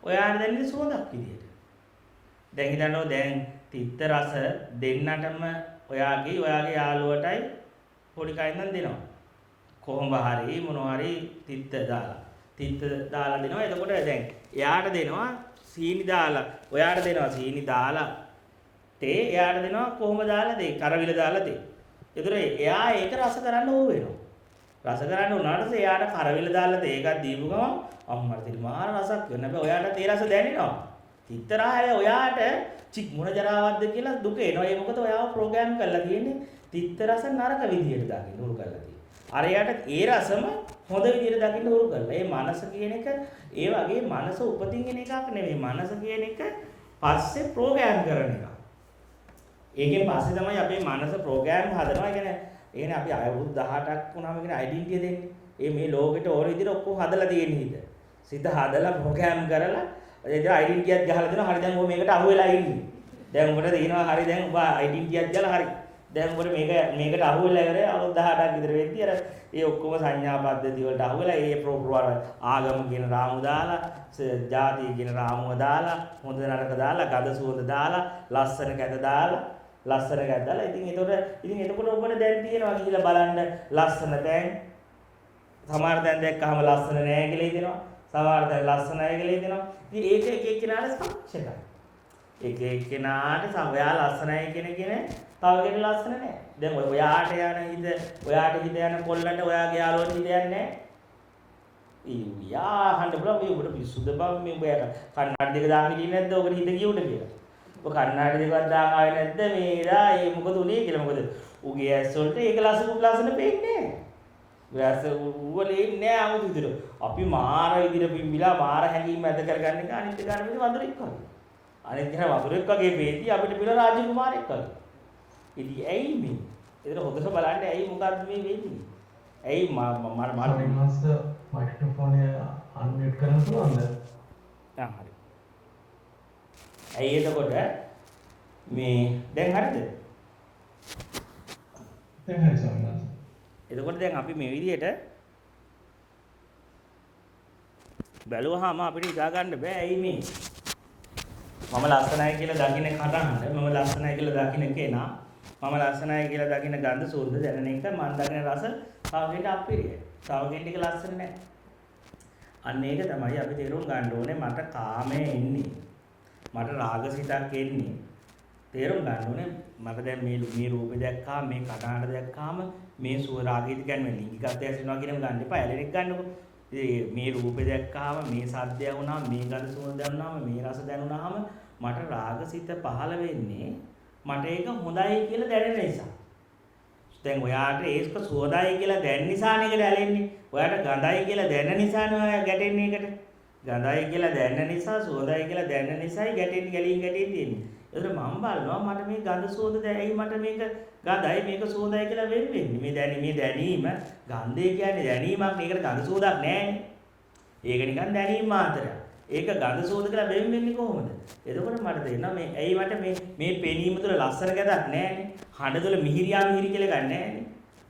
[SPEAKER 1] ඔයාට දැනෙන සුවඳක් විදියට. දැන් හිතන්නකෝ දැන් තිත්ත රස දෙන්නටම ඔයාගේ යාළුවටයි පොඩි කයින්නම් දෙනවා. කොහොම හරි මොනවා හරි තිත්ත දාලා දෙනවා. එතකොට දැන් එයාට දෙනවා සීනි දාලා ඔයාට දෙනවා සීනි දාලා තේ එයාට දෙනවා කොහොම දාලා දෙයි කරවිල දාලා දෙයි. ඒතර එයා ඒක රස කරන්න ඕන වෙනවා. රස කරන්න උනාට පස්සේ එයාට කරවිල දාලා තේ එකක් දීපු ගමන් අම්මට තේ මාර රසක් වෙනවා. හැබැයි ඔයාට තේ රස දැනෙනවා. තිත්තරාය ඔයාට චික් මොන ජරාවක්ද කියලා දුක එනවා. ඒ මොකද ඔයාව ප්‍රෝග්‍රෑම් කරලා තියෙන්නේ තිත්ත රස නරක විදියට දකින්න උරු කරලා තියෙන්නේ. අර එයාට ඒ රසම හොඳ විදියට දකින්න උරු කරලා. ඒ මනස කියන එක ඒ වගේ මනස උපතින් එන එකක් නෙමෙයි. මනස කියන එක පස්සේ ප්‍රෝග්‍රෑම් කරන එකක්. ඒකෙන් පස්සේ තමයි අපේ මනස ප්‍රෝග්‍රෑම් හදනවා. ඒ කියන්නේ අපි අවුරුදු 18ක් වුණාම කියන ඩෙන්ටිය දෙන්නේ. මේ ලෝකෙට ඕන විදිහට ඔක්කොම හදලා තියෙන හිත. සිත හදලා ප්‍රෝග්‍රෑම් කරලා ඒක ඩෙන්ටියක් ගහලා දෙනවා. හරි දැන් ඔබ මේකට අහු වෙලා ඉන්නේ. දැන් ඔබට තේනවා හරි දැන් ඔබ ඩෙන්ටියක් ගාලා හරි. දැන් ඔබට මේකට අහු වෙලා ඉවරයි. අවුරුදු 18ක් විතර වෙද්දී අර ඒ ඔක්කොම සංඥා පද්ධති වලට අහු වෙලා ඒ ප්‍රෝග්‍රෑම් ආගම කියන රාමු දාලා, ජාතිය කියන රාමුව දාලා, හොඳ නරක දාලා, ගඳ සුවඳ දාලා, ලස්සන කැත දාලා ඉතින් එතකොට ඔබට දැන් තියෙනවා කියලා බලන්න ලස්සන තැන් සමහර තැන් දැක්කහම ලස්සන නෑ කියලා හිතෙනවා. සමහර තැන් ලස්සනයි කියලා හිතෙනවා. ඉතින් ඒක එක එක්කෙනාට සමච්චකයි. එක එක්කෙනාට ඔයා ලස්සනයි කියන තව කෙනෙක් ලස්සන නෑ. දැන් ඔයාට හිත යන කොල්ලන්ට ඔයාගේ යාළුවන්ට හිත යන්නේ නෑ. ඊයා හන්ද බල මේ ඔබට පිස්සුද බං මේ ඔයා කන්නඩි දෙක දාගෙන ඉන්නේ නැද්ද ඔකට හිත ගියුට කියලා. ඔබ කන්නඩි දෙකක් දාගෙන ආවේ නැද්ද මේලා ඒ මොකද උනේ කියලා. මොකද උගේ ඇස් වලට ඒක ලස්සන පේන්නේ නෑ. ඇස් වලේ නෑ 아무තු විදිහට. අපි මාර විදිහට පිම්බිලා මාර හැඟීම් ඇද කරගන්න එක අනිත් එක අර වඳුරෙක් වගේ. අනිත් එක වඳුරෙක් වගේ වේදී අපිට පිළ රාජ්‍ය කුමාරයෙක් වගේ. ඉතින් ඇයි මේ? ඒතර හොදට බලන්න ඇයි මොකද්ද මේ වෙන්නේ? ඇයි මම
[SPEAKER 2] මයික්‍රොෆෝන් එක අන්මියුට් කරන්න පුළුවන්ද?
[SPEAKER 1] හරි. ඇයි එතකොට මේ දැන් හරිද?
[SPEAKER 2] දැන් හරි සමහරවිට.
[SPEAKER 1] එතකොට දැන් අපි මේ විදිහට බැලුවාම අපිට හිතා ගන්න බෑ ඇයි මේ මම ලස්සනයි කියලා දකින්න කටහඬ මම ලස්සනයි කියලා දකින්න කෙනා මම ලස්සනයි කියලා දකින්න ගඳ සුවඳ දැනෙන එක මම දකින්න රස තවගෙට අපිරියයි. තවගෙට එක ලස්සන නෑ. අන්න ඒක තමයි අපි තේරුම් ගන්න ඕනේ මට කාමයේ එන්නේ. මට රාගසිතක් එන්නේ. තේරුම් ගන්න ඕනේ මට දැන් මේ රූපේ දැක්කාම මේ කටහඬ දැක්කාම මේ සුව රාගීත කියන්නේ ලිංගිකත්වය ඇතිවෙනවා කියනම ගන්න එපා. ඇලෙනෙක් ගන්නකො. මේ රූපේ දැක්කාම මේ සද්දය වුණාම මේ ගඳ සුවඳ දැනුණාම මේ රස දැනුණාම මට රාගසිත පහළ වෙන්නේ මට ඒක හොඳයි කියලා දැනෙන නිසා. දැන් ඔයාට ඒක සුවඳයි කියලා දැනෙන නිසානේ ඒකට ඇලෙන්නේ. ඔයාට ගඳයි කියලා දැනෙන නිසානේ ඔයා ගැටෙන්නේ ඒකට. ගඳයි කියලා දැනෙන නිසා සුවඳයි කියලා දැනෙන නිසායි ගැටෙන්නේ ගැලින් තියෙන්නේ. ඒතර මම බලනවා මට මේ ගඳ සුවඳ දැයි මට මේක ගඳයි මේක සුවඳයි කියලා වෙන්නේ. මේ දැනීම ගන්ධය කියන්නේ දැනීමක්. ඒකට ගඳ සුවඳක් නැහැ. ඒක නිකන් දැනීම මාත්‍රයක්. ඒක ගඳ සුවඳ කියලා වෙන්නේ කොහොමද? එතකොට මට තේරෙනවා මේ ඇයි මට මේ පෙනීම තුළ ලස්සන ගැටක් නැහැනේ. හඬ තුළ මිහිරි කියලා ගන්න නැහැනේ.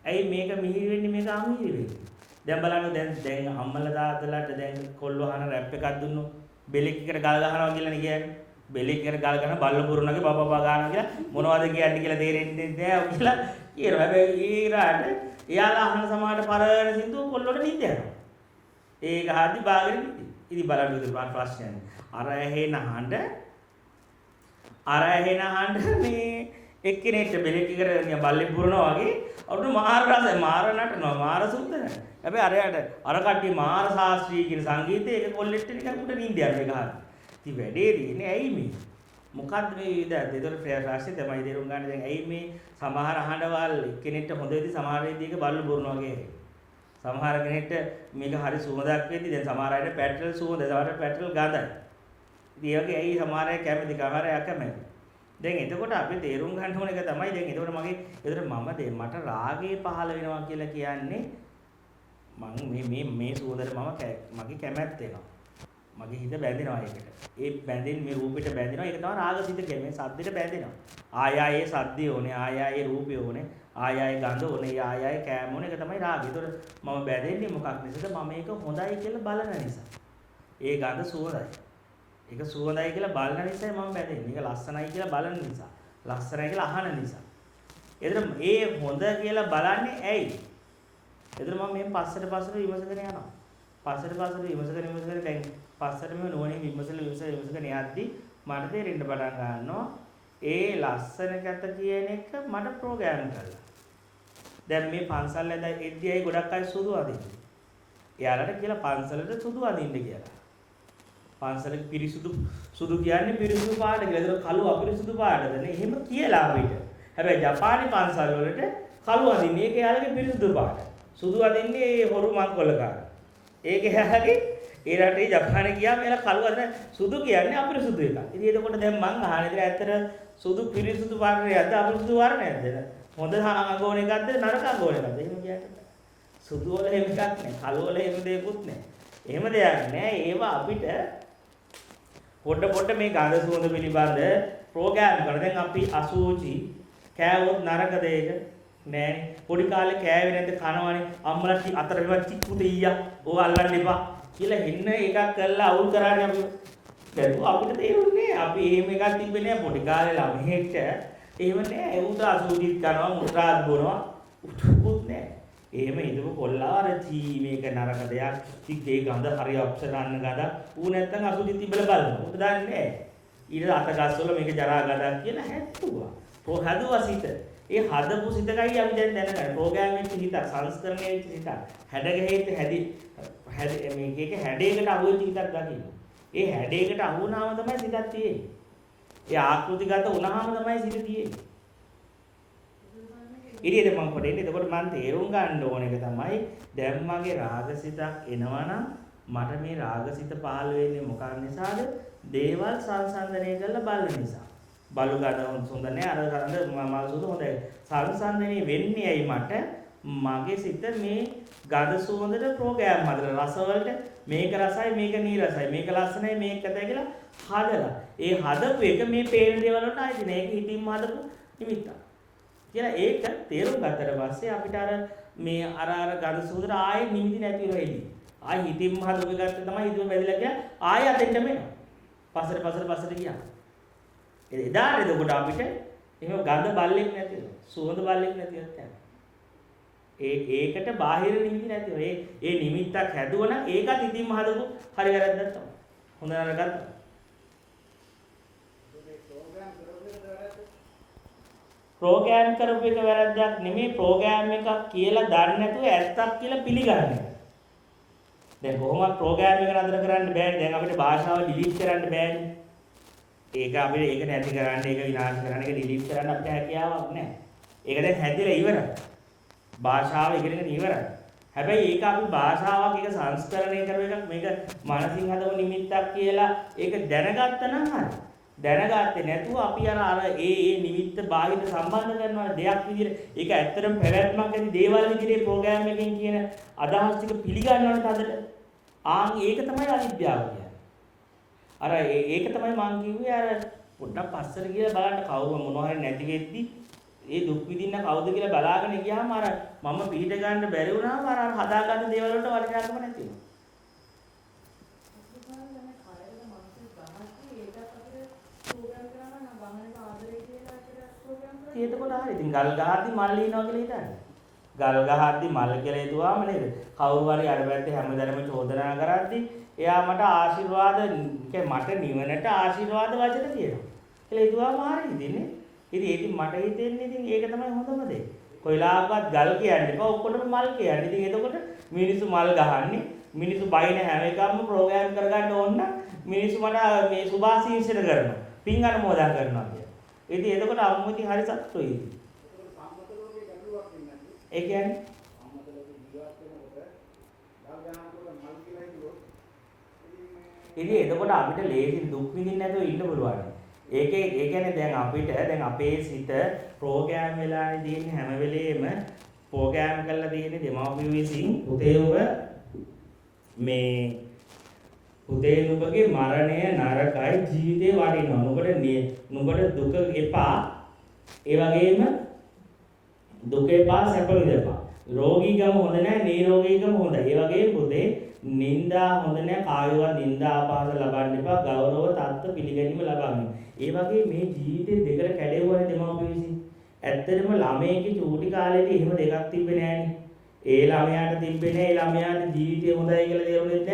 [SPEAKER 1] ඇයි මේක මිහිරි වෙන්නේ මේක අමිහිරි වෙන්නේ? දැන් බලන්න දැන් අම්මලා තාත්තලාට දැන් කොල්ලෝ අහන රැප් එකක් දුන්නොත් බෙලෙක් එකට ගල් ගහනවා කියලානේ කියන්නේ. බෙලෙක් එකට ගල් ගහන බල්ල පුරුණගේ බබා ගන්නවා කියලා මොනවද කියන්නේ කියලා තේරෙන්නේ නැහැ කියලා කියනවා. හැබැයි ඊරාට එයාලා අහන සමාහට පරණ සින්දුව කොල්ලොට නිින්ද යනවා. ඒක හරි බාගෙන නිදි. ඉතින් බලන්න ඉතින් ප්‍රශ්නයක්. අර ඇහෙන හඬ මේ එක්කෙනෙක්ට බෙලෙක් එකට බල්ලෙක් පුරනවා වගේ අරුණ මාර රසයි මාර නටනවා මාර සුන්දරයි. හැබැයි අරයට අර කට්ටිය මාර ශාස්ත්‍රීය කියන සංගීතය ඒක කොල්ලෙට්ට නිකන් උඩ නිින්ද යන එක හරි. ඉතින් වැඩේ තියෙන්නේ ඇයි මේ? මොකද්ද මේ දැන් ඒතර ප්‍රශ්නේ තමයි තේරුම් ගන්න දැන් ඇයි මේ සමහර අහඬවල් එක්කෙනෙක්ට හොඳ වෙදි සමහර වෙදික බල්ල පුරනවා වගේ. සමහර කෙනෙක්ට මේක හරි සුවඳක් වෙද්දි දැන් සමහර අයට පැට්‍රල් සුවඳ සමහර පැට්‍රල් ගඳයි. ඉතින් ඒ වගේ ඇයි සමහර අය කැමති සමහර අය අකමැති. දැන් එතකොට අපි තේරුම් ගන්න ඕන එක තමයි දැන් එතකොට මට රාගය පහළ වෙනවා කියලා කියන්නේ මම මේ සුවඳට මගේ කැමැත්ත එනවා. මගේ හිත බැඳෙනවා ඒකට. ඒ බැඳෙන මේ රූපෙට බැඳෙනවා. ඒක තමයි රාගසිත කියන්නේ. මේ සද්දෙට බැඳෙනවා. ආයෙ සද්දය ඕනේ. ආයෙ රූපය ඕනේ. ආයෙ ගඳ ඕනේ. ආයෙ කෑම ඕනේ. ඒක තමයි රාගය. ඒතකොට මම බැඳෙන්නේ මොකක් නිසාද? මම මේක හොඳයි කියලා බලන නිසා. ඒ ගඳ සුවඳයි. ඒක සුවඳයි කියලා බලන නිසා මම බැඳෙන්නේ. ඒක ලස්සනයි කියලා බලන නිසා. ලස්සනයි කියලා අහන නිසා. එතන ඒ හොඳ කියලා බලන්නේ ඇයි? එතන මම මේ පස්සට විමසගෙන යනවා. පස්සට විමසගෙන දැන් පස්සට මේ නුවණින් විමසගෙන යද්දි මට තේරෙන්න පටන් ගන්නවා ඒ ලස්සන ගැත කියන එක මට ප්‍රෝග්‍රෑම් කරලා. දැන් මේ පන්සල් එද්දී අය ගොඩක් අය සුදු අදින්නේ. එයාලට කියලා පන්සලට සුදු අදින්න කියලා. පන්සලේ පිරිසුදු සුදු කියන්නේ පිරිසුදු පාට කියලා. ඒක කළු අපිරිසුදු පාටද නේ. එහෙම කියලා අපිට. හැබැයි ජපානි පන්සල් වලට කළු අදින්නේ ඒක එයාලගේ පිරිසුදු පාට. සුදු අදින්නේ හොරු මංකොල්ලකාර. ඒක එයාලගේ ඒ රටේ ජපානයේ ගියාම එයාලා කළු අදින සුදු කියන්නේ අපිරිසුදු එකක්. ඉතින් එතකොට දැන් මං අහන්නේ ඉතින් ඇත්තට සුදු පිරිසුදු වර්ණයක්ද අපිරිසුදු වර්ණයක්ද? හොඳ අඟෝණ එකක්ද නරක අඟෝණ එකක්ද? එහෙම කියන්නේ. සුදු වල එහෙම එකක් නැහැ. කළු වල එහෙම දෙයක්වත් නැහැ. එහෙම දෙයක් නැහැ. ඒවා අපිට පොඩ මේ ගඳ සුවඳ පිළිබඳ ප්‍රෝග්‍රෑම් කරලා දැන් අපි අසුචි කෑවොත් නරක දෙයක නෑනේ. පොඩි කාලේ කෑවේ නැද්ද කනවනේ අම්මලා අතර වෙවත් චික්කු දෙයියා ඕක අල්ලන්න එපා කියලා එන්න එකක් කරලා අවුල් කරානේ අපි. දැන් අපිට තේරුන්නේ අපි එහෙම එකක් තිබ්බේ නෑ පොඩි කාලේ ළමෙක්ට. එහෙම නෑ ඒ උදා අසුචිත් කනවා මුත්‍රාත් බොනවා උතුකුත් නෑ. එහෙම හිතපු කොල්ලා රචී මේක නරක දෙයක්. ඉතින් ඒ ගඳ හරි අප්සරන්න ගඳ. ඌ නැත්තම් අසුචි තිබ්බල බලන්න. උට දන්නේ නෑ. ඊට අත ගස්වල මේක ජරා ගඳක් කියලා හැදුවා. හදුවා සිත. ඒ හදපු සිතකයි අපි දැන් දැනගන්න. ප්‍රෝග්‍රෑම් වෙච්ච හිත, සංස්කරණය වෙච්ච හිත, හැඩගෙහෙත් මේකේක හැඩයකට අහු වෙච්ච හිතක් දකින්න. ඒ හැඩයකට අහු වුණාම තමයි සිතක් තියෙන්නේ. ඒ ආකෘතිගත වුණාම තමයි සිත තියෙන්නේ. ඉතින් මම පොඩ්ඩක් එතකොට මම තේරුම් ගන්න ඕන එක තමයි දැන් මගේ රාගසිතක් එනවනම් මට මේ රාගසිත පහළ වෙන්නේ මොකක් නිසාද? දේවල් සංසන්දනය කරලා බලන නිසා. බලු ගන්න හොඳ නැහැ අර ගන්න මම සුදු හොඳයි. සංසන්දනය වෙන්නේ ඇයි මට? මගේ සිත මේ ගඳ සුවඳට ප්‍රෝග්‍රෑම් හදලා රස වලට මේක රසයි මේක නීරසයි මේක ලස්සනයි මේක කැතයි කියලා හදලා. ඒ හදපු එක මේ පේන දේවල් වලට ආයිත් නෑ. ඒක හිතින්ම හදපු නිමිත්තක්. කියලා ඒක තේරුම් ගත්තට පස්සේ අපිට අර මේ අර ගඳ සුවඳට ආයෙ නිමිති නැති වෙනවා එළිය. ආයෙ හිතින්ම හදපු ගත්ත තමයි හිතුව වැදිලා ගියා. ආයෙ අතෙන්ටම එනවා. පස්සට ගියා. එදාට එතකොට අපිට එහෙම ගඳ බල්ලෙක් නැති වෙනවා. සුවඳ බල්ලෙක් නැති වෙනවා. ඒකට බාහිර නිමිති නැති වෙනවා. ඒ නිමිත්තක් හැදුවනම් ඒකත් ඉතින්ම හදපු හරි වැරද්දක් තමයි. හොඳ නරකත් ප්‍රෝග්‍රෑම් කරපු එක වැරද්දක් නෙමෙයි. ප්‍රෝග්‍රෑම් එකක් කියලා දන්නේ නැතුව ඇත්තක් කියලා පිළිගන්න එක. දැන් කොහොමද ප්‍රෝග්‍රෑම් එක නතර කරන්න බෑනේ. දැන් අපිට භාෂාව ඩිලීට් කරන්න බෑනේ. ඒක අපිට ඒක නැති කරන්න, ඒක විනාශ කරන්න, ඒක ඩිලීට් කරන්න අපිට හැකියාවක් නැහැ. ඒක දැන් හැදිලා ඉවරයි. භාෂාව ඉගෙනගෙන ඉවරයි. හැබැයි ඒක අපි භාෂාවක් ඒක සංස්කරණය කරන එකක් මේක මානසික හදව නිමිත්තක් කියලා ඒක දැනගත්තා නම් හරි. දැනගත්තේ නැතුව අපි අර ඒ නිමිත්ත බාහිර සම්බන්ධ කරනවා දෙයක් විදිහට ඒක ඇත්තටම පැවැත්මක් ඇති දේවල් විදිහේ ප්‍රෝග්‍රෑම් එකකින් කියන අදහස් ටික පිළිගන්නවනේ තදට. ඒක තමයි අවිද්‍යාව කියන්නේ. අර ඒක තමයි මම කිව්වේ අර පොඩ්ඩක් පස්සට ගිහලා බලන්න කවුරු මොනවා හරි නැති වෙද්දි ඒ දුක් විඳින්න කවුද කියලා බලාගෙන ගියාම අර මම පිළිට ගන්න බැරි වුණාම අර හදාගන්න දේවල් වලට වටිනාකම නැති වෙනවා. එතකොට හරි. ඉතින් ගල් ගහද්දි මල් ලියනවා කියලා හිතන්නේ. ගල් ගහද්දි මල් කියලා හිතුවාම නේද? කවුරු හරි අර පැත්තේ හැමදැනම චෝදනා කරද්දි එයා මට ආශිර්වාද මට නිවනට ආශිර්වාද වචන කියනවා. කියලා හිතුවාම හරි ඉතින්නේ. ඉතින් ඒක මට හිතෙන්නේ ඉතින් ඒක තමයි හොඳම දේ. කොයිලාවක්වත් ගල් කියන්නේ එපා ඔක්කොටම මල් කියන්නේ. ඉතින් එතකොට මිනිස්සු මල් ගහන්නේ මිනිස්සු බයින හැම එකක්ම ප්‍රෝග්‍රෑම් කරගන්න ඕන නම් මිනිස්සු මට මේ සුභාශීර්ෂණ කරනවා. පින් අනුමෝදන් කරනවා කියලා. ඉතින් එතකොට අම්මුති හරි සතුටුයි. ඒ කියන්නේ ඉතින් එතකොට අපිට ලේසින් දුක් විඳින්න නැතුව ඉන්න පුළුවන්. ඒ කියන්නේ දැන් අපේ සිත ප්‍රෝග්‍රෑම් වෙලා ඉඳින්නේ හැම වෙලේම ප්‍රෝග්‍රෑම් කරලා තියෙන්නේ දෙමාපිය විසින් පුතේ ඔබ මේ පුතේ නුඹගේ මරණය නරකයි ජීවිතේ වටිනවා. නුඹට දුක එපා. ඒ වගේම දුක එපා සැප විඳපා. රෝගීකම හොඳ නැහැ නිරෝගීකම හොඳයි. ඒ වගේම පුතේ නින්දා හොඳ නැහැ කායවත් නින්දා ආපාස ලබන්න එපා. ගෞරව තත්ත්ව පිළිගැනීම ලබන්න. ඒ වගේ මේ ජීවිතේ දෙකට කැඩෙවුවනේ දෙමාපිය විසින්. ඇත්තටම ළමයේගේ චූටි කාලේදී එහෙම දෙකක් තිබ්බේ නෑනේ. ඒ ළමයාට තිබ්බේ නෑ. ඒ ළමයාට ජීවිතය හොඳයි කියලා තේරුණෙත්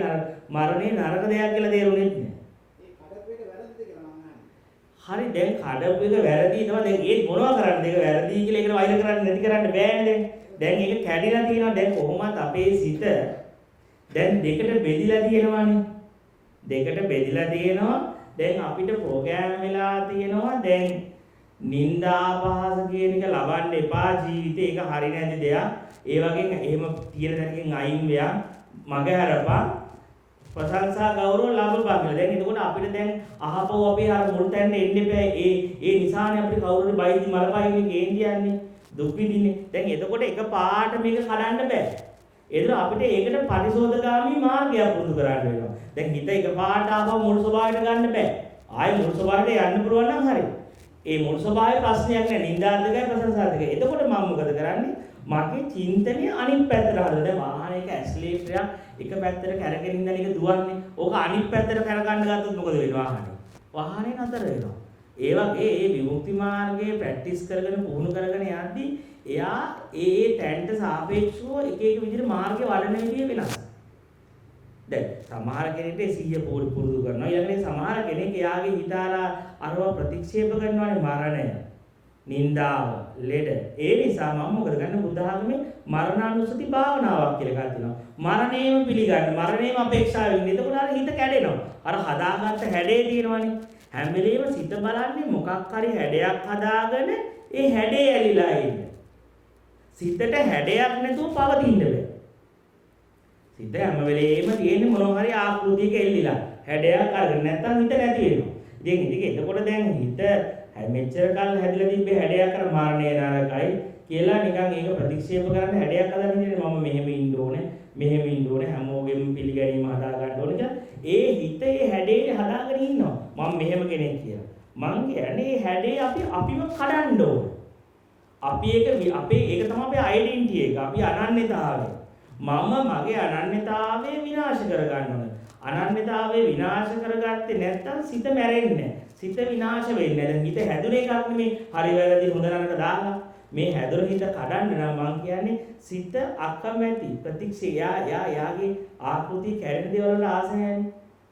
[SPEAKER 1] නෑ. මරණේ නරක දෙයක් කියලා තේරුණෙත් නෑ. හරි දැන් කඩපු එක වැරදි තමයි. දැන් ඒ මොනවා කරන්නද? ඒක වැරදි කියලා ඒකට වෛර කරන්න නැති කරන්න බෑනේ දැන්. දැන් ඒක කැඩිලා තියෙනවා. දැන් කොහොමද අපේ සිත දැන් දෙකට බෙදිලා තියෙනවානේ. දෙකට බෙදිලා තියෙනවා. දැන් අපිට ප්‍රෝග්‍රෑම් වෙලා තියෙනවා. දැන් නින්දා පහස කියන එක ලබන්න එපා ජීවිතේ. ඒක හරි නැති දෙයක්. ඒ වගේ එහෙම තියෙන තැනකින් අයින් වෙලා මග හැරපන්. ප්‍රශංසා ගෞරව ලබපන් කියලා. දැන් එතකොට අපිට දැන් අහපව අපි අර මුල් තැන්න එන්න එපා. ඒ නිසානේ අපිට කවුරුරි බයිදි මලපයින්නේ කේන්දියන්නේ දුක් විඳින්නේ. දැන් එතකොට එක පාට මේක කඩන්න බෑ. ඒතර අපිට ඒකට පරිශෝධගාමී මාර්ගයක් පුරුදු කරන්න වෙනවා. දැන් හිත එක පාට ආවම මුල් ස්වභාවයට ගන්න බෑ. ආයෙ මුල් ස්වභාවයට යන්න පුළුවන් නම් හරි. ඒ මුල් ස්වභාවයේ ප්‍රශ්නයක් නෑ. නින්දාර්ථකයි ප්‍රශංසාර්ථකයි. එතකොට මම මොකද කරන්නේ? මගේ චින්තනය අනිත් පැත්තට හරවලා. දැන් වාහනයක ඇක්සලරේටරයක් එක පැත්තට කරගෙන ඉඳන් ඒක දුවන්නේ. ඕක අනිත් පැත්තට කරගන්න ගත්තොත් මොකද වෙන්නේ වාහනේ? වාහනේ නතර වෙනවා. ඒ වගේ මේ විමුක්ති මාර්ගයේ ප්‍රැක්ටිස් කරගෙන පුහුණු කරගෙන යද්දී එයා ඒ තැන්ට සාපේක්ෂව එක විදිහට මාර්ගේ වඩන විදිය වෙනස්. දැන් සමහර කෙනෙක්ට 100 පුරුදු කරනවා. ඊළඟට සමහර කෙනෙක් එයාගේ හිතාලා අරව ප්‍රතික්ෂේප කරනවානේ මරණය. නින්දාව, ලෙඩ. ඒ නිසා මම මොකද කරන්නේ? බුද්ධ ආගමේ මරණානුස්සති භාවනාවක් කියලා එකක් තියෙනවා. මරණයම පිළිගන්න, මරණයම අපේක්ෂාවෙන්. එතකොට අර හිත කැඩෙනවා. අර හදාගත්ත හැඩේ තියෙනවනේ. හැම වෙලේම සිත බලන්නේ මොකක් හරි හැඩයක් හදාගෙන ඒ හැඩේ ඇලිලා ඉන්න. සිතට හැඩයක් නැතුව පවතින්න බෑ. සිත හැම වෙලේම තියෙන්නේ මොනවා හරි ආකෘතියක එල්ලිලා. හැඩයක් අරගෙන නැත්තම් හිත නැති වෙනවා. ඉතින් එතකොට දැන් හිත මෙච්චර කල් හැදිලා තිබ්බේ හැඩයක් අර මරණය නරකයි කියලා නිකන් ඒක ප්‍රතික්ෂේප කරන්න හැඩයක් හදන්න ඉන්නේ. මම මෙහෙම ඉන්න ඕනේ, මෙහෙම ඉන්න ඕනේ, හැමෝගෙම පිළිගැනීම හදා ගන්න ඕනේ කියලා. ඒ හිත ඒ හැඩේ හදාගෙන ඉන්නවා. මම මෙහෙම කෙනෙක් කියලා. මං කියන්නේ මේ හැඩේ අපිම කඩන්න ඕනේ. අපි ඒක තමයි අපේ ඩෙන්ටිටි එක. අපි අනන්‍යතාවය. මම මගේ අනන්‍යතාවය විනාශ කර ගන්න ඕනේ. අනන්‍යතාවය විනාශ කරගත්තේ නැත්නම් සිත මැරෙන්නේ නැහැ. සිත විනාශ වෙන්නේ නැහැ. දැන් හිත හැදුන එකක් නෙමේ. හරි වැරදි හොඳ නරක දාලා මේ හැදුන හිත කඩන්න නම් මං කියන්නේ සිත අකමැති යාගේ ආකෘති කැඩෙන දේවල් වල ආසය නැහැ.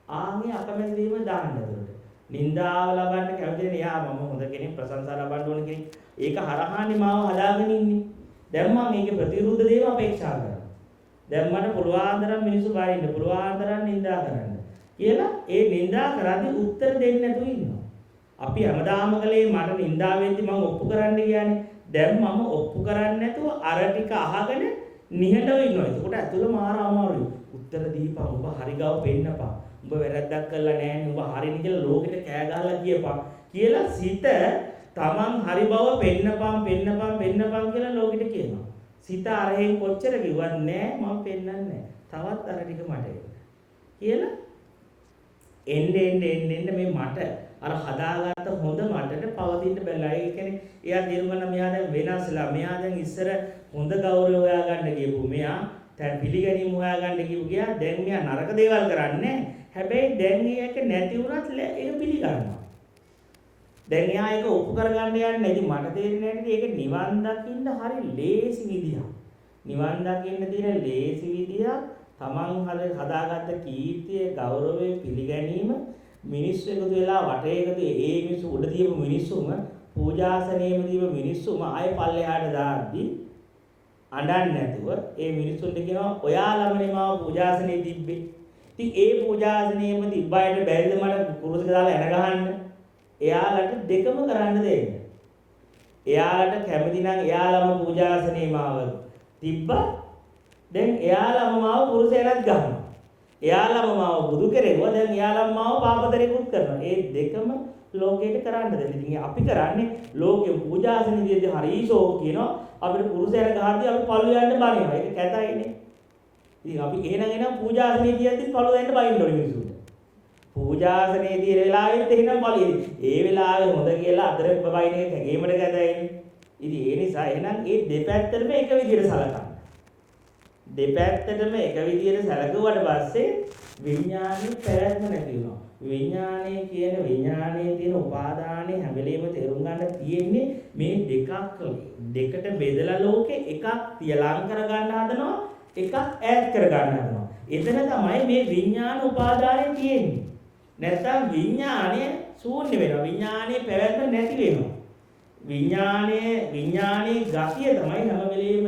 [SPEAKER 1] ආන්ගේ අකමැති දේම දාන්න දුරට. නින්දාව ලබන්න කැමති නේ. යා මම හොඳ කෙනෙක් ප්‍රශංසා ලබන්න ඕන කෙනෙක්. ඒක හරහානේ මාව හදාගෙන ඉන්නේ. දැන් මම ඒකේ ප්‍රතිවිරුද්ධ දේව අපේක්ෂා කරනවා. දැන් මට පුළුවන් තරම් මිනිස්සු බයින්න, පුළුවන් තරම් නින්දා කරන්න කියලා ඒ නින්දා කරද්දී උත්තර දෙන්නේ නැතුව ඉන්නවා. අපි හැමදාම කලේ මට නින්දා වෙද්දි මම ඔප්පු කරන්න කියන්නේ. දැන් මම ඔප්පු කරන්නේ නැතුව අර ටික අහගෙන නිහඬව ඉන්නවා. ඒකට ඇතුළ මාර අමාරුයි. උත්තර දීපන්, ඔබ හරි ගාව පෙන්නපන්. උඹ වැරද්දක් කළා නෑනේ, උඹ හරිනේ කියලා ලෝකෙට කෑ ගහලා කියපන් කියලා සිත තමන් හරි බව පෙන්නපන් කියලා ලෝකෙට කියනවා. සිත අරහෙන් කොච්චර කිව්වත් නෑ මම පෙන්නන්නේ නෑ. තවත් අර ටික මට එන්න. කියලා එන්න මේ අර හදාගත්ත හොඳ මටට පවතින්න බැලලා. ඒ කියන්නේ එයා තේරුම් ගන්න මෙයා දැන් වෙනස්ලා. මෙයා දැන් ඉස්සර හොඳ ගෞරවය හොයාගන්න ගියපු මෙයා දැන් පිළිගැනීම හොයාගන්න ගියපු ගියා. දැන් මෙයා නරක දේවල් කරන්නේ. හැබැයි දැන් ඒක නැති වුණත් ඒක පිළිගන්නවා. දැන් එයා ඒක ඔප්පු කරගන්න යන්නේ නැති මට තේරෙන්නේ නැහැ. ඒක නිවන් දකින්න හරි ලේසි විදියක්. නිවන් දකින්න තියෙන ලේසි විදියක් තමන් හදාගත්ත කීර්තිය, ගෞරවය, පිළිගැනීම මිනිස්සු එකතු වෙලා වටේ එකතු ඒ මිනිස්සු උඩ තියපු මිනිස්සුම පූජාසනයේම තියපු මිනිස්සුම ආයෙ පල්ලෙහාට දාද්දි අඬන්නේ නැතුව ඒ මිනිස්සුන්ට කියනවා ඔයාලමනේ මාව පූජාසනයේ තිබ්බේ. ඉතින් ඒ පූජාසනයේම තිබ්බායට බැරිද මට කුරුසක දාලා එන ගහන්න? එයාලට දෙකම කරන්න දෙන්න. එයාලට කැමති නම් එයාලම පූජාසනයේ මාව තිබ්බා. දැන් එයාලම මාව කුරුසයලත් ගහනවා. එයාලම මාව බුදු කෙරෙව්වා. දැන් එයාලම මාව පාපතරේකුත් කරනවා. ඒ දෙකම ලෝකයට කරන්න දෙන්න. ඉතින් අපි කරන්නේ ලෝකෙ පූජාසනයේදී හරිසෝ කියනවා අපිට කුරුසයල ගහද්දී අපි පළු යන්න බනිනවා. ඒක කැතයිනේ. ඉතින් අපි එහෙනම් පූජාසනයේදී පළු යන්න බනින්න ඕනේ මිනිස්සුන්ට. පූජාසනයේදී වෙලාවෙත් එහෙනම් පළු. ඒ වෙලාවේ හොඳ කියලා අතර බබයින් එක හැගීමකට ගැදයිනේ. ඉතින් ඒ නිසා එහෙනම් මේ දෙපැත්තටම එක විදිහට සලකන්න. දෙපැත්තටම එක විදිහට සැලකුවට පස්සේ විඥානයේ පැවැත්ම නැති වෙනවා. විඥානයේ තියෙන උපාදානයේ හැම වෙලේම තේරුම් ගන්න තියෙන්නේ මේ දෙකට බෙදලා ලෝකේ එකක් තියලං කර ගන්න හදනවා, එකක් ඈඩ් කර ගන්න හදනවා. එතන තමයි මේ විඥාන උපාදානය තියෙන්නේ. නැත්තම් විඥානය ශූන්‍ය වෙනවා. විඥානයේ පැවැත්ම නැති වෙනවා. විඥානයේ ගතිය තමයි හැම වෙලේම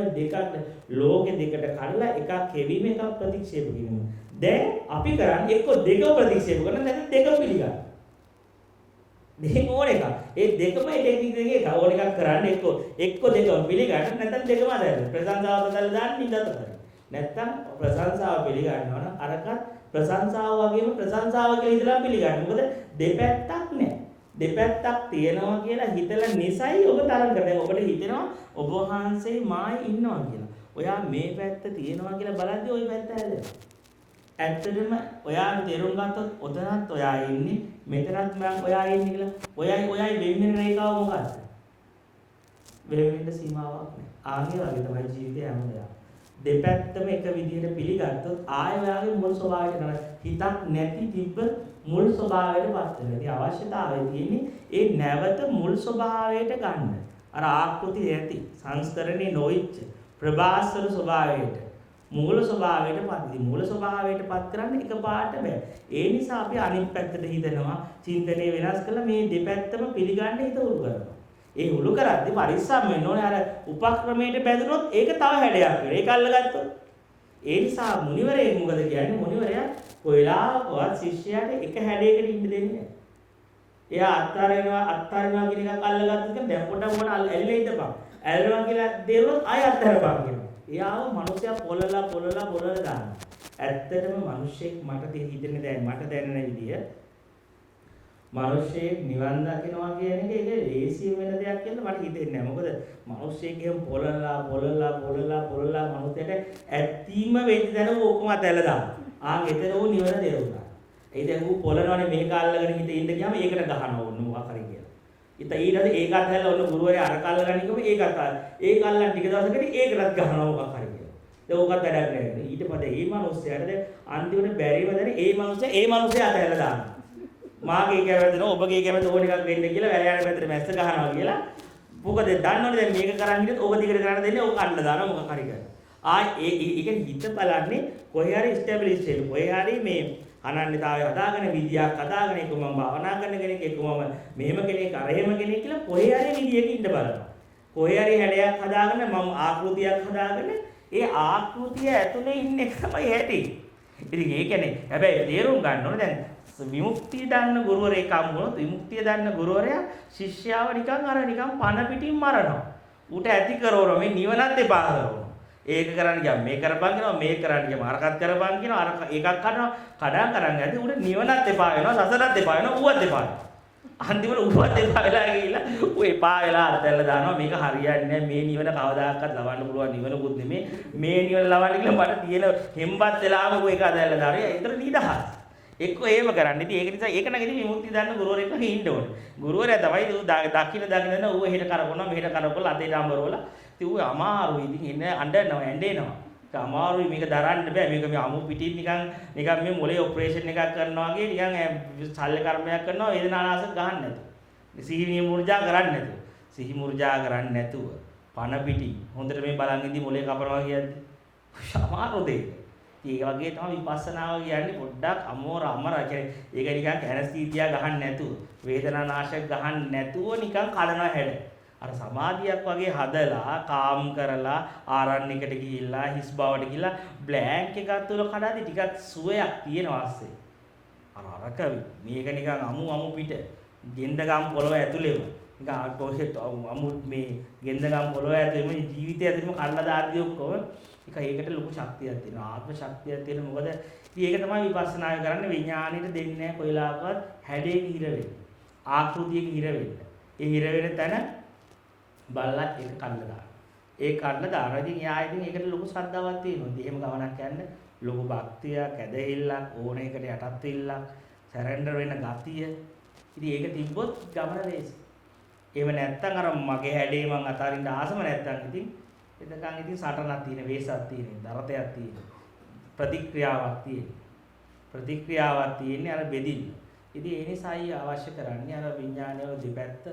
[SPEAKER 1] ලෝකෙ දෙකට කඩලා එකක් හැවීම එකක් ප්‍රතික්ෂේප කිරීම. දැන් අපි කරන්නේ එක්ක දෙක ප්‍රතික්ෂේප කරන නැත්නම් දෙක පිළිගන්න. දෙකම ඕන එක. ඒ දෙකම එක ඕන එකක් කරන්න එක්ක දෙකම පිළිගන්න නැත්නම් දෙකම අදහන්න. ප්‍රශංසාව බදලා දාන්න නිදත කරන්න. නැත්නම් ප්‍රශංසාව පිළිගන්නවා නම් අරකට ප්‍රශංසාව වගේම ප්‍රශංසාව කියලා ඉඳලා පිළිගන්න. මොකද දෙපැත්තක් නැහැ. දෙපැත්තක් තියෙනවා කියලා හිතලා නිසයි ඔබ තරම් කරන්නේ. ඔබට හිතෙනවා ඔබ වහන්සේ මායි ඉන්නවා කියලා. ඔයා මේ පැත්ත තියෙනවා කියලා බලද්දී ওই පැත්ත හැදෙනවා. ඇත්තටම ඔයා තේරුම් ගත්තොත් ඔතනත් ඔයා ඉන්නේ, මෙතනත් මම ඔයා ඉන්නේ කියලා. ඔයයි වෙන්නේ රේඛාව මොකක්ද? වෙන්න සීමාවක් නැහැ. ආගේ වගේ තමයි ජීවිතය හැම දෙයක්. දෙපැත්තම එක විදිහට පිළිගත්තොත් ආය ඔයාගේ මුල් ස්වභාවයට කරන හිතක් නැති තිබ්බ මුල් ස්වභාවයට පත් වෙනවා. ඉතින් අවශ්‍යතාවය තියෙන්නේ ඒ නැවත මුල් ස්වභාවයට ගන්න. අර ආකෘති ඇති සංස්කරණේ නොවිච්ච ප්‍රභාස්වර ස්වභාවයට මූල ස්වභාවයට පත්. මූල ස්වභාවයට පත් කරන්න එකපාරට බෑ. ඒ නිසා අපි අනිත් පැත්තට හිතනවා, චින්තනය වෙනස් කරලා මේ දෙපැත්තම පිළිගන්න හිත උරු කරනවා. ඒ උළු කරද්දී පරිස්සම් වෙන්න ඕනේ. අර උපක්‍රමයට බැඳුනොත් ඒක තව හැඩයක් වෙනවා. ඒක අල්ලගත්තොත්. ඒ නිසා මුනිවරයෙක් මොකද කියන්නේ? මුනිවරයා කොයිලාවකවත් ශිෂ්‍යයාට එක හැඩයකට ඉන්න දෙන්නේ නැහැ. එයා අත්හරිනවා කියන එකක් අල්ලගත්තොත් දැන් පොඩ ඇල්ලේ ඉඳපන්. ඇල්ලනවා කියලා දෙරුවොත් ආය අත්හරපන් කියනවා. එයාව මිනිස්සයා පොළලා දානවා. ඇත්තටම මිනිස්සෙක් මට හිතෙන්නේ දැන් මට දැනෙන විදිය මිනිස්සෙක් නිවන් දකිනවා කියන එක ඒක ලේසිය වෙන දෙයක් කියලා මට හිතෙන්නේ නැහැ. මොකද මිනිස්සෙක් එහෙම පොළලා මිනිස්සයට ඇත්තීම වෙච්ච දැන ඔක්කොම අතැල්ලා දානවා. ආන් එතන ඌ නිවන දෙරුණා. ඒ දැන් ඌ පොළනවනේ මේක අල්ලගෙන ඉඳ ගියාම ඒකට ගහනවා ඕන මොකක් හරි කියලා. ඊට ඒකත් හැල්ලා ඔන්න ගුරුවරයා අර කල්ලගෙන ඉකම ඒක අල්ලන් ටික දවසකට ඒකටත් ගහනවා මොකක් හරි කියලා. දැන් ඕකත් වැඩක් නැහැ. ඊට පස්සේ මේ මිනිස්සයාට දැන් අන්තිමට බැරිව දැන ඒ මිනිස්සයා අතහැරලා දානවා. මාගේ කැමැත්ත නෝ ඔබගේ කැමැත්ත ඕන එකක් වෙන්න කියලා වැලයන් පැත්තට මැස්ස ගහනවා කියලා. මොකද දන්නවනේ දැන් මේක කරන් හිටියොත් ඕක දිගට කරන්න දෙන්නේ ඕක අල්ල දානවා මොකක් හරි කරලා. ඒක හිත බලන්නේ කොහේ හරි ස්ටැබ්ලිෂ් වෙන්න. කොහේ හරි මේ අනන්‍යතාවය හදාගෙන විදියක් හදාගෙන එක මම භාවනා කරන කෙනෙක් එක මම මෙහෙම කෙනෙක් අර එහෙම කෙනෙක් කියලා කොහේ හරි විදියක ඉන්න බලනවා. කොහේ හරි හැඩයක් හදාගෙන මම ආකෘතියක් හදාගෙන ඒ ආකෘතිය ඇතුලේ ඉන්න එක තමයි ඇති. ඉතින් ඒ කියන්නේ හැබැයි තේරුම් ගන්න ඕනේ දැන් විමුක්තිය දන්න ගුරුවරයෙක් හම්බුනොත් විමුක්තිය දන්න ගුරුවරයා ශිෂ්‍යයාව නිකන් පන පිටින් මරනවා. ඌට ඇති කරවනවා මේ නිවනත් එපා කරනවා. ඒක කරන්න ගියාම මේක කරපන් කියනවා මේක කරන්න ගියාම අරකට කරපන් කියනවා අර එකක් කරනවා කඩන් කරන් යද්දි ඌට නිවනත් එපා වෙනවා සසරත් එපා වෙනවා ඌවත් එපා වෙනවා. අන්තිමට ඌවත් එපා වෙලා ගිහිල්ලා ඌ එපා වෙලා අතල්ලා දානවා මේක හරියන්නේ නැහැ මේ නිවන කවදාකවත් ලබන්න පුළුවන් නිවනකුත් නෙමේ මේ නිවන ලබන්න කියලා මට තියෙන හෙම්බත් වෙලාම ඌ ඒක අතල්ලා දානවා. ඒතර නිදහස්. එක්ක එහෙම කරන්න. ඉතින් ඒක නිසා ඒක නම් ඉතින් විමුක්තිය දාන්න ගුරුවරයෙක් ළඟ ඉන්න ඕනේ. ගුරුවරයා තමයි ඌ දකින්න ඌ එහෙට කරකවනවා මෙහෙට කරකවලා අතේ ඩම්බරවල. ඉතින් ඌ අමාරුයි. ඉතින් එන්න අඬනවා ඇඬෙනවා. ඒක අමාරුයි මේක දරන්න බෑ. මේක මේ අමු පිටින් නිකන් මේ මොලේ ඔපරේෂන් එකක් කරනවා වගේ නිකන් ශල්‍ය කර්මයක් කරනවා වේදනානාශක ගහන්න නැතුව. සිහි මුර්ජා කරන්නේ නැතුව. සිහි මුර්ජා කරන්නේ නැතුව. පන පිටි. හොඳට මේ බලන් ඉඳි මොලේ කපනවා කියන්නේ. අමාරු දෙයක්. ඒක වගේ තමයි විපස්සනාව කියන්නේ පොඩ්ඩක් අමර කියන්නේ ඒක නිකන් ඇනස්තීසියා ගහන්න නැතුව වේදනානාශක ගහන්න නැතුව නිකන් කඩනවා හැඩ. අර සමාධියක් වගේ හදලා කාම් කරලා ආරණ්‍යයකට ගිහිල්ලා හිස් බවට ගිහිල්ලා බ්ලැන්ක් එකක් තුල කඩාදී ටිකක් සුවයක් තියෙනවා ASCII. අරක මේක නිකන් අමු පිට ගෙන්දගම් පොළව ඇතුලේම නිකන් කොහෙත් අමු මේ ගෙන්දගම් පොළව ඇතුලේම ජීවිතය ඇතුලේම කඩලා දාද්දී ඔක්කොම ඒකට ලොකු ශක්තියක් තියෙනවා ආත්ම ශක්තියක් තියෙනවා මොකද ඒක තමයි විපස්සනාය කරන්නේ විඥාණයට දෙන්නේ නැහැ කොයිලාකවත් හැඩයක හිර වෙන්න ආකෘතියක හිර වෙන්න ඒ හිර වෙන තැන බලලා ඒක කඩලා දාන්න ඒ කඩලා දානවා ඉතින් එයා ඉතින් ඒකට ලොකු ශ්‍රද්ධාවක් තියෙනවා ඉතින් එහෙම ගමනක් යන්න ලොකු භක්තියක් ඇදහිල්ලක් ඕන එකට යටත් වෙilla සරෙන්ඩර් වෙන ගතිය ඉතින් ඒක තිබ්බොත් ගමන ලේසි එහෙම නැත්තම් අර මගේ හැඩේ මං අතාරින්න ආසම නැත්තම් ඉතින් එතකන් ඉතින් සටනක් තියෙන වේසක් තියෙන දරතයක් තියෙන ප්‍රතික්‍රියාවක් තියෙන්නේ අර බෙදින්න. ඉතින් ඒ නිසායි අවශ්‍ය කරන්නේ අර විඥානය වල දෙපැත්ත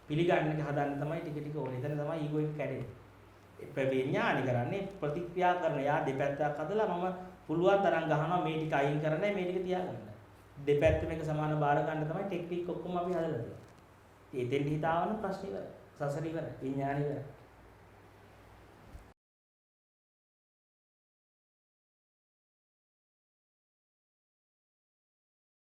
[SPEAKER 1] පිළිගන්න එක හදන්න තමයි ටික ටික ඕනේ. එතන තමයි ඊගෝ එක කැඩෙන්නේ. විඥානි කරන්නේ ප්‍රතික්‍රියා කරන යා දෙපැත්තක් හදලා මම පුළුවන් තරම් ගහනවා මේ ටික අයින් කරන්නයි මේ ටික තියාගන්න. දෙපැත්ත මේක සමාන බාර ගන්න තමයි ටෙක්නික් ඔක්කොම අපි හදලා තියෙන්නේ. එතෙන් හිතාවන ප්‍රශ්න ඉවරයි. සසර ඉවරයි. විඥානි ඉවරයි.